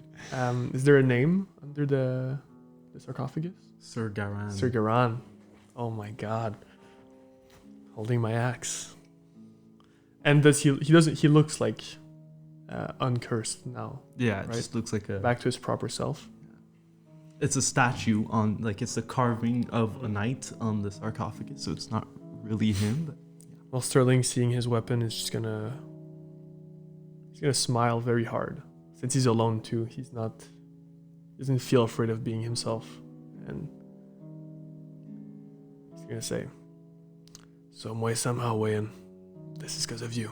Is there a name under the sarcophagus? Sir Garan. Sir Garan. Oh my god. Holding my axe. And does he looks like uncursed now. Yeah, it Right. just looks like a... Back to his proper self. It's a statue on, like, it's a carving of a knight on the sarcophagus, so it's not really him, but... While Sterling, seeing his weapon, is just gonna smile very hard. Since he's alone too, he doesn't feel afraid of being himself. And he's gonna say, "Some way, somehow, Wayan, this is because of you."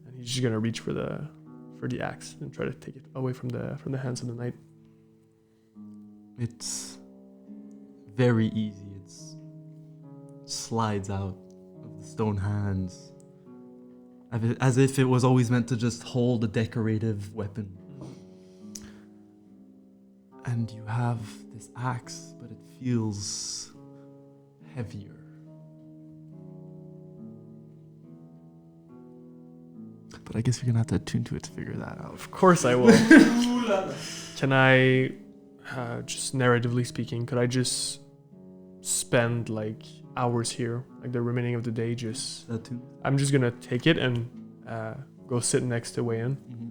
And he's just gonna reach for the axe and try to take it away from the hands of the knight. It's very easy. It slides out of the stone hands as if it was always meant to just hold a decorative weapon. And you have this axe, but it feels heavier. But I guess you're gonna have to attune to it to figure that out. Of course I will. Can I, just narratively speaking, could I just spend like hours here, like the remaining of the day, just... Attune? I'm just gonna take it and go sit next to Wayan. Mm-hmm.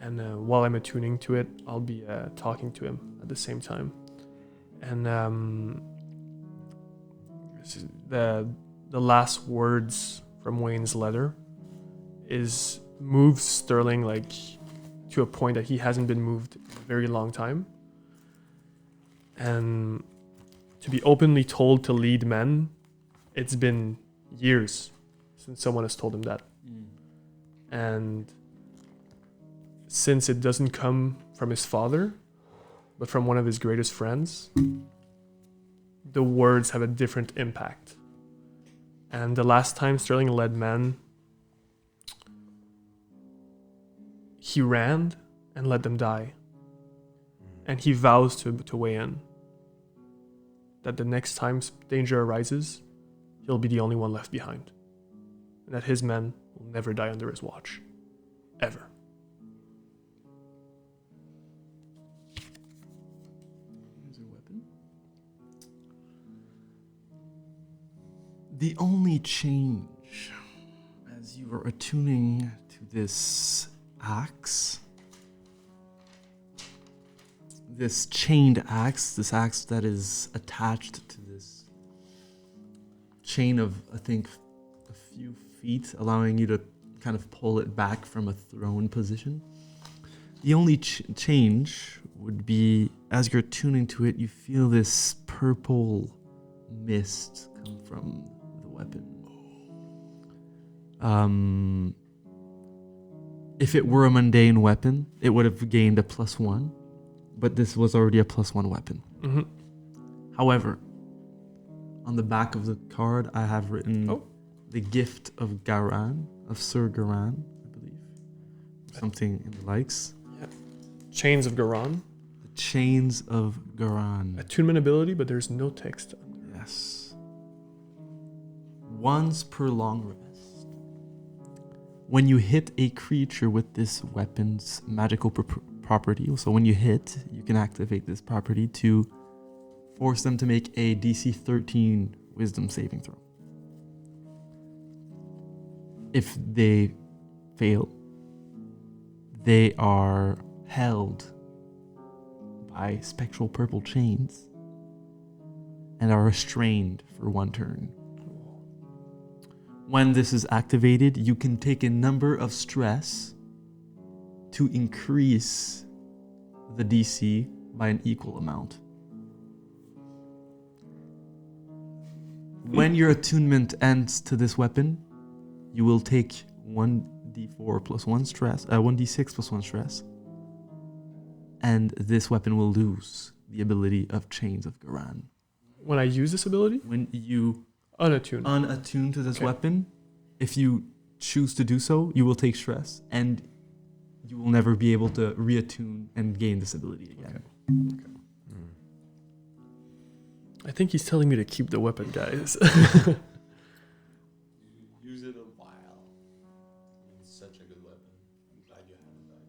And while I'm attuning to it, I'll be talking to him at the same time. And the last words from Wayne's letter moves Sterling like to a point that he hasn't been moved in a very long time. And to be openly told to lead men, it's been years since someone has told him that. And since it doesn't come from his father, but from one of his greatest friends, the words have a different impact. And the last time Sterling led men, he ran and let them die. And he vows to Wayan that the next time danger arises, he'll be the only one left behind. And that his men will never die under his watch. Ever. The only change as you are attuning to this axe, this chained axe, this axe that is attached to this chain of, I think, a few feet, allowing you to kind of pull it back from a thrown position. The only change would be, as you're tuning to it, you feel this purple mist come from the weapon. If it were a mundane weapon, it would have gained a +1, but this was already a +1 weapon. Mm-hmm. However, on the back of the card, I have written the gift of Garan, of Sir Garan, I believe. Something in the likes. Yep. Chains of Garan. The Chains of Garan. Attunement ability, but there's no text. Yes. Once per long rest. When you hit a creature with this weapon's magical property, so when you hit, you can activate this property to force them to make a DC 13 wisdom saving throw. If they fail, they are held by spectral purple chains and are restrained for 1 turn. When this is activated, you can take a number of stress to increase the DC by an equal amount. When your attunement ends to this weapon, you will take 1d4 plus 1 stress, 1d6 plus 1 stress, and this weapon will lose the ability of Chains of Garan. When I use this ability? When you Unattune. to this Okay. weapon, if you choose to do so, you will take stress, and you will never be able to reattune and gain this ability again. I think he's telling me to keep the weapon, guys. Use it a while. It's such a good weapon. I'm glad you have it back.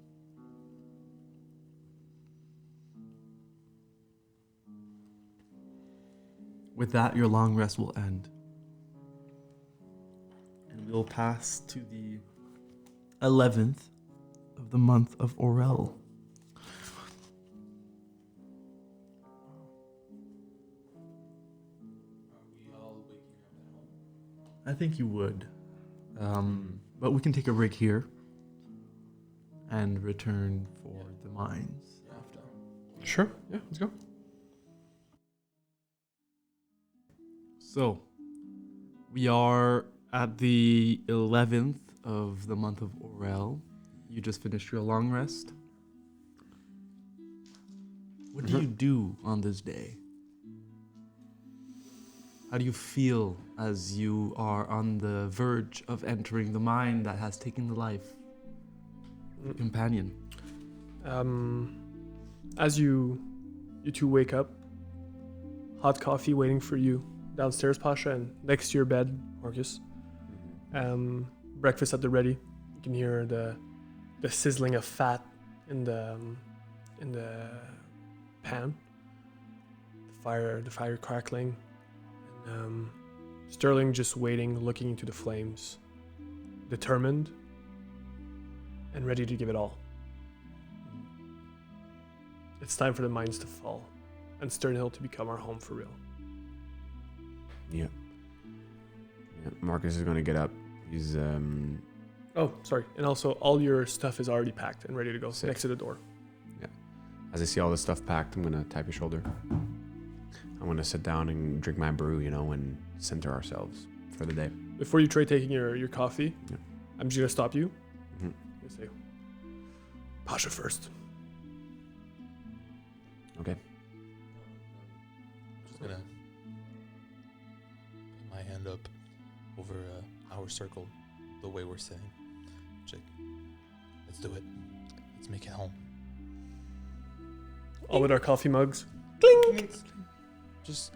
With that, your long rest will end. And we'll pass to the 11th of the month of Orel. I think you would. But we can take a break here and return for the mines after. Sure. Yeah, let's go. So, we are at the 11th of the month of Orel. You just finished your long rest. What do you do on this day? How do you feel as you are on the verge of entering the mine that has taken the life of your companion? As you two wake up, hot coffee waiting for you downstairs, Pasha, and next to your bed, Marcus. Breakfast at the ready. You can hear the sizzling of fat in the pan. The fire crackling. And Sterling just waiting, looking into the flames, determined and ready to give it all. It's time for the mines to fall and Sternhill to become our home for real. Yeah. Marcus is going to get up. He's Oh, sorry. And also, all your stuff is already packed and ready to go. Sick. Next to the door. As I see all this stuff packed, I'm going to tap your shoulder. I'm going to sit down and drink my brew, and center ourselves for the day. Before you try taking your coffee, Yeah. I'm just going to stop you. Mhm. You say, Pasha first. Okay. I'm just gonna put my hand up over our circle, the way we're sitting. Check. Let's do it. Let's make it home. All with our coffee mugs. Just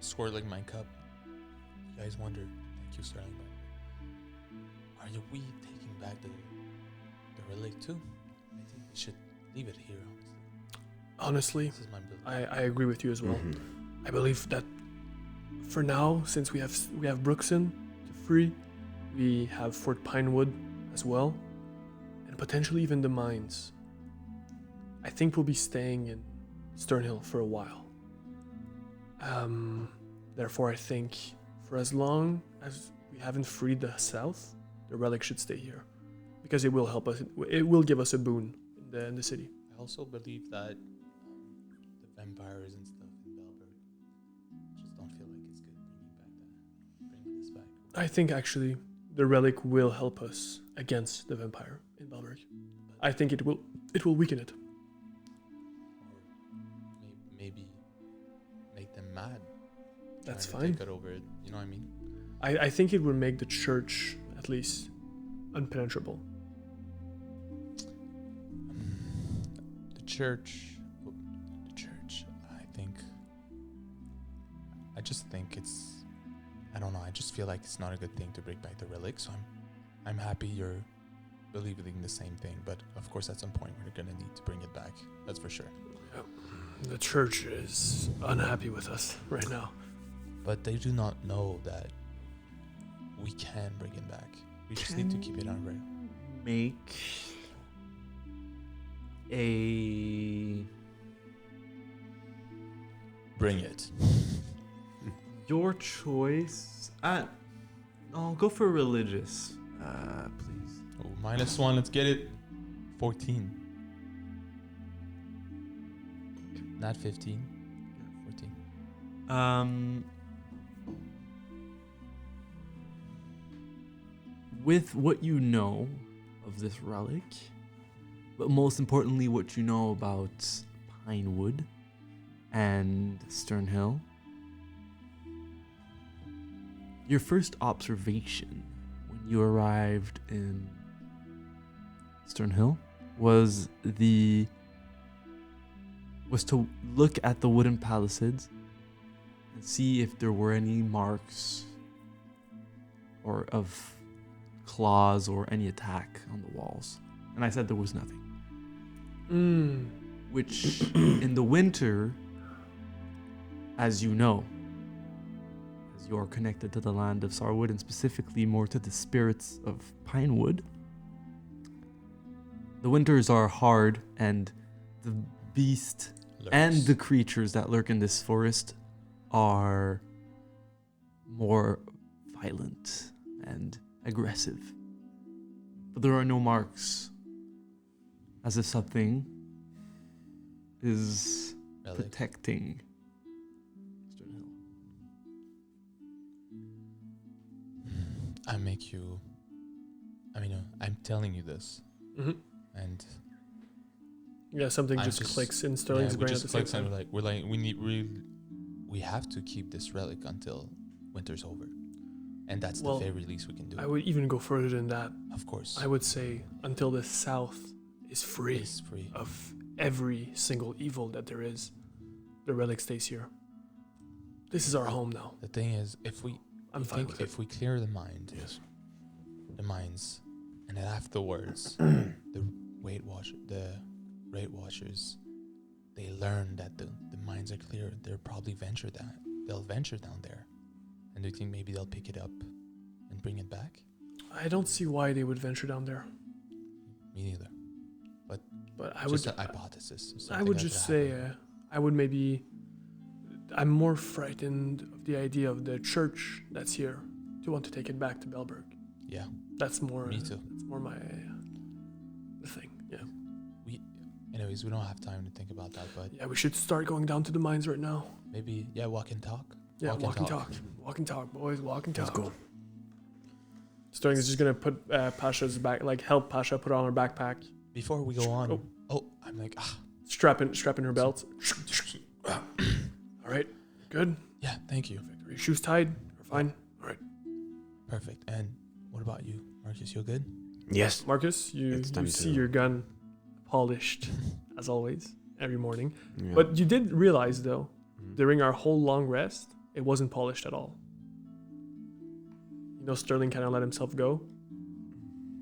swirling my cup. You guys wonder. Thank you, Sterling. But are we taking back the relic too? I think we should leave it here. Honestly, This is my belief. I agree with you as well. Mhm. I believe that for now, since we have Brookson to free, we have Fort Pinewood as well, and potentially even the mines. I think we'll be staying in Sternhill for a while. Therefore, I think for as long as we haven't freed the south, the relic should stay here, because it will help us. It will give us a boon in the city. I also believe that the vampires and stuff in Belberg just don't feel like it's good bringing this back. I think actually the relic will help us against the vampire in Belberg. I think it will weaken it. Or maybe make them mad. That's trying to fine. Take it over. You know what I mean? I think it will make the church at least unpenetrable. The church. I just think it's. I don't know. I just feel like it's not a good thing to bring back the relic. So I'm happy you're believing the same thing. But of course, at some point, we're gonna need to bring it back. That's for sure. The church is unhappy with us right now. But they do not know that we can bring it back. We just need to keep it on radar. Make a Bring it. your choice. I'll go for religious, please. Oh, -1. Let's get it. 14. Not 15. 14. with what you know of this relic, but most importantly, what you know about Pinewood and Sternhill, your first observation when you arrived in Sternhill was to look at the wooden palisades and see if there were any marks or of claws or any attack on the walls. And I said there was nothing. Which in the winter, as you know, as you are connected to the land of Sarwood and specifically more to the spirits of Pinewood, the winters are hard, and the beast and the creatures that lurk in this forest are more violent and aggressive. But there are no marks, as if something is protecting Sternhill. I'm telling you this, and Yeah, something I'm just clicks in Sterling's brain at the same time. we have to keep this relic until winter's over, and that's Well, the very least we can do. I would even go further than that. Of course, I would say until the south is free it's free. of every single evil that there is, the relic stays here. This is our home now. The thing is, if we if we clear the mines, and then afterwards, the Rate Watchers, they learn that the mines are clear. They'll probably venture down there, and do you think maybe they'll pick it up and bring it back? I don't see why they would venture down there. Me neither. But I Just would. a hypothesis. I would just say I would maybe. I'm more frightened of the idea of the church that's here to want to take it back to Belberg. Yeah. That's more. Me too. That's more my the thing. Yeah. Anyways, we don't have time to think about that, but Yeah, we should start going down to the mines right now. maybe walk and talk. Yeah, walk and talk. Walk and talk, boys. Walk and talk. Let's go. Sterling is just gonna put Pasha's back, like help Pasha put on her backpack, Before we go on, I'm like, strap in her belt. All right, good. yeah, thank you. Are your shoes tied? We're fine. All right, Perfect. And what about you, Marcus? You good? Yes. Marcus, you It's time see to- your gun polished as always every morning, Yeah. but you did realize though during our whole long rest it wasn't polished at all. You know, Sterling kind of let himself go,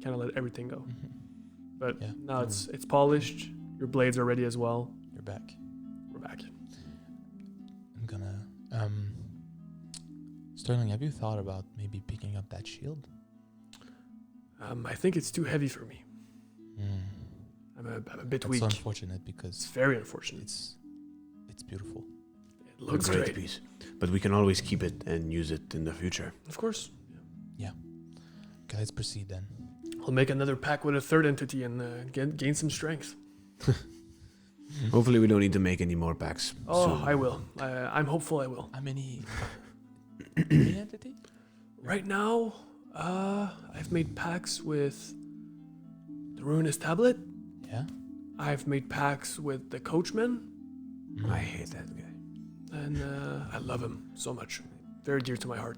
kind of let everything go. But Yeah. now it's polished. Your blades are ready as well. You're back. We're back. I'm gonna Sterling, have you thought about maybe picking up that shield? I think it's too heavy for me. I'm a bit That's weak. unfortunate It's because very unfortunate. it's beautiful. It looks a great great. piece. But we can always keep it and use it in the future. Of course. Okay, let's proceed then. I'll make another pack with a third entity and gain some strength. Hopefully we don't need to make any more packs. Oh, soon. I will. I'm hopeful I will. How many entity? Right now, I've made packs with the Ruinous Tablet. Yeah. I've made packs with the Coachman, I hate that guy. and I love him so much. Very dear to my heart.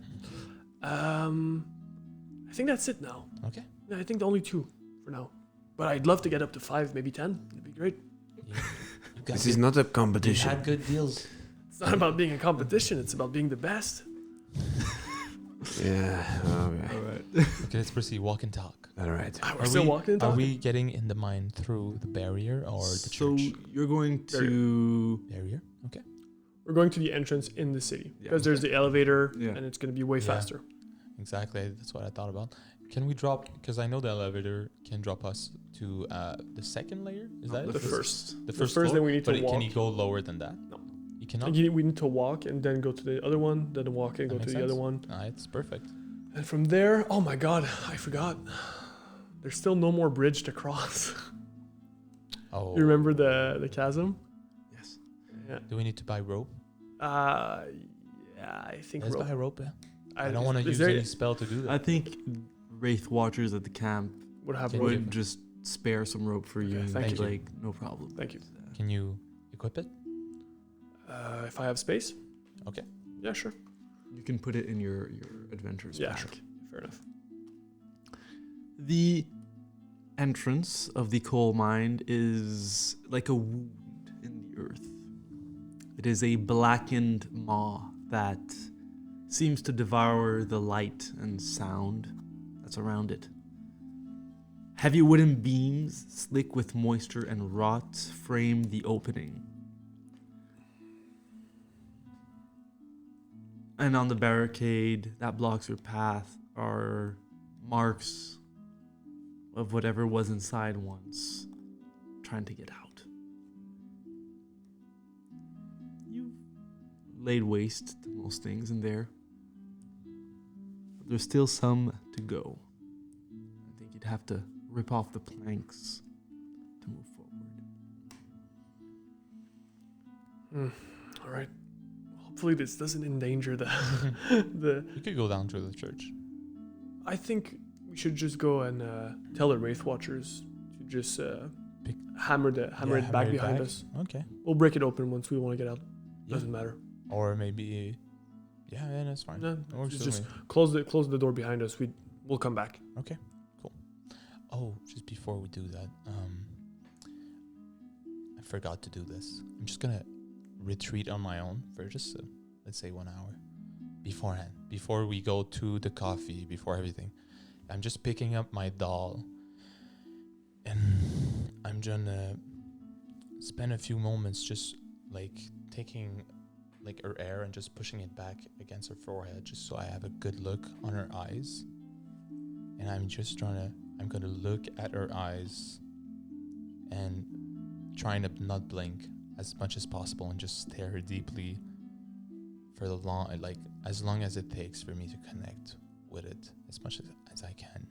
I think that's it now. Okay. Yeah, I think the only 2 for now. But I'd love to get up to 5, maybe 10. It'd be great. You got This is not a you competition. had good deals. It's not about being a competition. It's about being the best. Yeah. Okay. All right. Okay, let's proceed. Walk and talk. All right. We're still walking and Are talking. we getting in the mine through the barrier or the So church? you're going to Barrier. Okay. We're going to the entrance in the city Yeah. because there's the elevator Yeah. and it's going to be way Yeah. faster. Exactly. That's what I thought about. Can we drop? Because I know the elevator can drop us to the second layer. Is that The it? first. The The first. first, floor? then we need to But walk. can you go lower than that? No. You cannot. We need to walk and then go to the other one, then walk and That go to makes the other sense. one. It's perfect. And from there, oh my god, I forgot. There's still no more bridge to cross. Oh. You remember the chasm? yes. Yeah. Do we need to buy rope? Yeah, I think Let's rope. buy rope. Yeah. I don't want to is use there- any spell to do that. I think Wraith Watchers at the camp What Can happened? you- would just spare some rope for you. Okay, And thank be you. like, no problem. Thank you. Can you equip it? If I have space? Okay. Yeah, sure. You can put it in your adventurers Yeah, pack. sure. Fair enough. The entrance of the coal mine is like a wound in the earth. It is a blackened maw that seems to devour the light and sound that's around it. Heavy wooden beams, slick with moisture and rot, frame the opening. And on the barricade that blocks your path are marks of whatever was inside once, trying to get out. You've laid waste to most things in there, but there's still some to go. I think you'd have to rip off the planks to move forward. All right. Hopefully this doesn't endanger the the. You could go down to the church. I think we should just go and tell the Wraith Watchers to just hammer it back behind us. Okay. We'll break it open once we want to get out. Yeah. Doesn't matter. Or maybe, yeah, that's fine. No, That works it's with just me. close the door behind us. We'll come back. Okay, cool. Oh, just before we do that, I forgot to do this. I'm just gonna retreat on my own for just let's say 1 hour beforehand, before we go to the coffee, before everything. I'm just picking up my doll, and I'm gonna spend a few moments just like taking like her hair and just pushing it back against her forehead, just so I have a good look on her eyes. And I'm gonna look at her eyes and trying to not blink as much as possible and just stare her deeply for as long as it takes for me to connect with it as much as I can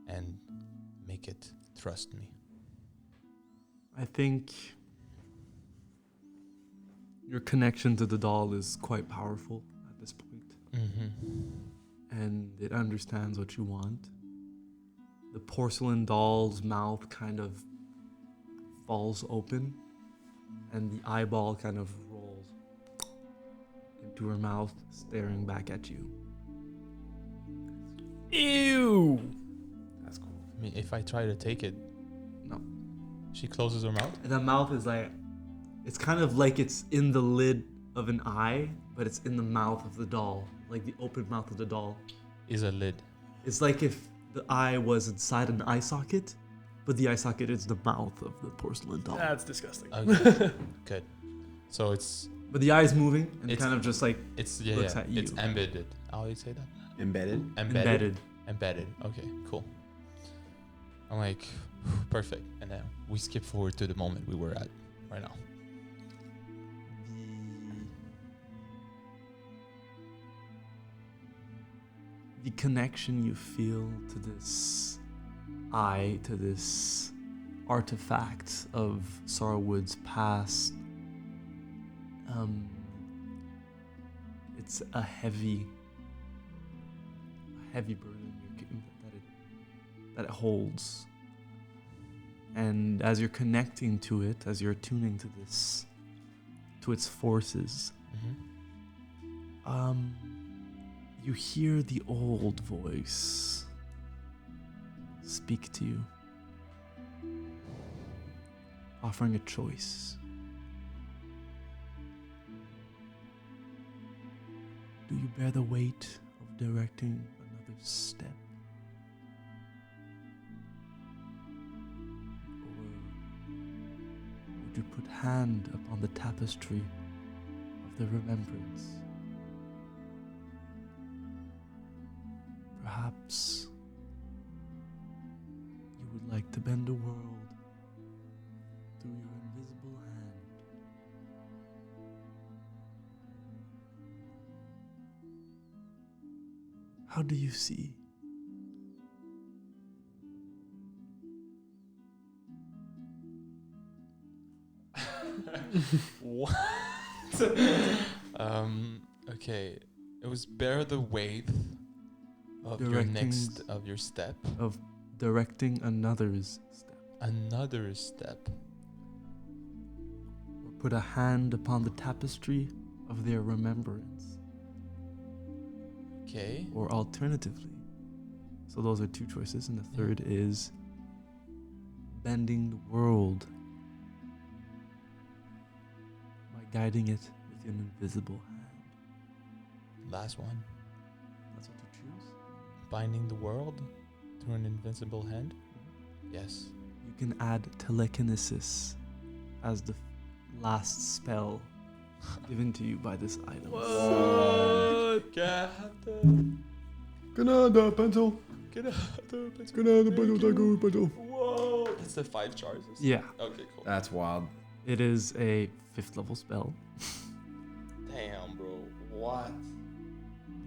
and make it trust me. I think your connection to the doll is quite powerful at this point, and it understands what you want. The porcelain doll's mouth kind of falls open, and the eyeball kind of rolls into her mouth, staring back at you. Ew. That's cool. I mean, if I try to take it, No. she closes her mouth. And the mouth is like, it's kind of like it's in the lid of an eye, but it's in the mouth of the doll, like the open mouth of the doll. Is a lid. It's like if the eye was inside an eye socket, but the eye socket is the mouth of the porcelain doll. That's disgusting. Okay, good. So it's But the eye is moving and It's- kind of just like It's Looks at you. It's embedded. How do you say that? Embedded. embedded. Embedded. Okay, cool. I'm like, perfect. And then we skip forward to the moment we were at right now. The connection you feel to this eye, to this artifact of Sorrowwood's past, it's a heavy burden that it holds. And as you're connecting to it, as you're attuning to this, to its forces, you hear the old voice speak to you, offering a choice. Do you bear the weight of directing another step? Or would you put hand upon the tapestry of the remembrance? Perhaps you would like to bend the world through your invisible hand. How do you see? What? Okay. It was bear the weight Of your next of your step. of directing another's step. Another step. Or put a hand upon the tapestry of their remembrance. Okay. Or alternatively, so those are two choices, and the third is bending the world by guiding it with an invisible hand. Last one. That's what you choose. Binding the world through an invincible hand. Yes. You can add telekinesis as the last spell given to you by this item. What? Canada pencil. Get out the pencil. Canada pencil. Whoa. That's the 5 charges. Yeah, Okay, cool. That's wild. it is a 5th level spell. Damn, bro. What?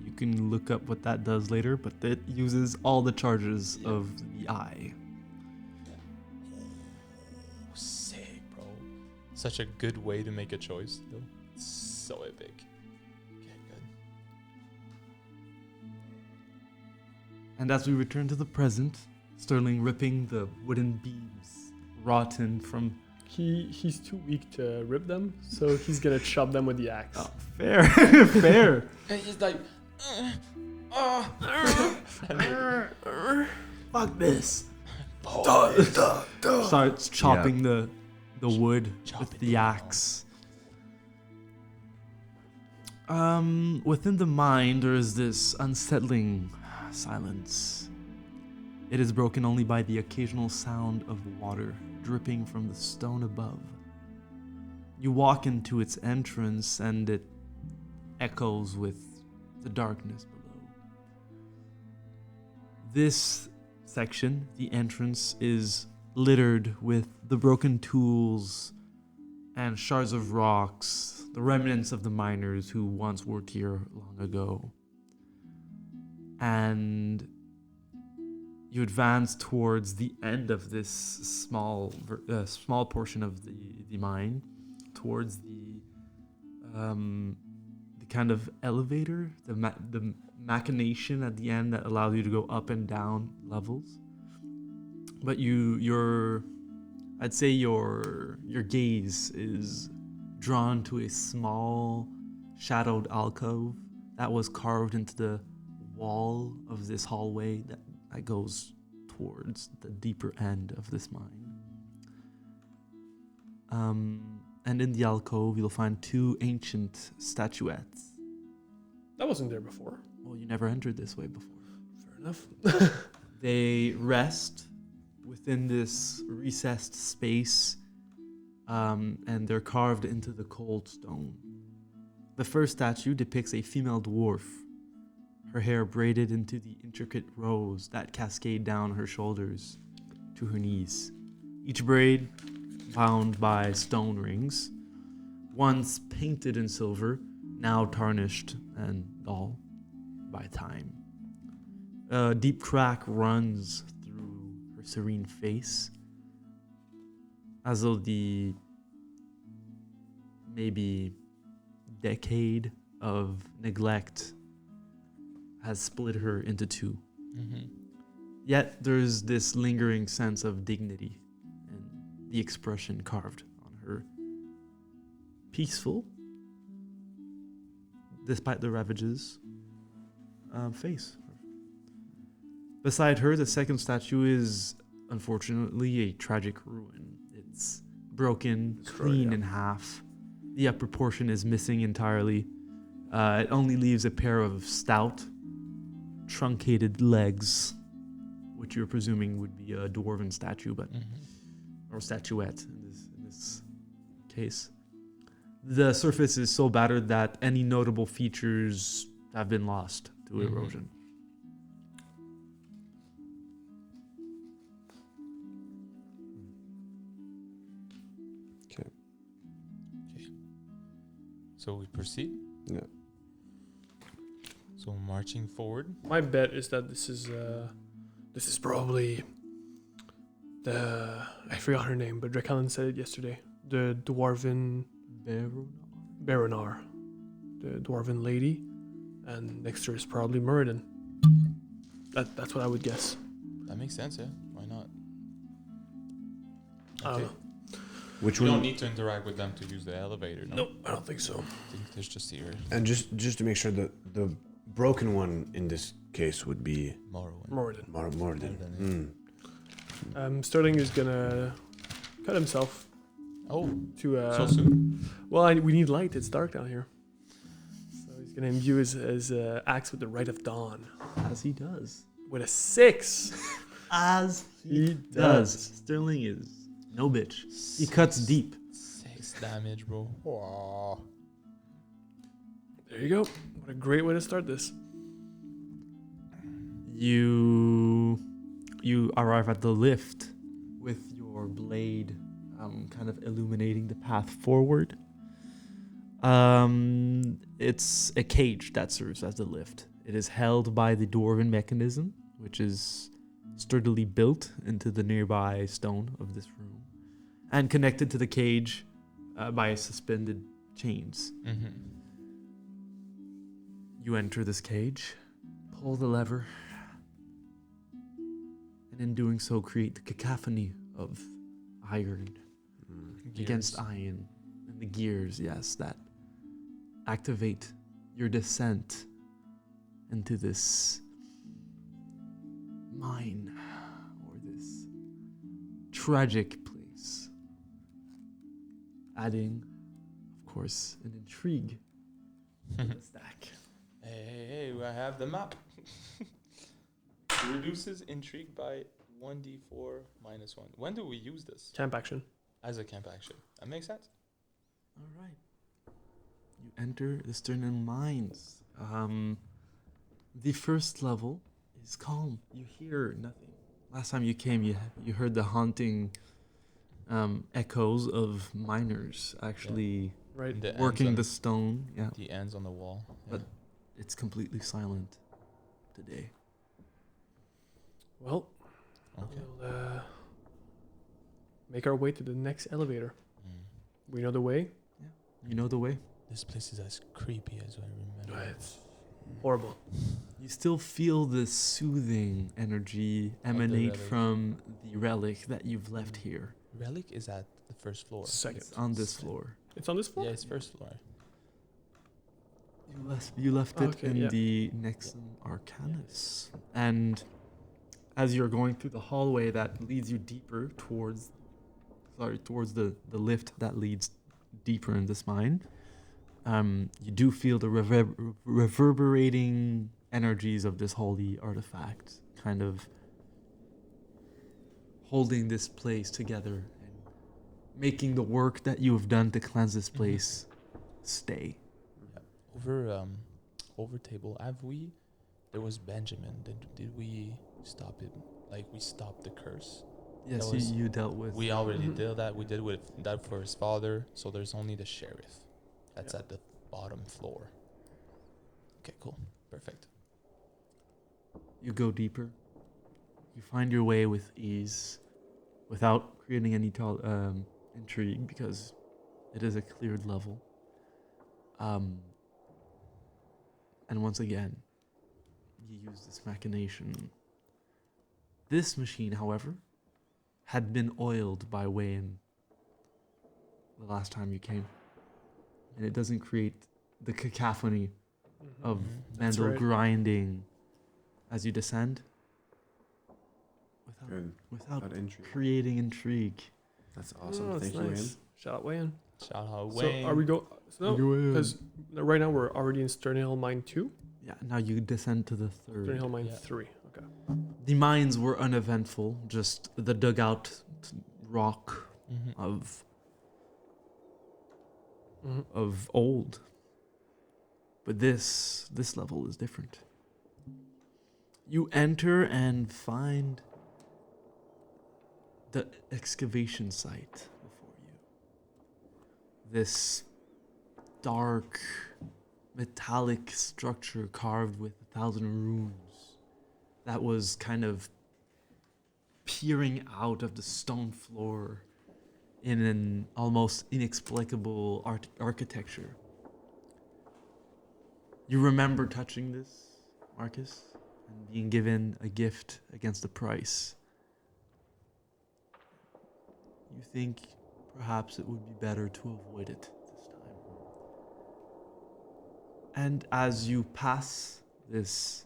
You can look up what that does later, but it uses all the charges Yeah. of the eye. Sick, bro. Such a good way to make a choice, though. So epic. Okay, good. And as we return to the present, Sterling ripping the wooden beams, rotten from... He's too weak to rip them, so he's gonna chop them with the axe. Oh, fair, fair. And he's like, Fuck this. boys. Starts chopping the wood Chop with it the down. axe. Within the mine, there is this unsettling silence. It is broken only by the occasional sound of water dripping from the stone above. You walk into its entrance and it echoes with the darkness below. This section, the entrance, is littered with the broken tools and shards of rocks, the remnants of the miners who once worked here long ago. And you advance towards the end of this small portion of the mine, towards the kind of elevator, the machination at the end that allows you to go up and down levels. But I'd say your gaze is drawn to a small shadowed alcove that was carved into the wall of this hallway that goes towards the deeper end of this mine. And in the alcove, you'll find 2 ancient statuettes. That wasn't there before. Well, you never entered this way before. Fair enough. They rest within this recessed space, and they're carved into the cold stone. The first statue depicts a female dwarf, her hair braided into the intricate rows that cascade down her shoulders to her knees. Each braid bound by stone rings, once painted in silver, now tarnished and dull by time. A deep crack runs through her serene face, as though the maybe decade of neglect has split her into 2. Mm-hmm. Yet there's this lingering sense of dignity in the expression carved on her peaceful, despite the ravages, face. Beside her, the second statue is unfortunately a tragic ruin. It's broken, clean in half. The upper portion is missing entirely. It only leaves a pair of stout, truncated legs, which you're presuming would be a dwarven statue, but or statuette in this case. The surface is so battered that any notable features have been lost to erosion. So we proceed. Yeah. So marching forward. My bet is that this is probably I forgot her name, but Dracallan said it yesterday. The Dwarven Baronar, the Dwarven lady, and next to her is probably Muradin. That's what I would guess. That makes sense, yeah. Why not? I don't Okay. know. Which You one? don't need to interact with them to use the elevator, no? Nope, I don't think so. I think there's just here. And just to make sure, the broken one in this case would be Morrowind. Moradin. Morden. Sterling is gonna cut himself Oh, to. so soon? Well, we need light. It's dark down here. So he's gonna imbue his axe with the Rite of Dawn As he does. with a 6. As He does. Sterling is no bitch. He cuts deep. 6 damage, bro. Wow. There you go. What a great way to start this. You arrive at the lift with your blade kind of illuminating the path forward. It's a cage that serves as the lift. It is held by the dwarven mechanism, which is sturdily built into the nearby stone of this room, and connected to the cage by suspended chains. Mm-hmm. You enter this cage, pull the lever, and in doing so create the cacophony of iron against iron, and the gears, yes, that activate your descent into this mine, or this tragic place, adding, of course, an intrigue to the stack. Hey, I have the map. Reduces intrigue by 1d4 minus 1. When do we use this? Camp action. As a camp action. That makes sense. All right. You enter the Sternhill Mines. The first level is calm. You hear nothing. Last time you came, you heard the haunting echoes of miners actually Right. The working ends the stone. Yeah, the ends on the wall. But- it's completely silent today. Well, Okay. we'll make our way to the next elevator. We know the way. You know the way. This place is as creepy as I remember. It's horrible. You still feel the soothing energy emanate relic. from the relic that you've left here. Relic is at the first floor. Second. It's on this floor. It's on this floor? Yeah, it's first floor. You left it Okay, in yeah. the Nexum Arcanus. And as you're going through the hallway that leads you deeper towards the lift that leads deeper in this mine, you do feel the reverberating energies of this holy artifact kind of holding this place together and making the work that you have done to cleanse this place stay. Over table. There was Benjamin. Did we stop it? Like we stopped the curse. Yes, That was- you dealt with. We already did that. We did with that for his father. So there's only the sheriff. That's at the bottom floor. Okay, cool. Perfect. You go deeper. You find your way with ease, without creating any intrigue, because it is a cleared level. And once again, you use this machination. This machine, however, had been oiled by Wayne the last time you came, and it doesn't create the cacophony of That's metal right. grinding as you descend Good. without That intrigue. creating intrigue. That's awesome. Oh, Thank that's you, nice. Wayne. Shout out Wayne. Shout out So Wayne. are we go? So because right now we're already in Sternhill Mine 2. Yeah, now you descend to the third. Sternhill Mine Yeah. 3. Okay. The mines were uneventful, just the dugout rock Mhm. of old. But this level is different. You enter and find the excavation site before you. This dark metallic structure carved with 1,000 runes that was kind of peering out of the stone floor in an almost inexplicable architecture. You remember touching this, Marcus? and being given a gift against a price, you think perhaps it would be better to avoid it this time. And as you pass this,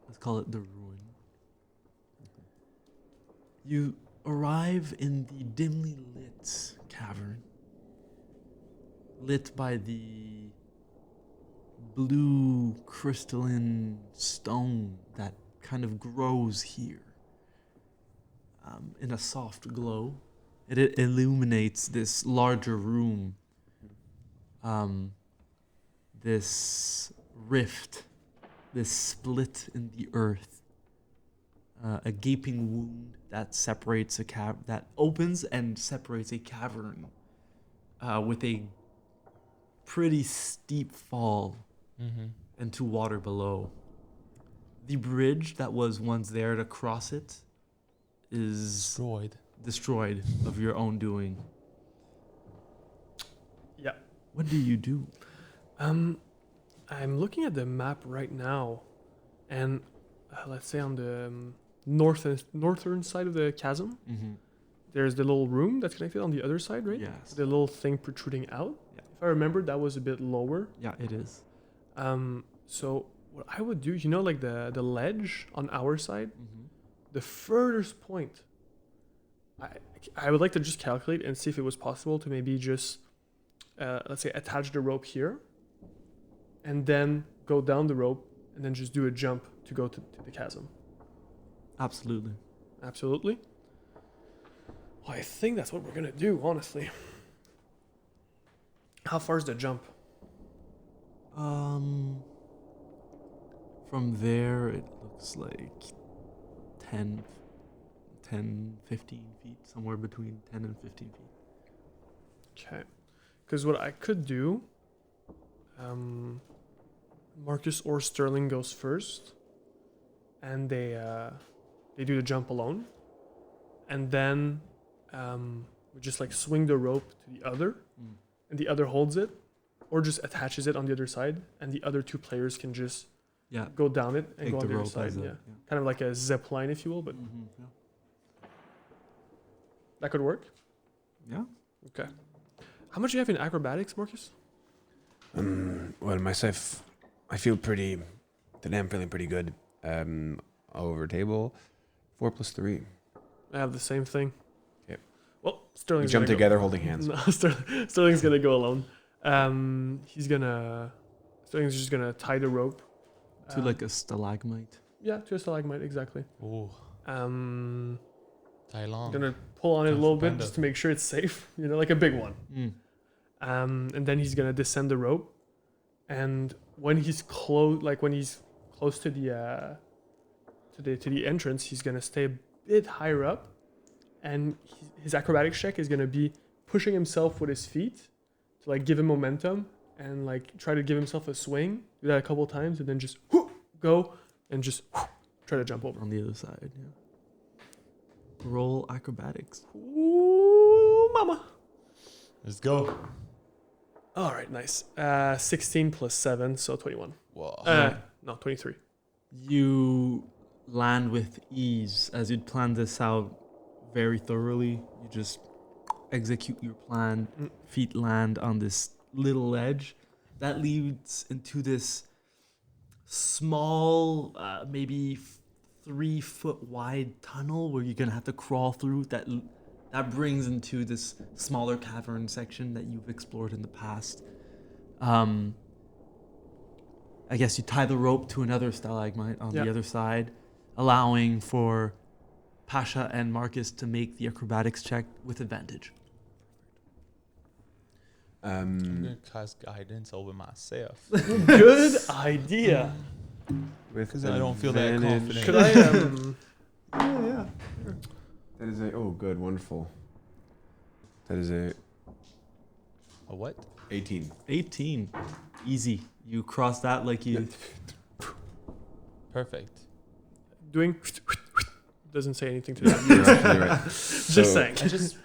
let's call it the ruin, you arrive in the dimly lit cavern, lit by the blue crystalline stone that kind of grows here. In a soft glow, it illuminates this larger room, this rift, this split in the earth, a gaping wound that separates that opens and separates a cavern with a pretty steep fall into water below. The bridge that was once there to cross it is destroyed of your own doing. Yeah. What do you do? I'm looking at the map right now, and let's say on the northern side of the chasm, there's the little room that's connected on the other side, right? Yes. The little thing protruding out. Yeah. If I remember, that was a bit lower. Yeah, it is. So what I would do, like the ledge on our side, the furthest point, I would like to just calculate and see if it was possible to maybe just, let's say, attach the rope here, and then go down the rope, and then just do a jump to go to the chasm. Absolutely. Absolutely. Well, I think that's what we're gonna do, honestly. How far is the jump? From there, it looks like 10, 15 feet, somewhere between 10 and 15 feet. Okay. Because what I could do, Marcus or Sterling goes first, and they do the jump alone, and then we just like swing the rope to the other, and the other holds it, or just attaches it on the other side, and the other two players can just go down it and Take go on the the other rope side. as Yeah, kind of like a zip line, if you will, but that could work. Yeah. Okay. How much do you have in acrobatics, Marcus? Well, myself, I feel today I'm feeling pretty good. Over table, 4 + 3. I have the same thing. Okay. Well, We Sterling's jump gonna together holding hands. No, Sterling's gonna go alone. Sterling's just gonna tie the rope To like a stalagmite. Yeah, to a stalagmite, exactly. Ooh, tie long. Gonna pull on it a little bit Panda. just to make sure it's safe. Like a big one. And then he's gonna descend the rope, and when he's close to the to the entrance, he's gonna stay a bit higher up, and his acrobatics check is gonna be pushing himself with his feet to like give him momentum and like try to give himself a swing. Do that a couple times, and then just go and just try to jump over On the other side, yeah. Roll acrobatics. Ooh, mama. Let's go. All right, nice. 16 + 7, so 21. Whoa. No, 23. You land with ease as you'd planned this out very thoroughly. You just execute your plan. Feet land on this little ledge that leads into this small, maybe 3 foot wide tunnel where you're gonna have to crawl through. That brings into this smaller cavern section that you've explored in the past. I guess you tie the rope to another stalagmite on the other side, allowing for Pasha and Marcus to make the acrobatics check with advantage. I'm gonna cast guidance over myself Good idea. because I don't feel that confident. Could I? Yeah. That is good, wonderful. That is A what? 18. 18. Easy. You cross that like you... Perfect. Doing doesn't say anything to that. You're absolutely right. Just saying. I just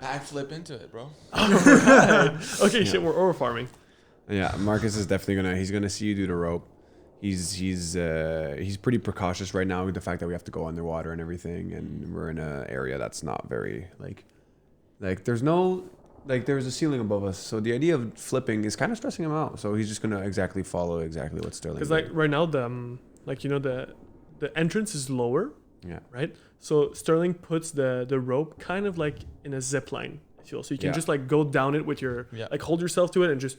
backflip into it, bro. Alright. Okay, shit, we're over farming. Yeah, Marcus is definitely he's gonna see you do the rope. he's pretty precautious right now with the fact that we have to go underwater and everything, and we're in an area that's not very like there's no there's a ceiling above us, so the idea of flipping is kind of stressing him out. So he's just gonna follow exactly what Sterling. Because like right now the the entrance is lower. Yeah. Right. So Sterling puts the rope kind of like in a zip line, if you will. So you can just like go down it with your like hold yourself to it and just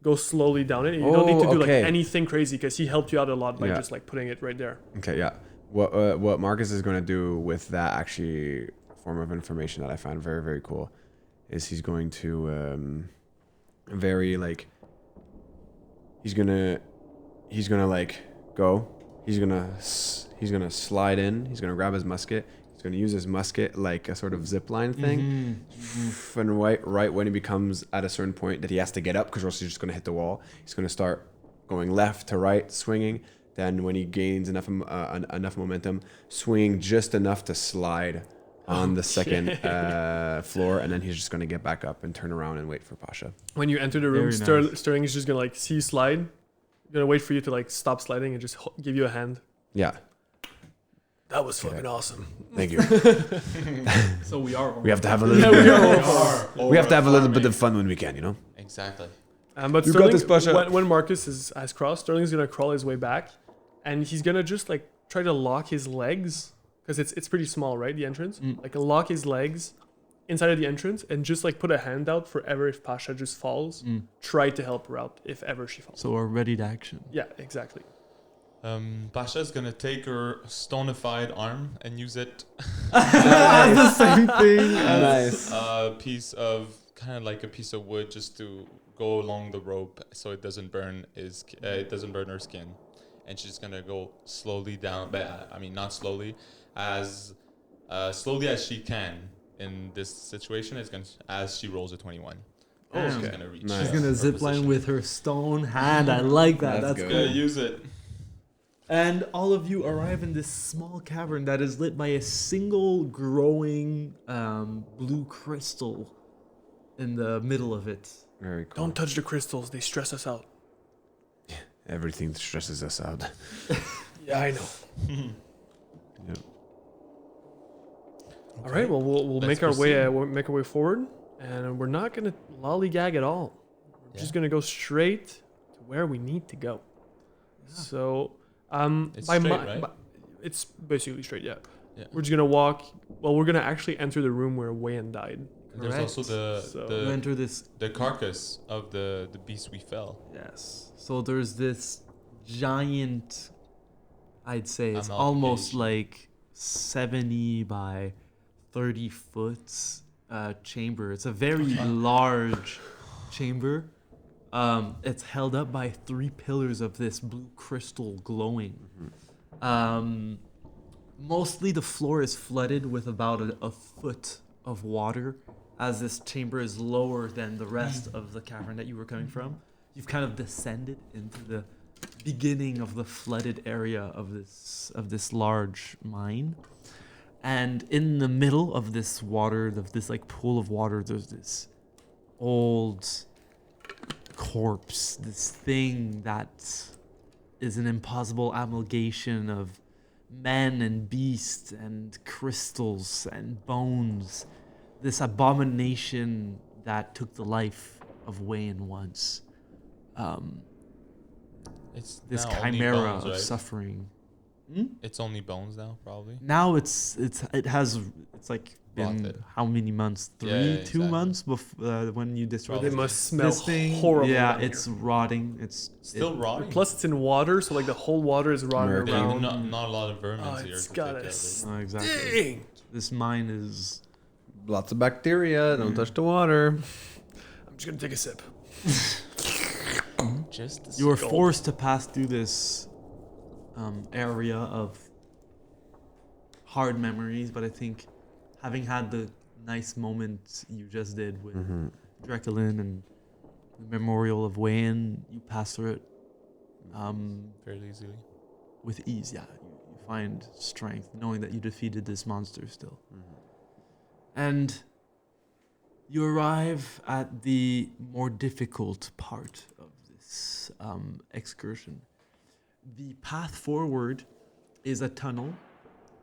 go slowly down it. And you don't need to do like anything crazy because he helped you out a lot by just like putting it right there. Okay. Yeah. What Marcus is going to do with that actually form of information that I found very, very cool is he's going to he's gonna like go. He's gonna slide in. He's gonna grab his musket. He's gonna use his musket like a sort of zip line thing. And right when he becomes at a certain point that he has to get up because else he's just gonna hit the wall. He's gonna start going left to right, swinging. Then when he gains enough momentum, swinging just enough to slide on the second floor, and then he's just gonna get back up and turn around and wait for Pasha. When you enter the room, Sterling is just gonna like see you slide. Gonna wait for you to like stop sliding and just give you a hand. Yeah. That was fucking awesome. Thank you. So we are. We have to have a little. We have to have a little bit of fun when we can, you know. Exactly. But You Sterling, got this, Pasha. when Marcus has crossed, Sterling's gonna crawl his way back, and he's gonna just like try to lock his legs because it's pretty small, right? The entrance, like lock his legs inside of the entrance and just like put a hand out for ever if Pasha just falls. Try to help her out if ever she falls. So we're ready to action. Yeah, exactly. Pasha's gonna take her stonified arm and use it The same thing. Nice. a piece of kind of like a piece of wood just to go along the rope so it doesn't burn her skin, and she's gonna go slowly down. But I mean, not slowly, as slowly as she can in this situation. As she rolls a 21. She's gonna reach. Nice. She's gonna zip line with her stone hand. I like that. That's good. good. Gonna use it. And all of you arrive in this small cavern that is lit by a single growing blue crystal in the middle of it. Very cool. Don't touch the crystals; they stress us out. Everything stresses us out. Yeah, I know. Yep. All right. Well, we'll make our way forward, and we're not gonna lollygag at all. We're just gonna go straight to where we need to go. Yeah. So, It's straight, right? It's basically straight. Yeah. Yeah. We're just gonna walk. Well, we're gonna actually enter the room where Wayan died. And there's also You enter this. the carcass of the beast we fell. Yes. So there's this giant. I'd say it's Amalgamation. almost like 70 by 30 foot chamber. It's a very large chamber. It's held up by 3 pillars of this blue crystal glowing. Mostly the floor is flooded with about a foot of water, as this chamber is lower than the rest of the cavern that you were coming from. You've kind of descended into the beginning of the flooded area of this large mine. And in the middle of this water, of this like pool of water, there's this old corpse, this thing that is an impossible amalgamation of men and beasts and crystals and bones. This abomination that took the life of Wayan once. It's This now only chimera bones, of right? suffering. It's only bones now, probably. Now it's like been Rotted. how many months? 2 exactly. months before when you destroyed They it. must smell This thing, horrible. yeah, down it's here. rotting. Still rotting. Plus, it's in water, so like the whole water is rotting Murky. around. Not a lot of vermin Oh, here. it's to got take care of us. it. Exactly. Dang! This mine is. Lots of bacteria. Don't touch the water. I'm just gonna take a sip. Just You were forced to pass through this area of hard memories, but I think having had the nice moment you just did with Drekelin and the memorial of Wayan, you pass through it fairly easily. with ease. Yeah, you find strength knowing that you defeated this monster still. And you arrive at the more difficult part of this excursion. The path forward is a tunnel,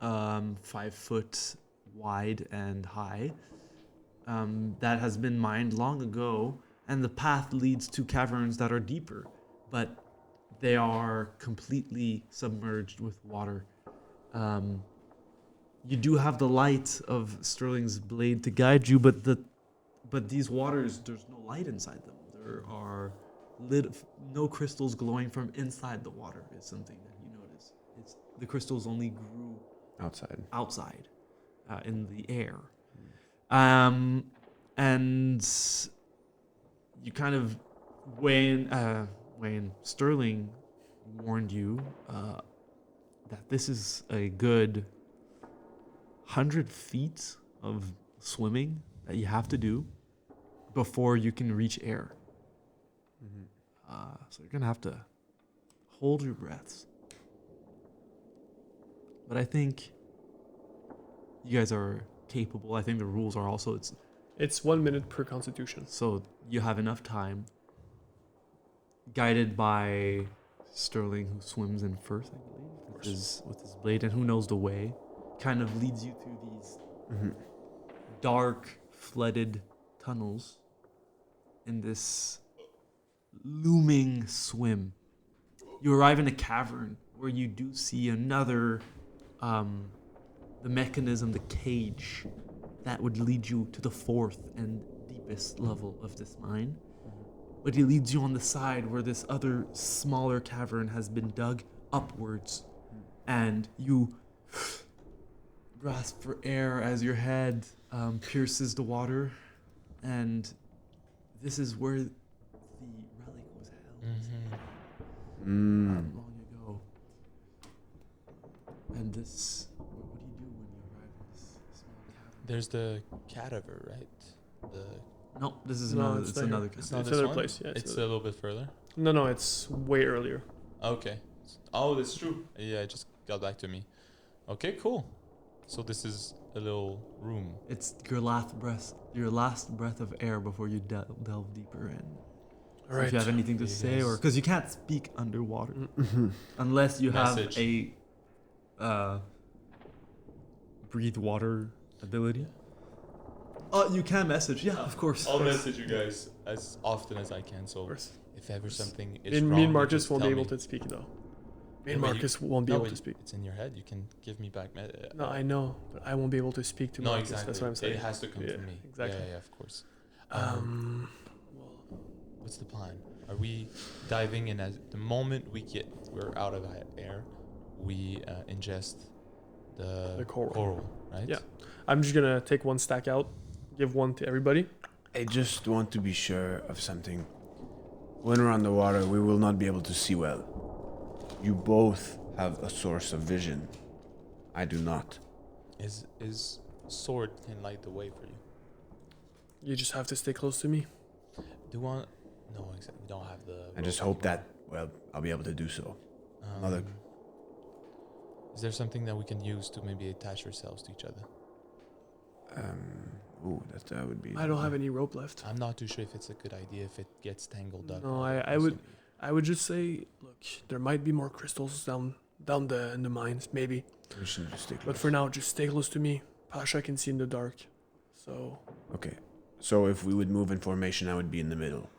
5 foot wide and high, that has been mined long ago, and the path leads to caverns that are deeper, but they are completely submerged with water. You do have the light of Sterling's blade to guide you, but these waters, there's no light inside them. There are no crystals glowing from inside the water is something that you notice. The crystals only grew outside in the air. And you kind of, when Sterling warned you that this is a good 100 feet of swimming that you have to do before you can reach air. So you're going to have to hold your breaths. But I think you guys are capable. I think the rules are also, It's 1 minute per constitution. so you have enough time, guided by Sterling, who swims in first, I believe, with his blade, and who knows the way, kind of leads you through these dark, flooded tunnels in this looming swim. You arrive in a cavern where you do see another, the mechanism, the cage that would lead you to the 4th and deepest level of this mine. But he leads you on the side where this other smaller cavern has been dug upwards, and you grasp for air as your head pierces the water, and this is where the relic was held long ago. And this, what do you do when you arrive in this small cavern? There's the cadaver, right? No, this is No, another. it's It's not another here. cavern. It's not It's this another one? place, yeah, it's It's a another- little bit further. No, it's way earlier. Okay. Oh, that's true. Yeah, it just got back to me. Okay, cool. So this is a little room. It's your last breath of air before you delve deeper in. All So if you have anything to You say, or guys- because you can't speak underwater unless you Message. have a breathe water ability. You can message, yeah, of course. I'll message you guys as often as I can. So course. if ever something is Me wrong, and you Marcus just won't be tell able me. to speak though. Me Yeah, and but you- Marcus won't be No, able but to speak. It's in your head. You can give me back. No, I know, but I won't be able to speak to No, Marcus. exactly. That's what I'm saying. It has to come Yeah, from me. exactly. Yeah, of course. Well, What's the plan? Are we diving in as the moment we're out of air, we ingest the coral. right? Yeah. I'm just gonna take one stack out, give one to everybody. I just want to be sure of something. When we're on the water, we will not be able to see well. You both have a source of vision. I do not. Is sword can light the way for you? You just have to stay close to me. Do want? No, exactly. We don't have the. I just rope hope that, well, I'll be able to do so. anymore. another- Is there something that we can use to maybe attach ourselves to each other? That would be. I don't have any rope left. I'm not too sure if it's a good idea if it gets tangled up. No, I would- I would just say, look, there might be more crystals down in the mines, maybe. We should just stay close. But for now, just stay close to me. Pasha can see in the dark. So Okay. So if we would move in formation, I would be in the middle.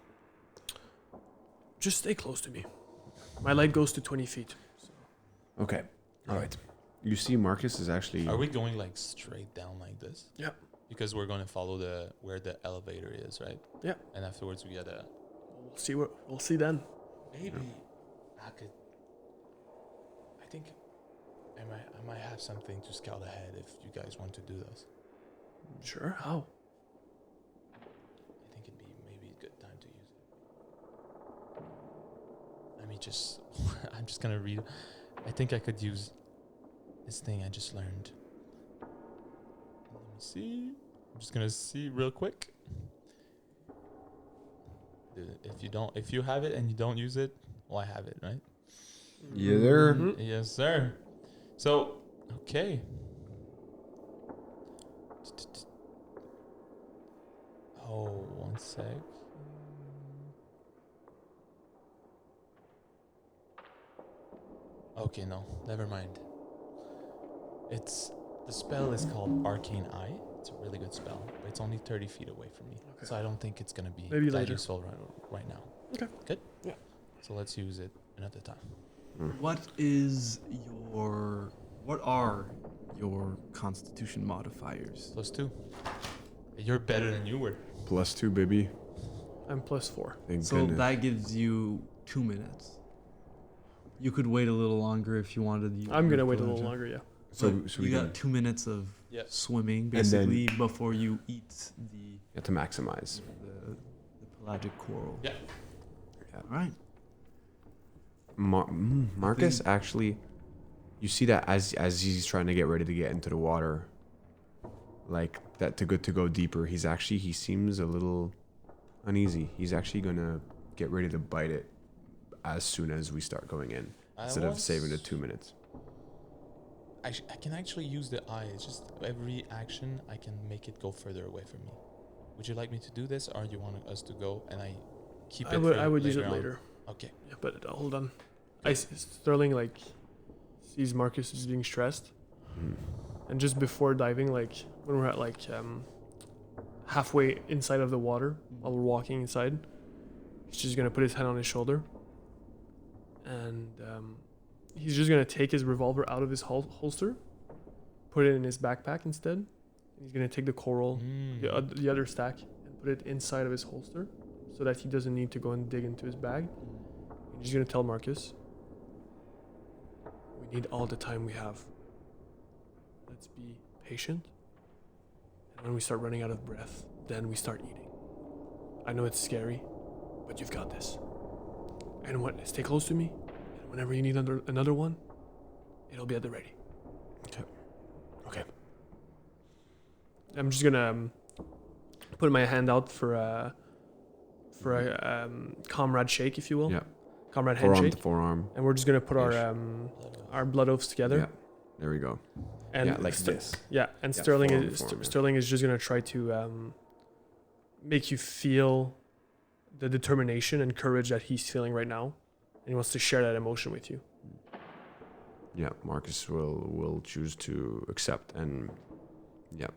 just stay close to me. My light goes to 20 feet. So. Okay. All right. You see, Marcus is actually. Are we going like straight down like this? Yeah. Because we're going to follow where the elevator is, right? Yeah. And afterwards we gotta. We'll see then. Maybe I could. I think I might have something to scout ahead if you guys want to do this. Sure. How? I think it'd be maybe a good time to use it. Let me just. I'm just gonna read. I think I could use this thing I just learned. Let me see. I'm just gonna see real quick. If you have it and you don't use it, well, I have it, right? Yeah, there. Mhm. Yes, sir. So, okay. Oh, one sec. Okay, no, never mind. The spell is called Arcane Eye. It's a really good spell, but it's only 30 feet away from me. Okay. So I don't think it's gonna be Maybe that later. useful right now. Okay. Good? Yeah. So let's use it another time. What are your constitution modifiers? +2. You're better than you were. +2, baby. I'm +4. Thank So goodness. that gives you 2 minutes. You could wait a little longer if you wanted. I'm gonna wait a little longer. Yeah. So So we you got 2 minutes of Yeah. swimming, And then- basically, before you eat the have to maximize. pelagic coral. Yeah. All right. Marcus actually, you see that as he's trying to get ready to get into the water, like that to go deeper. He seems a little uneasy. He's actually gonna get ready to bite it as soon as we start going in, instead of saving the 2 minutes. I can actually use the eye. It's just every action I can make it go further away from me. Would you like me to do this, or you want us to go and I keep it? I would use it on? later. Okay. Yeah, but hold on. Sterling like sees Marcus is being stressed, and just before diving, like when we're at like halfway inside of the water, while we're walking inside, he's just gonna put his hand on his shoulder, and he's just gonna take his revolver out of his holster, put it in his backpack instead. And he's gonna take the coral, the other stack, and put it inside of his holster, so that he doesn't need to go and dig into his bag. And he's gonna tell Marcus, "We need all the time we have. Let's be patient. And when we start running out of breath, then we start eating. I know it's scary, but you've got this. And stay close to me. And whenever you need another one, it'll be at the ready." Okay. I'm just gonna put my hand out for a comrade shake, if you will. Yeah. Comrade Forearm handshake. to forearm. And we're just gonna put Ish. our blood oaths together. Yeah. There we go. And yeah, like this. Yeah, and Yeah, Sterling forearm is to forearm, yeah. Sterling is just gonna try to make you feel the determination and courage that he's feeling right now, and he wants to share that emotion with you. Yeah, Marcus will choose to accept, and yeah.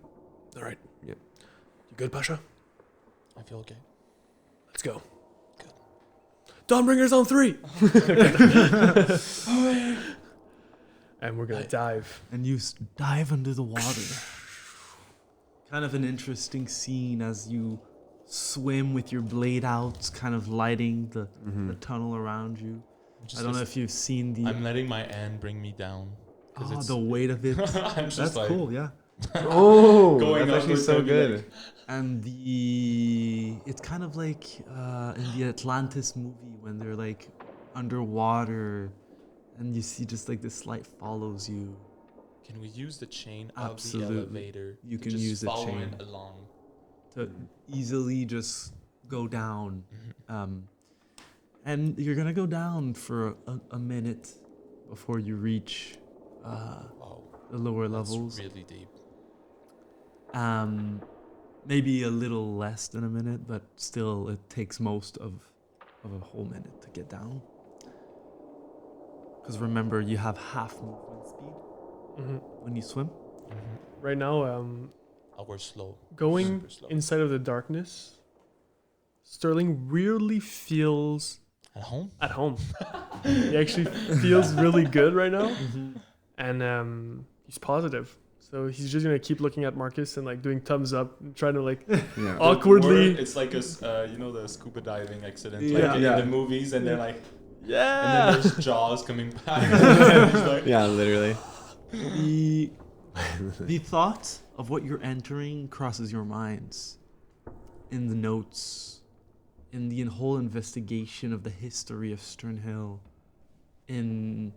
All right. Yep. You good, Pasha? I feel okay. Let's go. Good. Dawnbringers on 3. And we're gonna dive. And you dive under the water. Kind of an interesting scene as you swim with your blade out, kind of lighting the tunnel around you. I don't know if you've seen the I'm letting my hand bring me down. the weight of it. I'm just That's like cool, yeah. Oh, Going that's actually upwards so would be good. And it's kind of like in the Atlantis movie when they're like underwater and you see just like this light follows you. Can we use the chain Absolutely. of the elevator? You to can just use the follow chain. it along. To easily just go down. And you're gonna go down for a minute before you reach Wow, the lower that's levels. really deep. Maybe a little less than a minute, but still it takes most of a whole minute to get down. Because remember, you have half movement speed when you swim. Right now, Oh, we're slow. going Super slow. inside of the darkness, Sterling weirdly feels At home? at home. He actually feels really good right now, and he's positive. So he's just gonna keep looking at Marcus and like doing thumbs up, and trying to like Yeah. awkwardly. It's like the scuba diving accident, Yeah. like Yeah. in the movies, and they're like, and Yeah. then there's Jaws coming back. And he's like, Yeah, literally. The thought of what you're entering crosses your minds in the notes, in the whole investigation of the history of Sternhill, in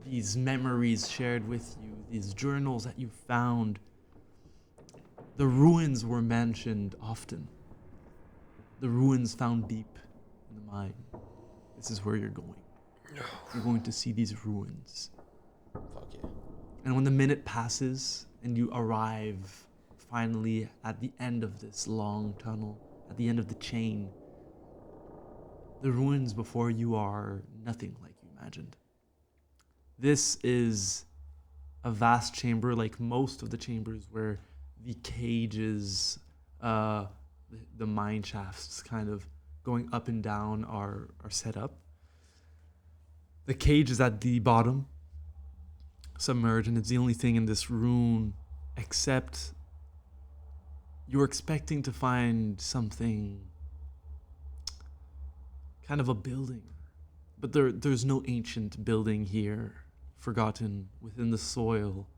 these memories shared with you, these journals that you found. The ruins were mentioned often. The ruins found deep in the mine. This is where you're going. You're going to see these ruins. fuck yeah. And when the minute passes and you arrive finally at the end of this long tunnel, at the end of the chain, the ruins before you are nothing like you imagined. This is a vast chamber, like most of the chambers where the cages, the mine shafts kind of going up and down are set up. The cage is at the bottom, submerged, and it's the only thing in this room, except you're expecting to find something, kind of a building. But there's no ancient building here, forgotten within the soil.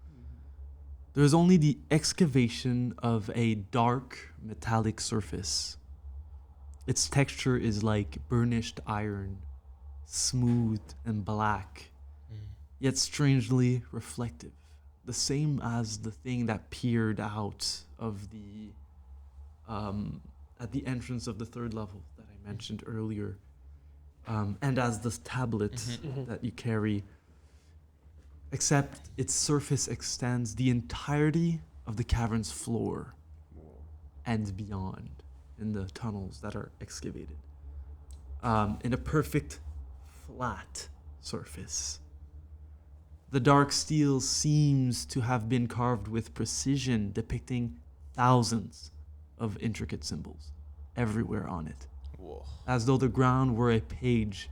There's only the excavation of a dark metallic surface. Its texture is like burnished iron, smooth and black, yet strangely reflective. The same as the thing that peered out of the at the entrance of the third level that I mentioned earlier. And as this tablet that you carry, except its surface extends the entirety of the cavern's floor and beyond in the tunnels that are excavated. In a perfect flat surface. The dark steel seems to have been carved with precision, depicting thousands of intricate symbols everywhere on it. Whoa. As though the ground were a page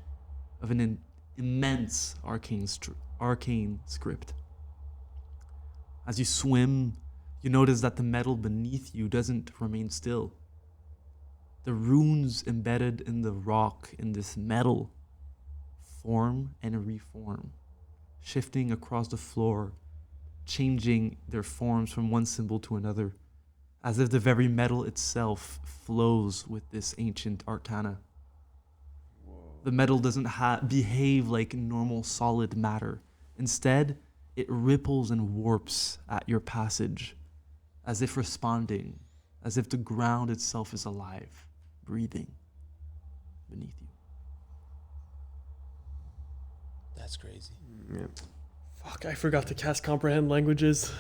of an immense arcane script. As you swim, you notice that the metal beneath you doesn't remain still. The runes embedded in the rock in this metal form and reform, shifting across the floor, changing their forms from one symbol to another, as if the very metal itself flows with this ancient arcana. The metal doesn't behave like normal solid matter. Instead, it ripples and warps at your passage, as if responding, as if the ground itself is alive, breathing beneath you. That's crazy. Yeah. Fuck, I forgot to cast comprehend languages.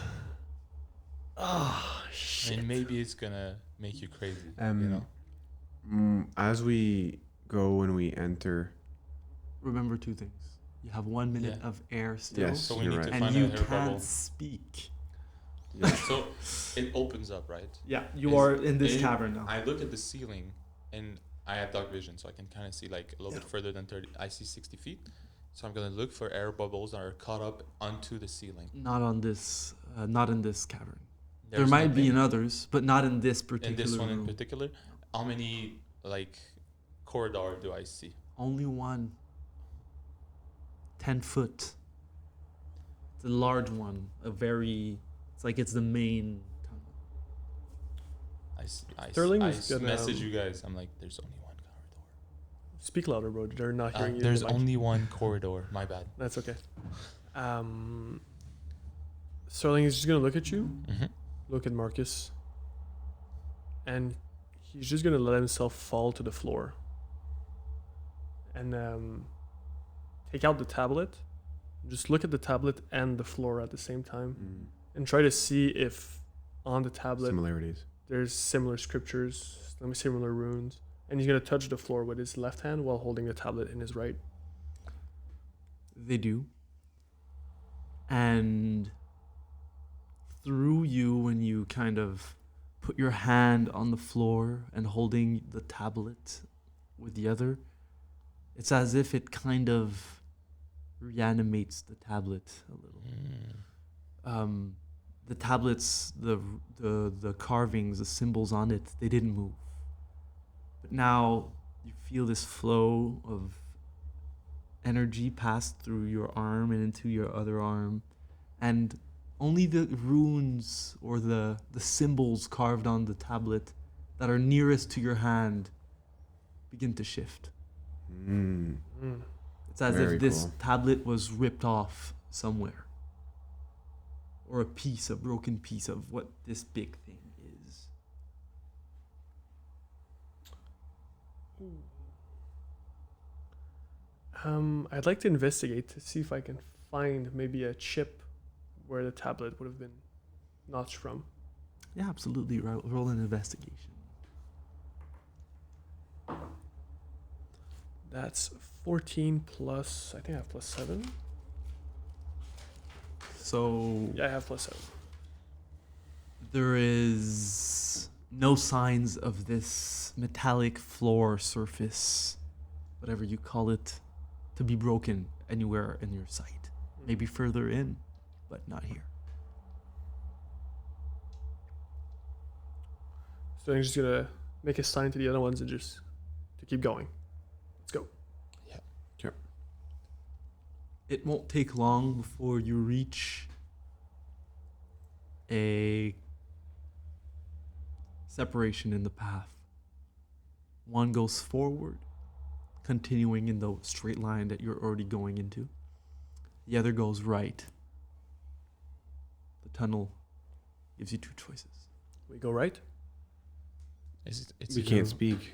Ah, shit. I mean, maybe it's gonna make you crazy. As we go and we enter, Remember two things. You have 1 minute Yeah. of air still, yes, So we you're need right. to and find you a hair can't bubble. speak. Yeah. So it opens up, right? Yeah, you Is- are in this it- cavern now. I look at the ceiling, and I have dark vision, so I can kind of see like a little bit further than 30. I see 60 feet. So I'm gonna look for air bubbles that are caught up onto the ceiling. Not on this, not in this cavern. There There's might be in nothing others, but not in this in particular this one in room. particular. How many like corridor do I see? Only one. 10 foot. It's a large one. It's like it's the main tunnel. Sterling I is gonna, message you guys. I'm like, there's only one corridor. Speak louder, bro. They're not hearing you. in There's the mic. only one corridor. My bad. That's okay. Sterling is just gonna look at you, look at Marcus, and he's just gonna let himself fall to the floor. And take out the tablet. Just look at the tablet and the floor at the same time, and try to see if on the tablet Similarities. there's similar scriptures, similar runes. And he's gonna touch the floor with his left hand while holding the tablet in his right. They do. And through you, when you kind of put your hand on the floor and holding the tablet with the other, it's as if it kind of reanimates the tablet a little. The tablets, the carvings, the symbols on it, they didn't move. But now you feel this flow of energy pass through your arm and into your other arm, and only the runes or the symbols carved on the tablet that are nearest to your hand begin to shift. It's as Very if this cool. tablet was ripped off somewhere, or a broken piece of what this big thing is. I'd like to investigate to see if I can find maybe a chip where the tablet would have been notched from. Yeah, absolutely. Roll an investigation. That's 14 plus, I think I have plus 7. So Yeah, I have +7. there is no signs of this metallic floor surface, whatever you call it, to be broken anywhere in your sight. Maybe further in, but not here. So I'm just gonna make a sign to the other ones and just to keep going. Let's go. It won't take long before you reach a separation in the path. One goes forward, continuing in the straight line that you're already going into. The other goes right. The tunnel gives you two choices. We go right. It's We can't speak.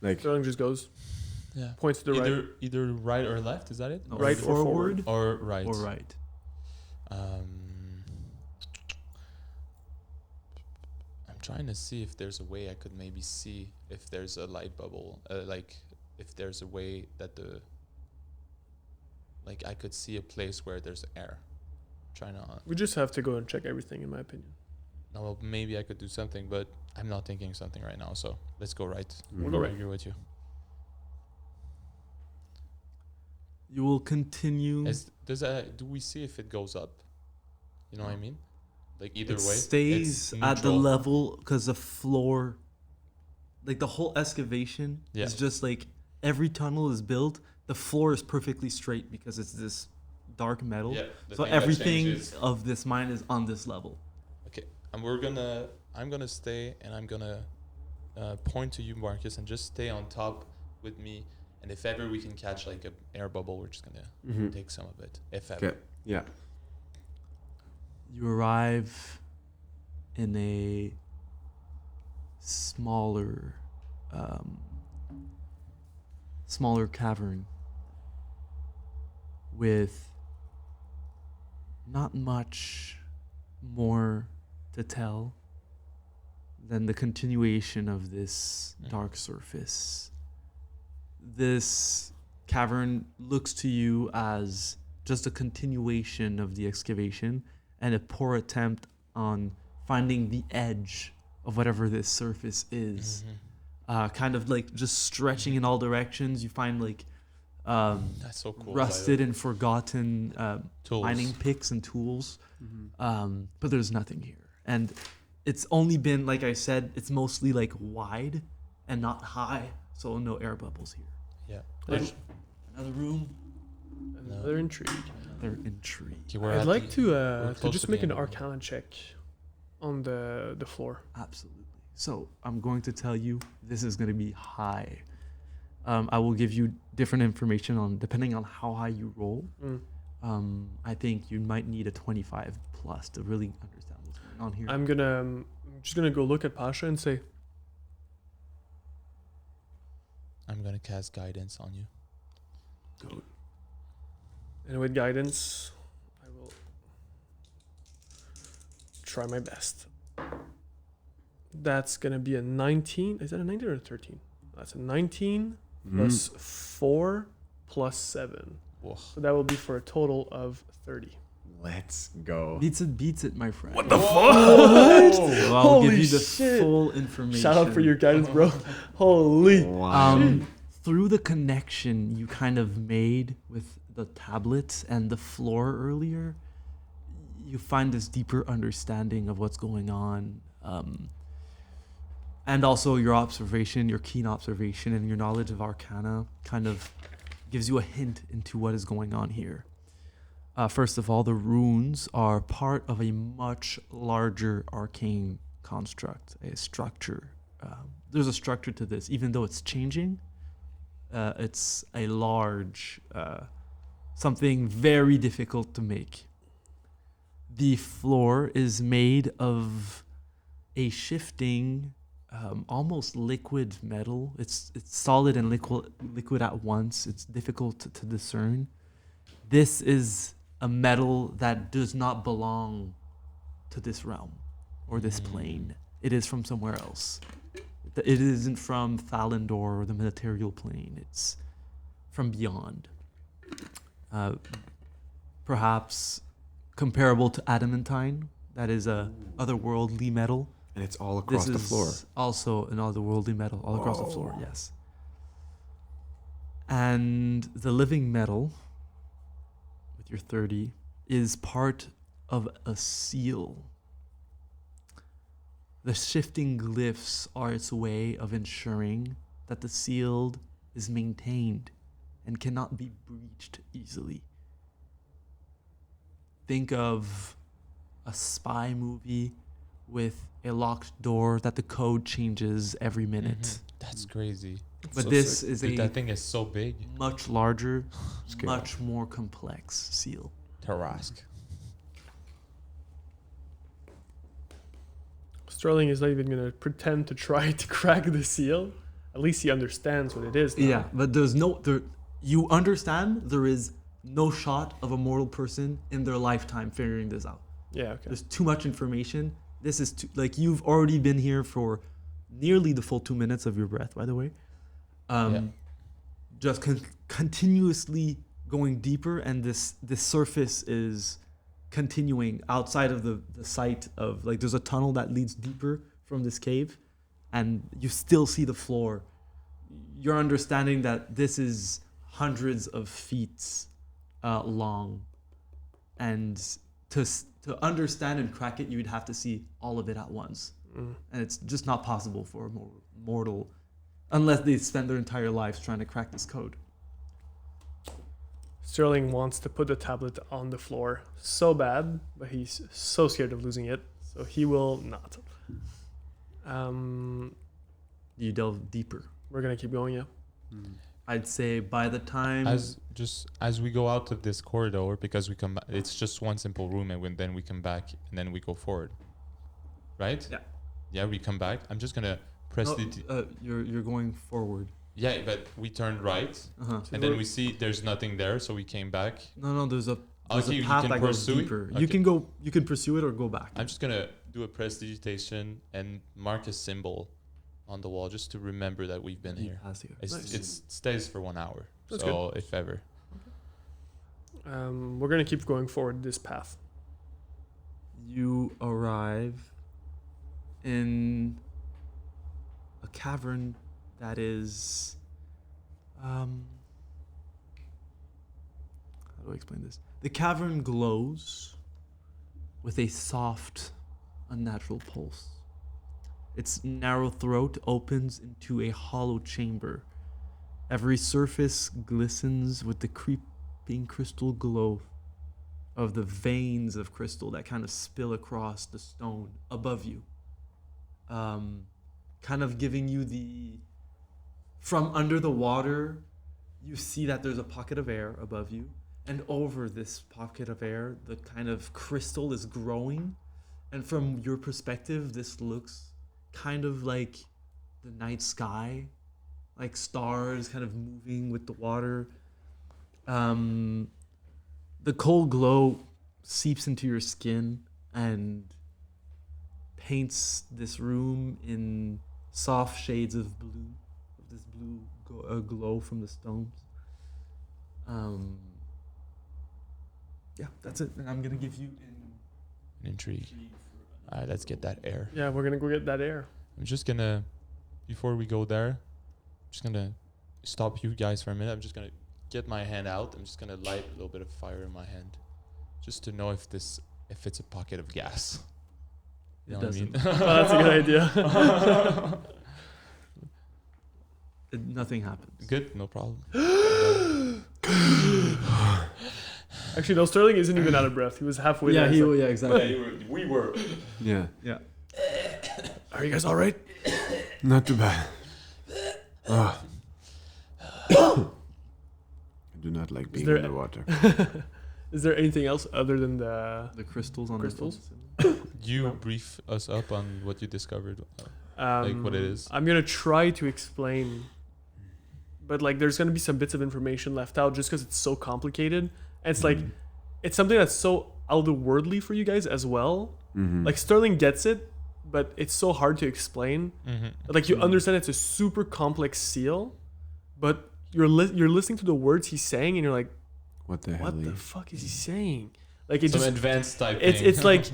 Like, Sterling just goes, Yeah. points to the right. Either right or left. Is that it? No, Right or forward? Or right. Or right. I'm trying to see if there's a way I could maybe see if there's a light bubble, like if there's a way that I could see a place where there's air. Trying to. We just have to go and check everything, in my opinion. No, well, maybe I could do something, but I'm not thinking something right now. So let's go right. We'll go I right. agree with you. You will continue. Do we see if it goes up? You know what I mean? Like either It way, stays it's at the neutral. level because the floor, like the whole excavation, Yeah. is just like every tunnel is built. The floor is perfectly straight because it's this dark metal. Yeah, the So thing that everything changes- of this mine is on this level. Okay, and I'm gonna stay, and I'm gonna point to you, Marcus, and just stay on top with me. And if ever we can catch like an air bubble, we're just gonna take some of it. If ever. okay, yeah. You arrive in a smaller cavern with not much more to tell than the continuation of this dark surface. This cavern looks to you as just a continuation of the excavation and a poor attempt on finding the edge of whatever this surface is. Kind of like just stretching in all directions. You find like That's so cool. rusted and forgotten Tools. mining picks and tools. But there's nothing here. And it's only been, like I said, it's mostly like wide and not high. So no air bubbles here. Yeah. There's Another room. another intrigue. They're intrigued. Okay, we're I'd at like the- we're to close just to make the an end. Arcana check on the floor. Absolutely. So I'm going to tell you this is going to be high. I will give you different information on depending on how high you roll. I think you might need a 25 plus to really understand what's going on here. I'm just gonna go look at Pasha and say, I'm gonna cast guidance on you. and with guidance, I will try my best. That's gonna be a 19. Is that a 19 or a 13? That's a 19 plus 4 plus 7. Whoa. So that will be for a total of 30. Let's go. Beats it, my friend. What the fuck? So I'll give Holy you the shit. full information. Shout out for your guidance, bro. Holy. Wow. Through the connection you kind of made with the tablets and the floor earlier, you find this deeper understanding of what's going on. And also your observation, your keen observation and your knowledge of Arcana kind of gives you a hint into what is going on here. First of all, the runes are part of a much larger arcane construct, a structure. There's a structure to this, even though it's changing. It's a large, something very difficult to make. The floor is made of a shifting, almost liquid metal. It's solid and liquid at once. It's difficult to discern. This is a metal that does not belong to this realm or this plane. It is from somewhere else. It isn't from Thalendor or the material plane. It's from beyond. Perhaps comparable to adamantine. That is a otherworldly metal. And it's all across the floor. This is also an otherworldly metal all across the floor, yes. And the living metal, with your 30, is part of a seal. The shifting glyphs are its way of ensuring that the sealed is maintained and cannot be breached easily. Think of a spy movie with a locked door that the code changes every minute. That's crazy. But So this sick. is Dude, a that thing is so big. much larger, Scary. much more complex seal. Tarask. Sterling is not even going to pretend to try to crack the seal. At least he understands what it is now. Yeah, but you understand there is no shot of a mortal person in their lifetime figuring this out. Yeah, okay. There's too much information. This is you've already been here for nearly the full 2 minutes of your breath, by the way. Just continuously going deeper, and this surface is continuing outside of the site of there's a tunnel that leads deeper from this cave, and you still see the floor. You're understanding that this is hundreds of feet long, and to understand and crack it, you would have to see all of it at once. And it's just not possible for a mortal unless they spend their entire lives trying to crack this code. Sterling wants to put the tablet on the floor so bad, but he's so scared of losing it, so he will not. You delve deeper. We're gonna keep going, yeah. I'd say by the time As we go out of this corridor, because we come back, it's just one simple room, and then we come back, and then we go forward, right? Yeah. Yeah, we come back. I'm just gonna press you're going forward. Yeah, but we turned right, and then we see there's nothing there, so we came back. No, there's a Okay, you path can that goes pursue it? deeper. Okay. You can pursue it or go back. I'm just gonna do a prestidigitation and mark a symbol on the wall just to remember that we've been here. It stays for 1 hour, That's so if ever. We're gonna keep going forward this path. You arrive in a cavern that is how do I explain this? The cavern glows with a soft, unnatural pulse. Its narrow throat opens into a hollow chamber. Every surface glistens with the creeping crystal glow of the veins of crystal that kind of spill across the stone above you. Kind of giving you from under the water, you see that there's a pocket of air above you. And over this pocket of air, the kind of crystal is growing. And from your perspective, this looks kind of like the night sky, like stars kind of moving with the water. The cold glow seeps into your skin and paints this room in soft shades of blue, of this blue glow from the stones. Yeah, that's it. And I'm gonna give you An intrigue. All right, let's get that air. Yeah, we're gonna go get that air. I'm just gonna, before we go there, I'm just gonna stop you guys for a minute. I'm just gonna get my hand out. I'm just gonna light a little bit of fire in my hand, just to know if it's a pocket of gas. You know what I mean? That's a good idea. nothing happens. Good, no problem. Actually, no, Sterling isn't even out of breath. He was halfway there. He's like, exactly. We were. Yeah. Yeah. are you guys all right? Not too bad. Ah. I do not like being there- in the water. Is there anything else other than the The crystals on Crystals? the stones. You brief us up on what you discovered, like what it is. I'm gonna try to explain, but there's gonna be some bits of information left out just because it's so complicated. And it's it's something that's so otherworldly for you guys as well. Mm-hmm. Sterling gets it, but it's so hard to explain. You understand it's a super complex seal, but you're listening to the words he's saying, and you're like, What the hell? what the fuck is he saying? Like it Some just advanced type it's thing. it's like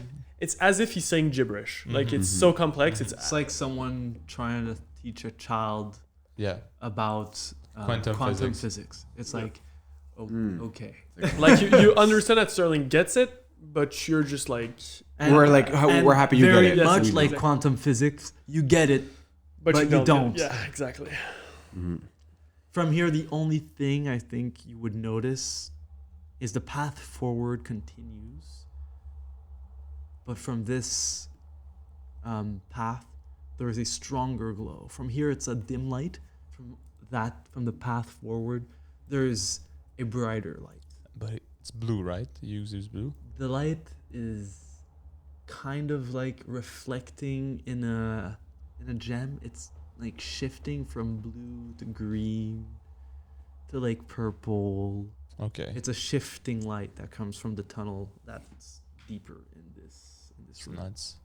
it's as if he's saying gibberish. Like it's so complex. It's like someone trying to teach a child yeah. about Quantum physics. It's like, okay. like you understand that Sterling gets it, but you're just like, And- we're happy you get very it. Yes, much we like do. quantum physics, you get it. But you don't. Yeah, exactly. From here, the only thing I think you would notice is the path forward continues. But from this path, there is a stronger glow. From here, it's a dim light. From the path forward, there is a brighter light. But it's blue, right? It uses blue. The light is kind of like reflecting in a gem. It's like shifting from blue to green to like purple. Okay. It's a shifting light that comes from the tunnel that's deeper in this It's room. nuts.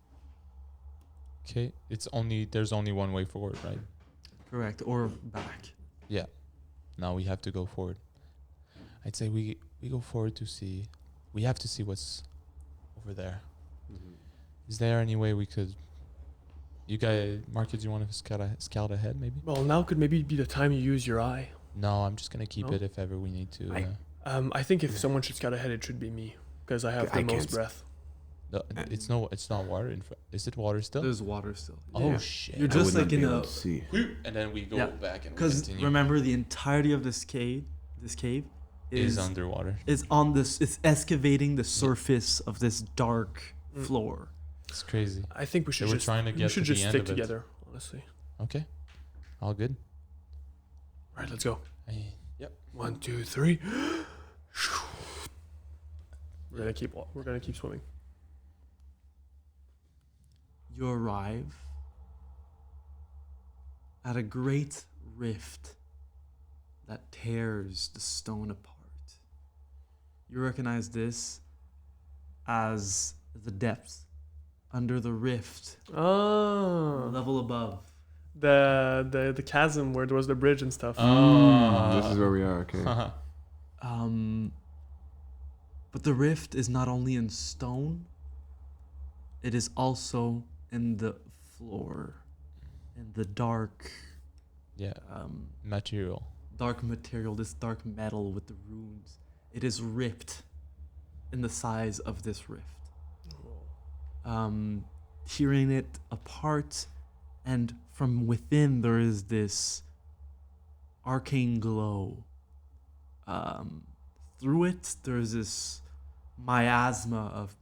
Okay. There's only one way forward, right? Correct, or back. Yeah. Now we have to go forward. I'd say we go forward to see. We have to see what's over there. Is there any way we could? You guys, Marcus, you want to scout ahead, maybe? Well, now could maybe be the time you use your eye. No, I'm just gonna keep No? it if ever we need to. I think if someone should scout ahead, it should be me because I have I the most can't- breath. It's not water. Is it water still? There's water still. Oh Yeah. shit! You're I just would like not in be a able to see. And then we go Yeah. back and we because continue. remember the entirety of this cave is underwater. is on this. It's excavating the surface of this dark floor. It's crazy. I think we should They were just trying to we get should to the just end stick of it. together. Honestly. Okay. All good. All right, let's go. Yep. 1, 2, 3. We're gonna keep swimming. You arrive at a great rift that tears the stone apart. You recognize this as the depths under the rift, Oh, level above. the chasm where there was the bridge and stuff. This is where we are. Okay. But the rift is not only in stone, it is also in the floor, in the dark, Yeah. Material. dark material, this dark metal with the runes. It is ripped in the size of this rift. Tearing it apart, and from within there is this arcane glow. Through it, there's this miasma of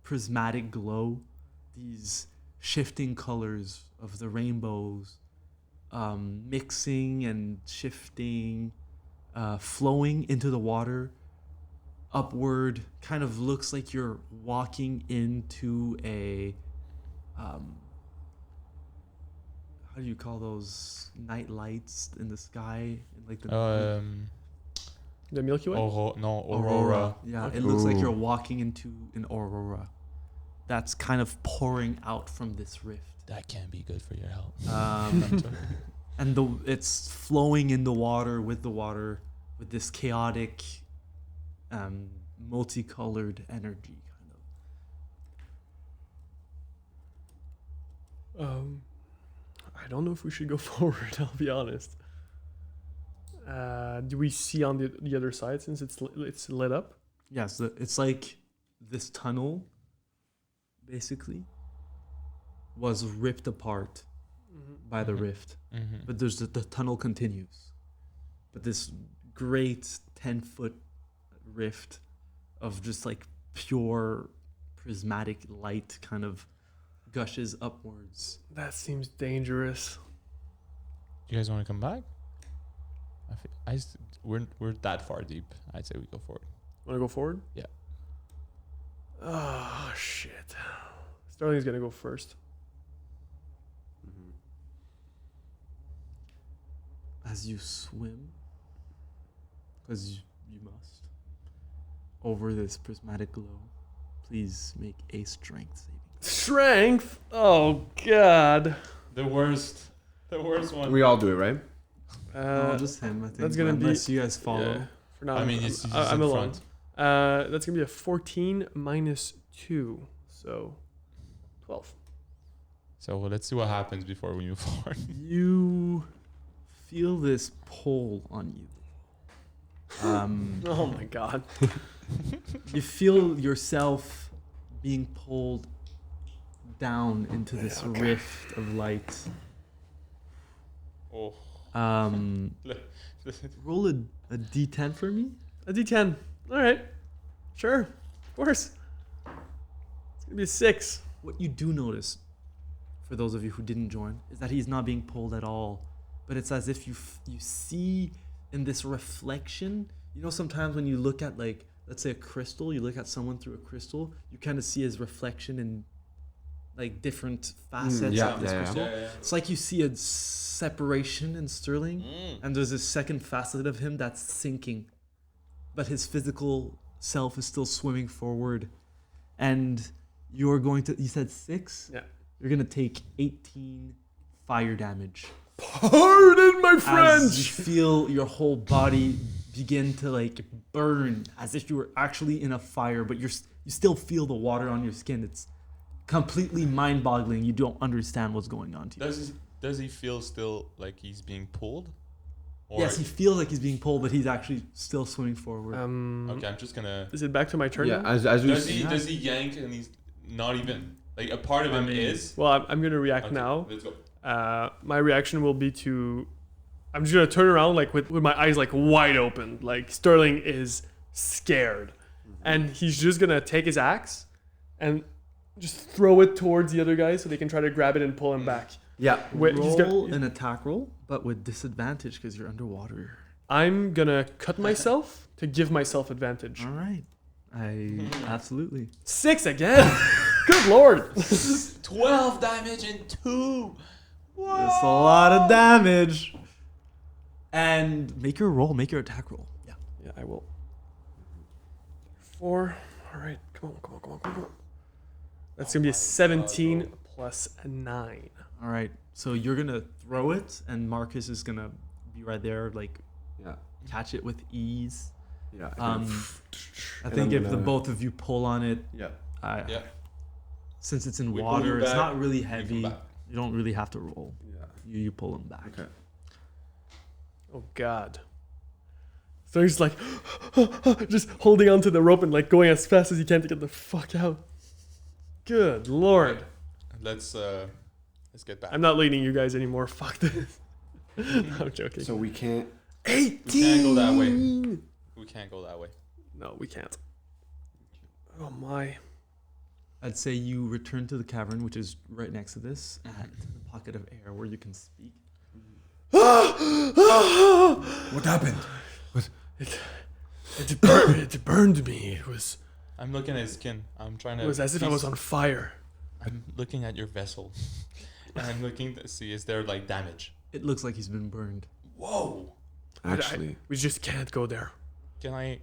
prismatic glow, these shifting colors of the rainbows, mixing and shifting, flowing into the water upward. Kind of looks like you're walking into a how do you call those night lights in the sky, like the The Milky Way. Aurora. Yeah, Okay. it looks like Ooh. you're walking into an aurora that's kind of pouring out from this rift. That can't be good for your health. And it's flowing in the water with this chaotic, multicolored energy, kind of. I don't know if we should go forward. I'll be honest. Do we see on the other side since it's lit up? Yes, it's like this tunnel, basically, was ripped apart by the rift. Mm-hmm. But there's the tunnel continues. But this great 10-foot rift of just like pure prismatic light kind of gushes upwards. That seems dangerous. You guys want to come back? We're that far deep. I'd say we go forward. Want to go forward? Yeah. Oh shit! Sterling's gonna go first. As you swim, because you must, over this prismatic glow, please make a strength saving. Strength. Oh god. The worst one. We all do it, right? No, just him, I think. that's gonna be- unless you guys follow. Yeah. For now, I mean, I'm it's I'm in alone. front. That's gonna be a 14 minus 2, so 12. So let's see what happens before we move forward. You feel this pull on you. Oh my god. You feel yourself being pulled down into this rift of light. Oh. Roll a d10 for me. A D10. All right. Sure. Of course. It's gonna be a 6. What you do notice, for those of you who didn't join, is that he's not being pulled at all. But it's as if you see in this reflection. You know, sometimes when you look at, like, let's say a crystal, you look at someone through a crystal, you kind of see his reflection in, like, different facets of this crystal. It's like you see a separation in Sterling, and there's a second facet of him that's sinking, but his physical self is still swimming forward. And you're going to, you said 6? Yeah. You're going to take 18 fire damage. Pardon my As French! you feel your whole body begin to, like, burn as if you were actually in a fire, but you still feel the water on your skin. It's completely mind-boggling. You don't understand what's going on to you. Does he feel still like he's being pulled? Or Yes, he feels like he's being pulled, but he's actually still swimming forward. okay, I'm just gonna. Is it back to my turn now? as we Does he yank and he's not even like a part of him is? Well, I'm going to react Okay, now. Let's go. My reaction will be to... I'm just going to turn around like with my eyes like wide open. Like Sterling is scared. And he's just going to take his axe and just throw it towards the other guy so they can try to grab it and pull him back. Yeah. Wait, Roll an attack roll, but with disadvantage because you're underwater. I'm going to cut myself to give myself advantage. All right. Absolutely. 6 again! Good lord! 12 damage and 2. That's a lot of damage. And make your attack roll. Yeah. Yeah, I will. 4. All right, come on. That's going to be a 17 plus a 9. All right. So you're going to throw it, and Marcus is going to be right there, like, catch it with ease. Yeah. I think if the both of you pull on it, since it's in We pull water, you it's back, not really you come heavy. back. You don't really have to roll. Yeah. You pull him back. Okay. Oh god. So he's like just holding onto the rope and like going as fast as he can to get the fuck out. Good lord. Let's get back. I'm not leading you guys anymore. Fuck this. I'm joking. So we can't. 18. We can't go that way. We can't go that way. No, we can't. Oh my. I'd say you return to the cavern, which is right next to this, and the pocket of air where you can speak. What happened? It burned me. It was I'm looking at his skin. I'm trying to. it was as if I was on fire. I'm looking at your vessel, and I'm looking to see is there like damage. It looks like he's been burned. Whoa! Actually, We just can't go there. Can I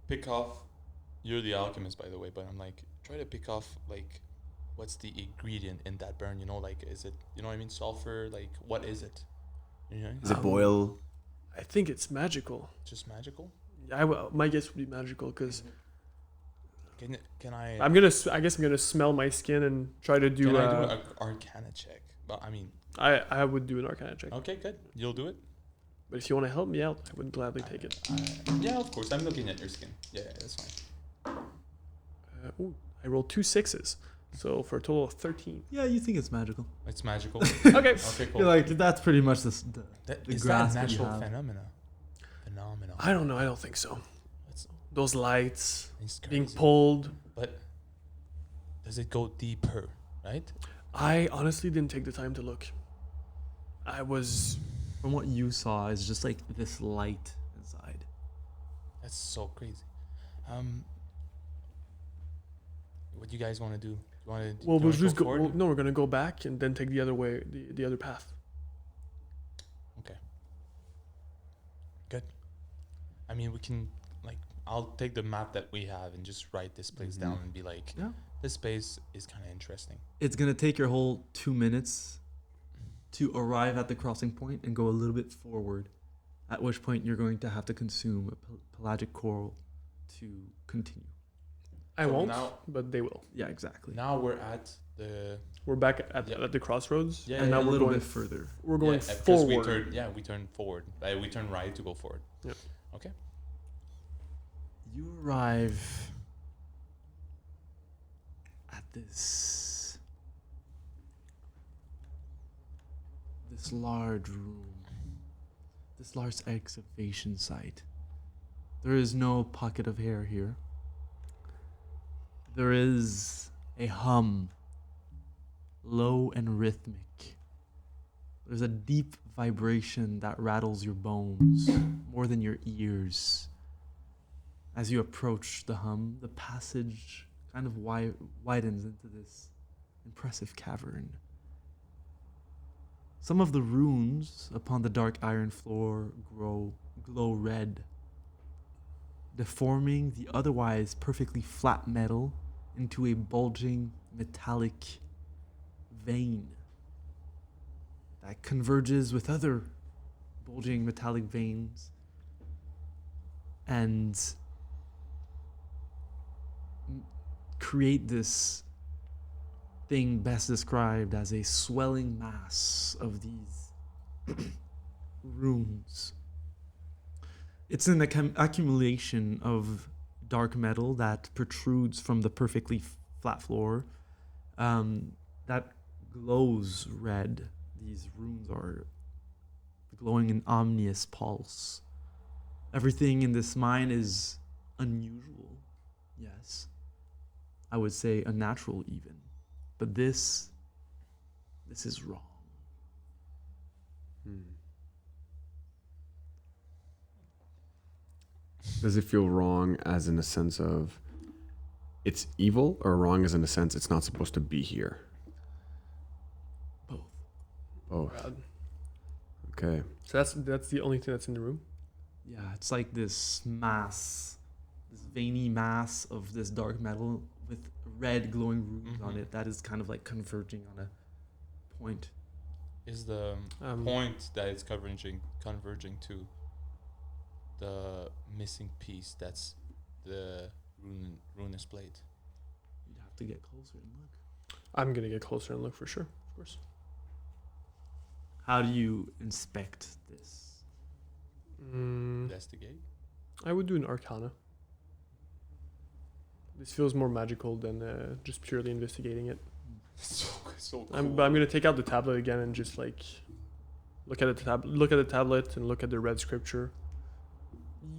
pick off? You're the alchemist, by the way, but I'm like try to pick off like what's the ingredient in that burn? You know, like is it what I mean? Sulfur? Like what is it? You know, is it boil? I think it's magical. just magical. My guess would be magical because Can I? I guess I'm gonna smell my skin and try to do. Can I do an Arcana check? Well, I mean, I would do an Arcana check. okay, good. You'll do it. But if you want to help me out, I would gladly take it. Yeah, of course. I'm looking at your skin. Yeah, that's fine. I rolled 2 6s, so for a total of 13. Yeah, you think it's magical. It's magical. Okay. Okay, cool. You're like, that's pretty much the Is that grasp that you natural have. phenomenon? I don't know. I don't think so. It's, Those lights it's being crazy. pulled. But does it go deeper? Right? I honestly didn't take the time to look. I was. From what you saw, is just like this light inside. That's so crazy. What do you guys want to do? You want to? Well, we'll just go. No, we're gonna go back and then take the other way, the other path. Okay. Good. I mean, we can like. I'll take the map that we have and just write this place down and be like, Yeah. this place is kind of interesting. It's gonna take your whole 2 minutes to arrive at the crossing point and go a little bit forward, at which point you're going to have to consume a pelagic coral to continue. I So won't, now- but they will. Yeah, exactly. Now we're at the We're back at, Yeah. at the crossroads, Yeah, and now a we're little going bit further. We're going because forward. we turn forward. We turn right to go forward. Yep. Okay. You arrive at this large room, this large excavation site. There is no pocket of hair here. There is a hum, low and rhythmic. There's a deep vibration that rattles your bones more than your ears. As you approach the hum, the passage kind of widens into this impressive cavern. Some of the runes upon the dark iron floor glow red, deforming the otherwise perfectly flat metal into a bulging metallic vein that converges with other bulging metallic veins and create this thing best described as a swelling mass of these runes. It's an accumulation of dark metal that protrudes from the perfectly flat floor that glows red. These runes are glowing an ominous pulse. Everything in this mine is unusual, yes. I would say unnatural even. But this is wrong. Does it feel wrong as in a sense of it's evil, or wrong as in a sense it's not supposed to be here? Both. Both. God. Okay. So that's the only thing that's in the room. Yeah, it's like this mass, this veiny mass of this dark metal with red glowing runes on it that is kind of like converging on a point. Is the point that it's converging to the missing piece? That's the ruinous plate. You'd have to get closer and look. I'm gonna get closer and look for sure, of course. How do you inspect this? Investigate. I would do an Arcana. This feels more magical than just purely investigating it. So cool. But I'm gonna take out the tablet again and just like look at the tablet and look at the red scripture.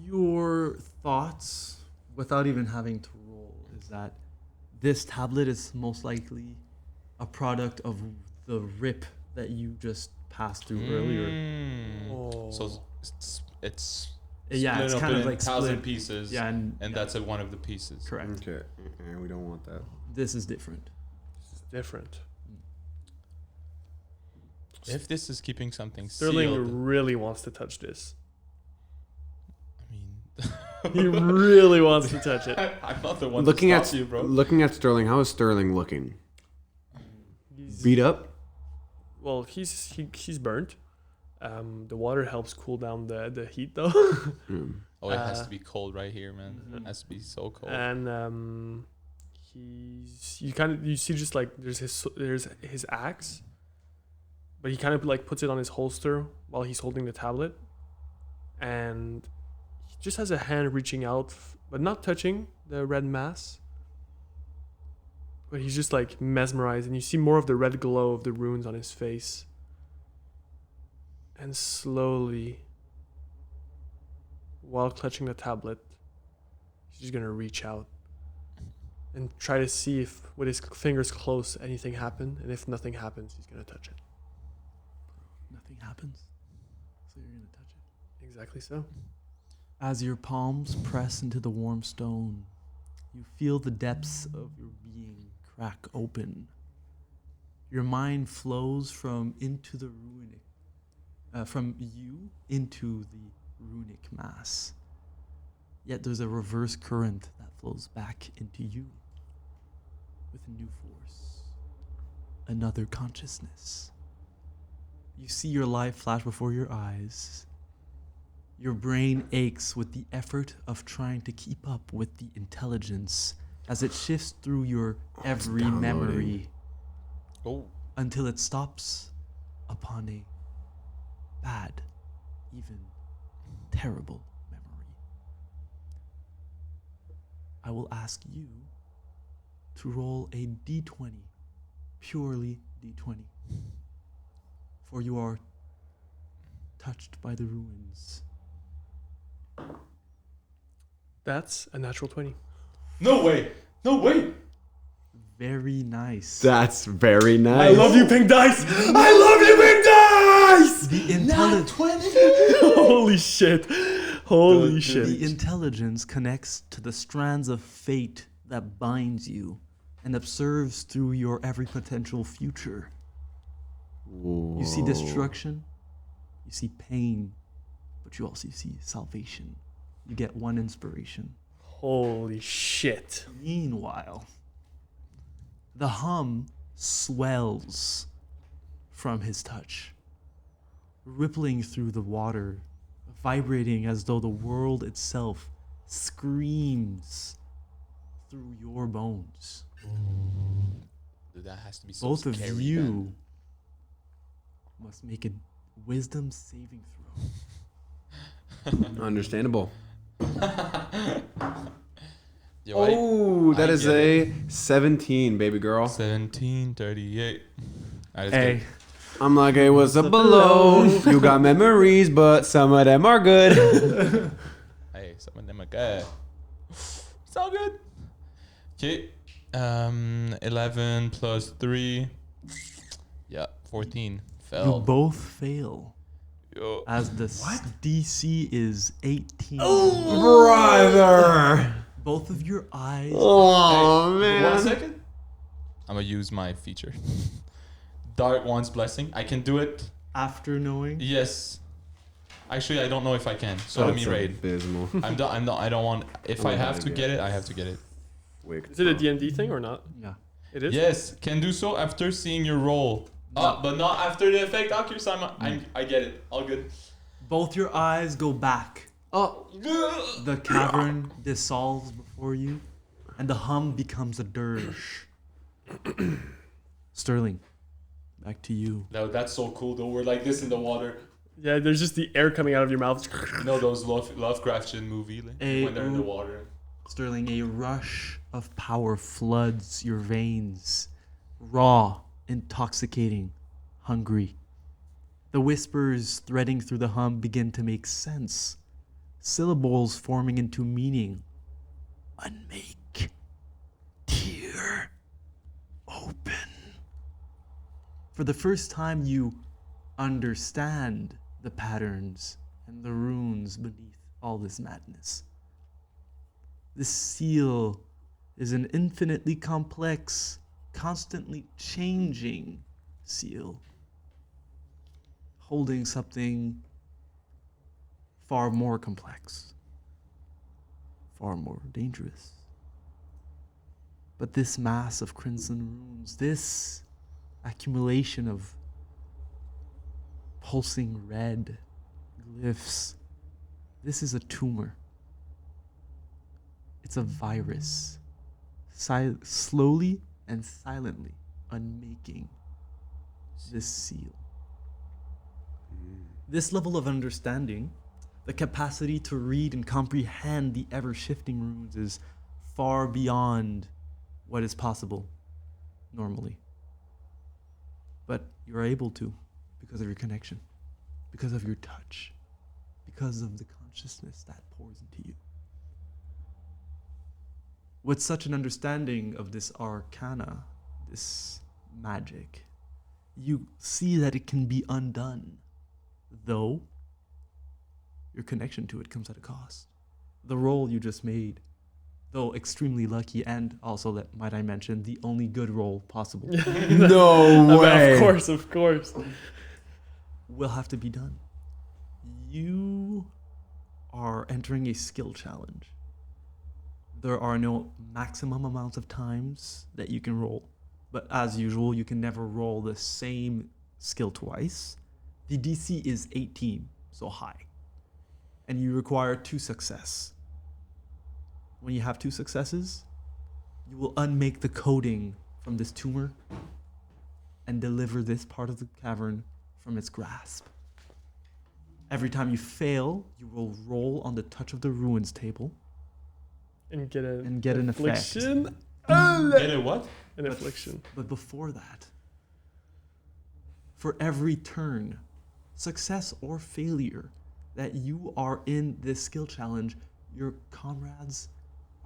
Your thoughts, without even having to roll, is that this tablet is most likely a product of the rip that you just passed through earlier. Oh. So it's Yeah, split it's up kind of in like 1,000 split. pieces. Yeah, and yeah, that's one of the pieces. correct. Okay. And we don't want that. This is different. It's different. If this is keeping something Sterling sealed, really wants to touch this. I mean, He really wants to touch it. I'm not the one Looking to at stop you, bro. looking at Sterling, how is Sterling looking? Beat up? Well, he's burnt. The water helps cool down the heat though. Oh, it has to be cold right here, man. It has to be so cold. And you see just like there's his axe, but he kind of like puts it on his holster while he's holding the tablet, and he just has a hand reaching out, but not touching the red mass. But he's just like mesmerized, and you see more of the red glow of the runes on his face. And slowly, while clutching the tablet, he's just gonna reach out and try to see if, with his fingers close, anything happened. And if nothing happens, he's gonna touch it. Nothing happens. So you're going to touch it. Exactly so. As your palms press into the warm stone, you feel the depths of your being crack open. Your mind flows from you into the runic mass. Yet there's a reverse current that flows back into you with a new force, another consciousness. You see your life flash before your eyes, Your brain aches with the effort of trying to keep up with the intelligence as it shifts through your every memory until it stops upon a bad, even terrible memory. I will ask you to roll a d20, purely d20, for you are touched by the ruins. That's a natural 20. No way! No way! Very nice. That's very nice. I love you, pink dice! I love you, pink dice! The intelligence. Holy shit. Holy shit. The intelligence connects to the strands of fate that binds you and observes through your every potential future. You see destruction, you see pain, but you also see salvation. You get one inspiration. Holy shit. Meanwhile, the hum swells from his touch, rippling through the water, vibrating as though the world itself screams through your bones. Dude, that has to be so Both of scary, you man. must make a wisdom saving throw. Understandable. Yo, I- Oh, that I is get a 17, baby girl. 1738. Alright, let's Hey, get it. I'm like, hey, what's up below? You got memories, but some of them are good. Hey, some of them are good. It's all good. Okay. 11 plus 3. Yeah, 14. you Fell. both fail Yo. as the DC is 18. Brother. Both of your eyes. Oh, Hey, man. 1 second. I'm gonna use my feature. Dark One's Blessing. I can do it. After knowing, Yes. Actually, I don't know if I can. So let me That's raid. abysmal. I'm not. I don't want. If Oh, I have my to God. get it, I have to get it. Is it a D&D thing or not? yeah. It is? Yes, can do so after seeing your roll. But not after the effect occurs. I get it. All good. Both your eyes go back. Oh. The cavern dissolves before you, and the hum becomes a dirge. Sterling, back to you. That's so cool though. We're like this in the water. Yeah, there's just the air coming out of your mouth. You know those Lovecraftian movie like, when they're in the water. Sterling, a rush of power floods your veins. Raw, intoxicating, hungry. The whispers threading through the hum begin to make sense. Syllables forming into meaning. Unmake. Tear. Open. For the first time, you understand the patterns and the runes beneath all this madness. This seal is an infinitely complex, constantly changing seal, holding something far more complex, far more dangerous. But this mass of crimson runes, this accumulation of pulsing red glyphs, this is a tumor. It's a virus, slowly and silently unmaking this seal. This level of understanding, the capacity to read and comprehend the ever-shifting runes, is far beyond what is possible normally. But you're able to because of your connection, because of your touch, because of the consciousness that pours into you. With such an understanding of this arcana, this magic, you see that it can be undone, though your connection to it comes at a cost. The roll you just made, though extremely lucky, and also, might I mention, the only good roll possible, No way. Of course. will have to be done. You are entering a skill challenge. There are no maximum amounts of times that you can roll, but as usual, you can never roll the same skill twice. The DC is 18, so high. and you require 2 success. When you have 2 successes, you will unmake the coating from this tumor and deliver this part of the cavern from its grasp. Every time you fail, you will roll on the touch of the ruins table And get and get an effect. affliction. Get it what? An affliction. But before that, for every turn, success or failure, that you are in this skill challenge, your comrades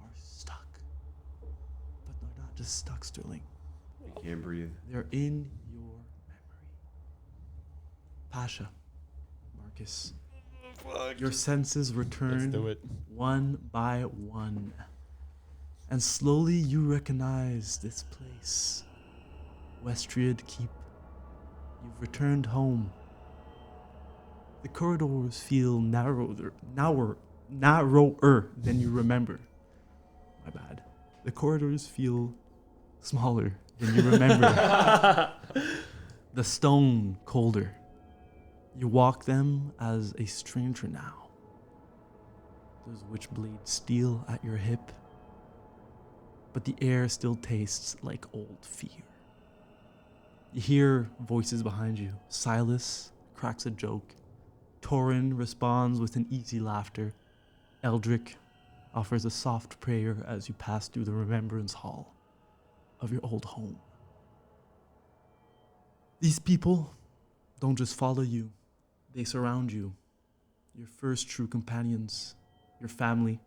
are stuck. But they're not just stuck, Sterling. I can't breathe. They're in your memory. Pasha, Marcus, your senses return Let's do it. one by one. And slowly you recognize this place. Westriad Keep. You've returned home. The corridors feel narrower than you remember. My bad. The corridors feel smaller than you remember. The stone colder. You walk them as a stranger now. Those witchblade steel at your hip. But the air still tastes like old fear. You hear voices behind you. Silas cracks a joke. Torin responds with an easy laughter. Eldrick offers a soft prayer as you pass through the remembrance hall of your old home. These people don't just follow you. They surround you. Your first true companions, your family,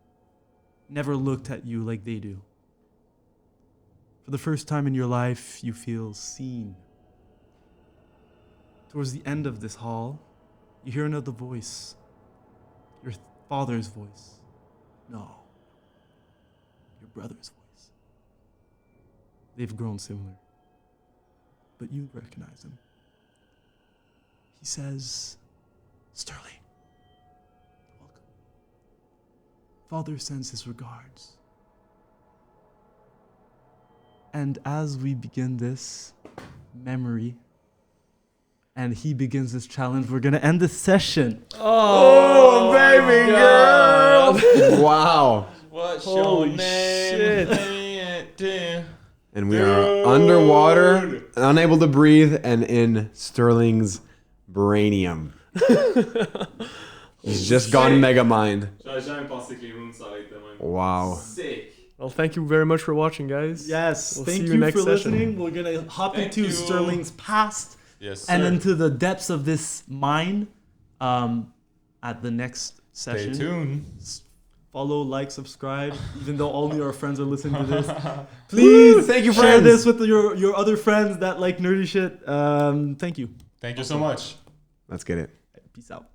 never looked at you like they do. For the first time in your life, you feel seen. Towards the end of this hall, you hear another voice. Your father's voice. No. Your brother's voice. They've grown similar. But you recognize him. He says, Sterling, welcome. Father sends his regards. And as we begin this memory, and he begins this challenge, we're going to end this session. Oh, baby girl! Wow. What's Holy your name? And we are underwater, unable to breathe, and in Sterling's brainium. He's just gone mega mind. Wow. Sick. Well, thank you very much for watching, guys. Yes, We'll thank see you you next for session. listening. We're going to hop Thank into you. Sterling's past Yes, and sir. into the depths of this mine at the next Stay session. tuned. Follow, like, subscribe, even though only our friends are listening to this. Please Thank you, share friends. this with your other friends that like nerdy shit. Thank you. Thank you so much. Let's get it. Peace out.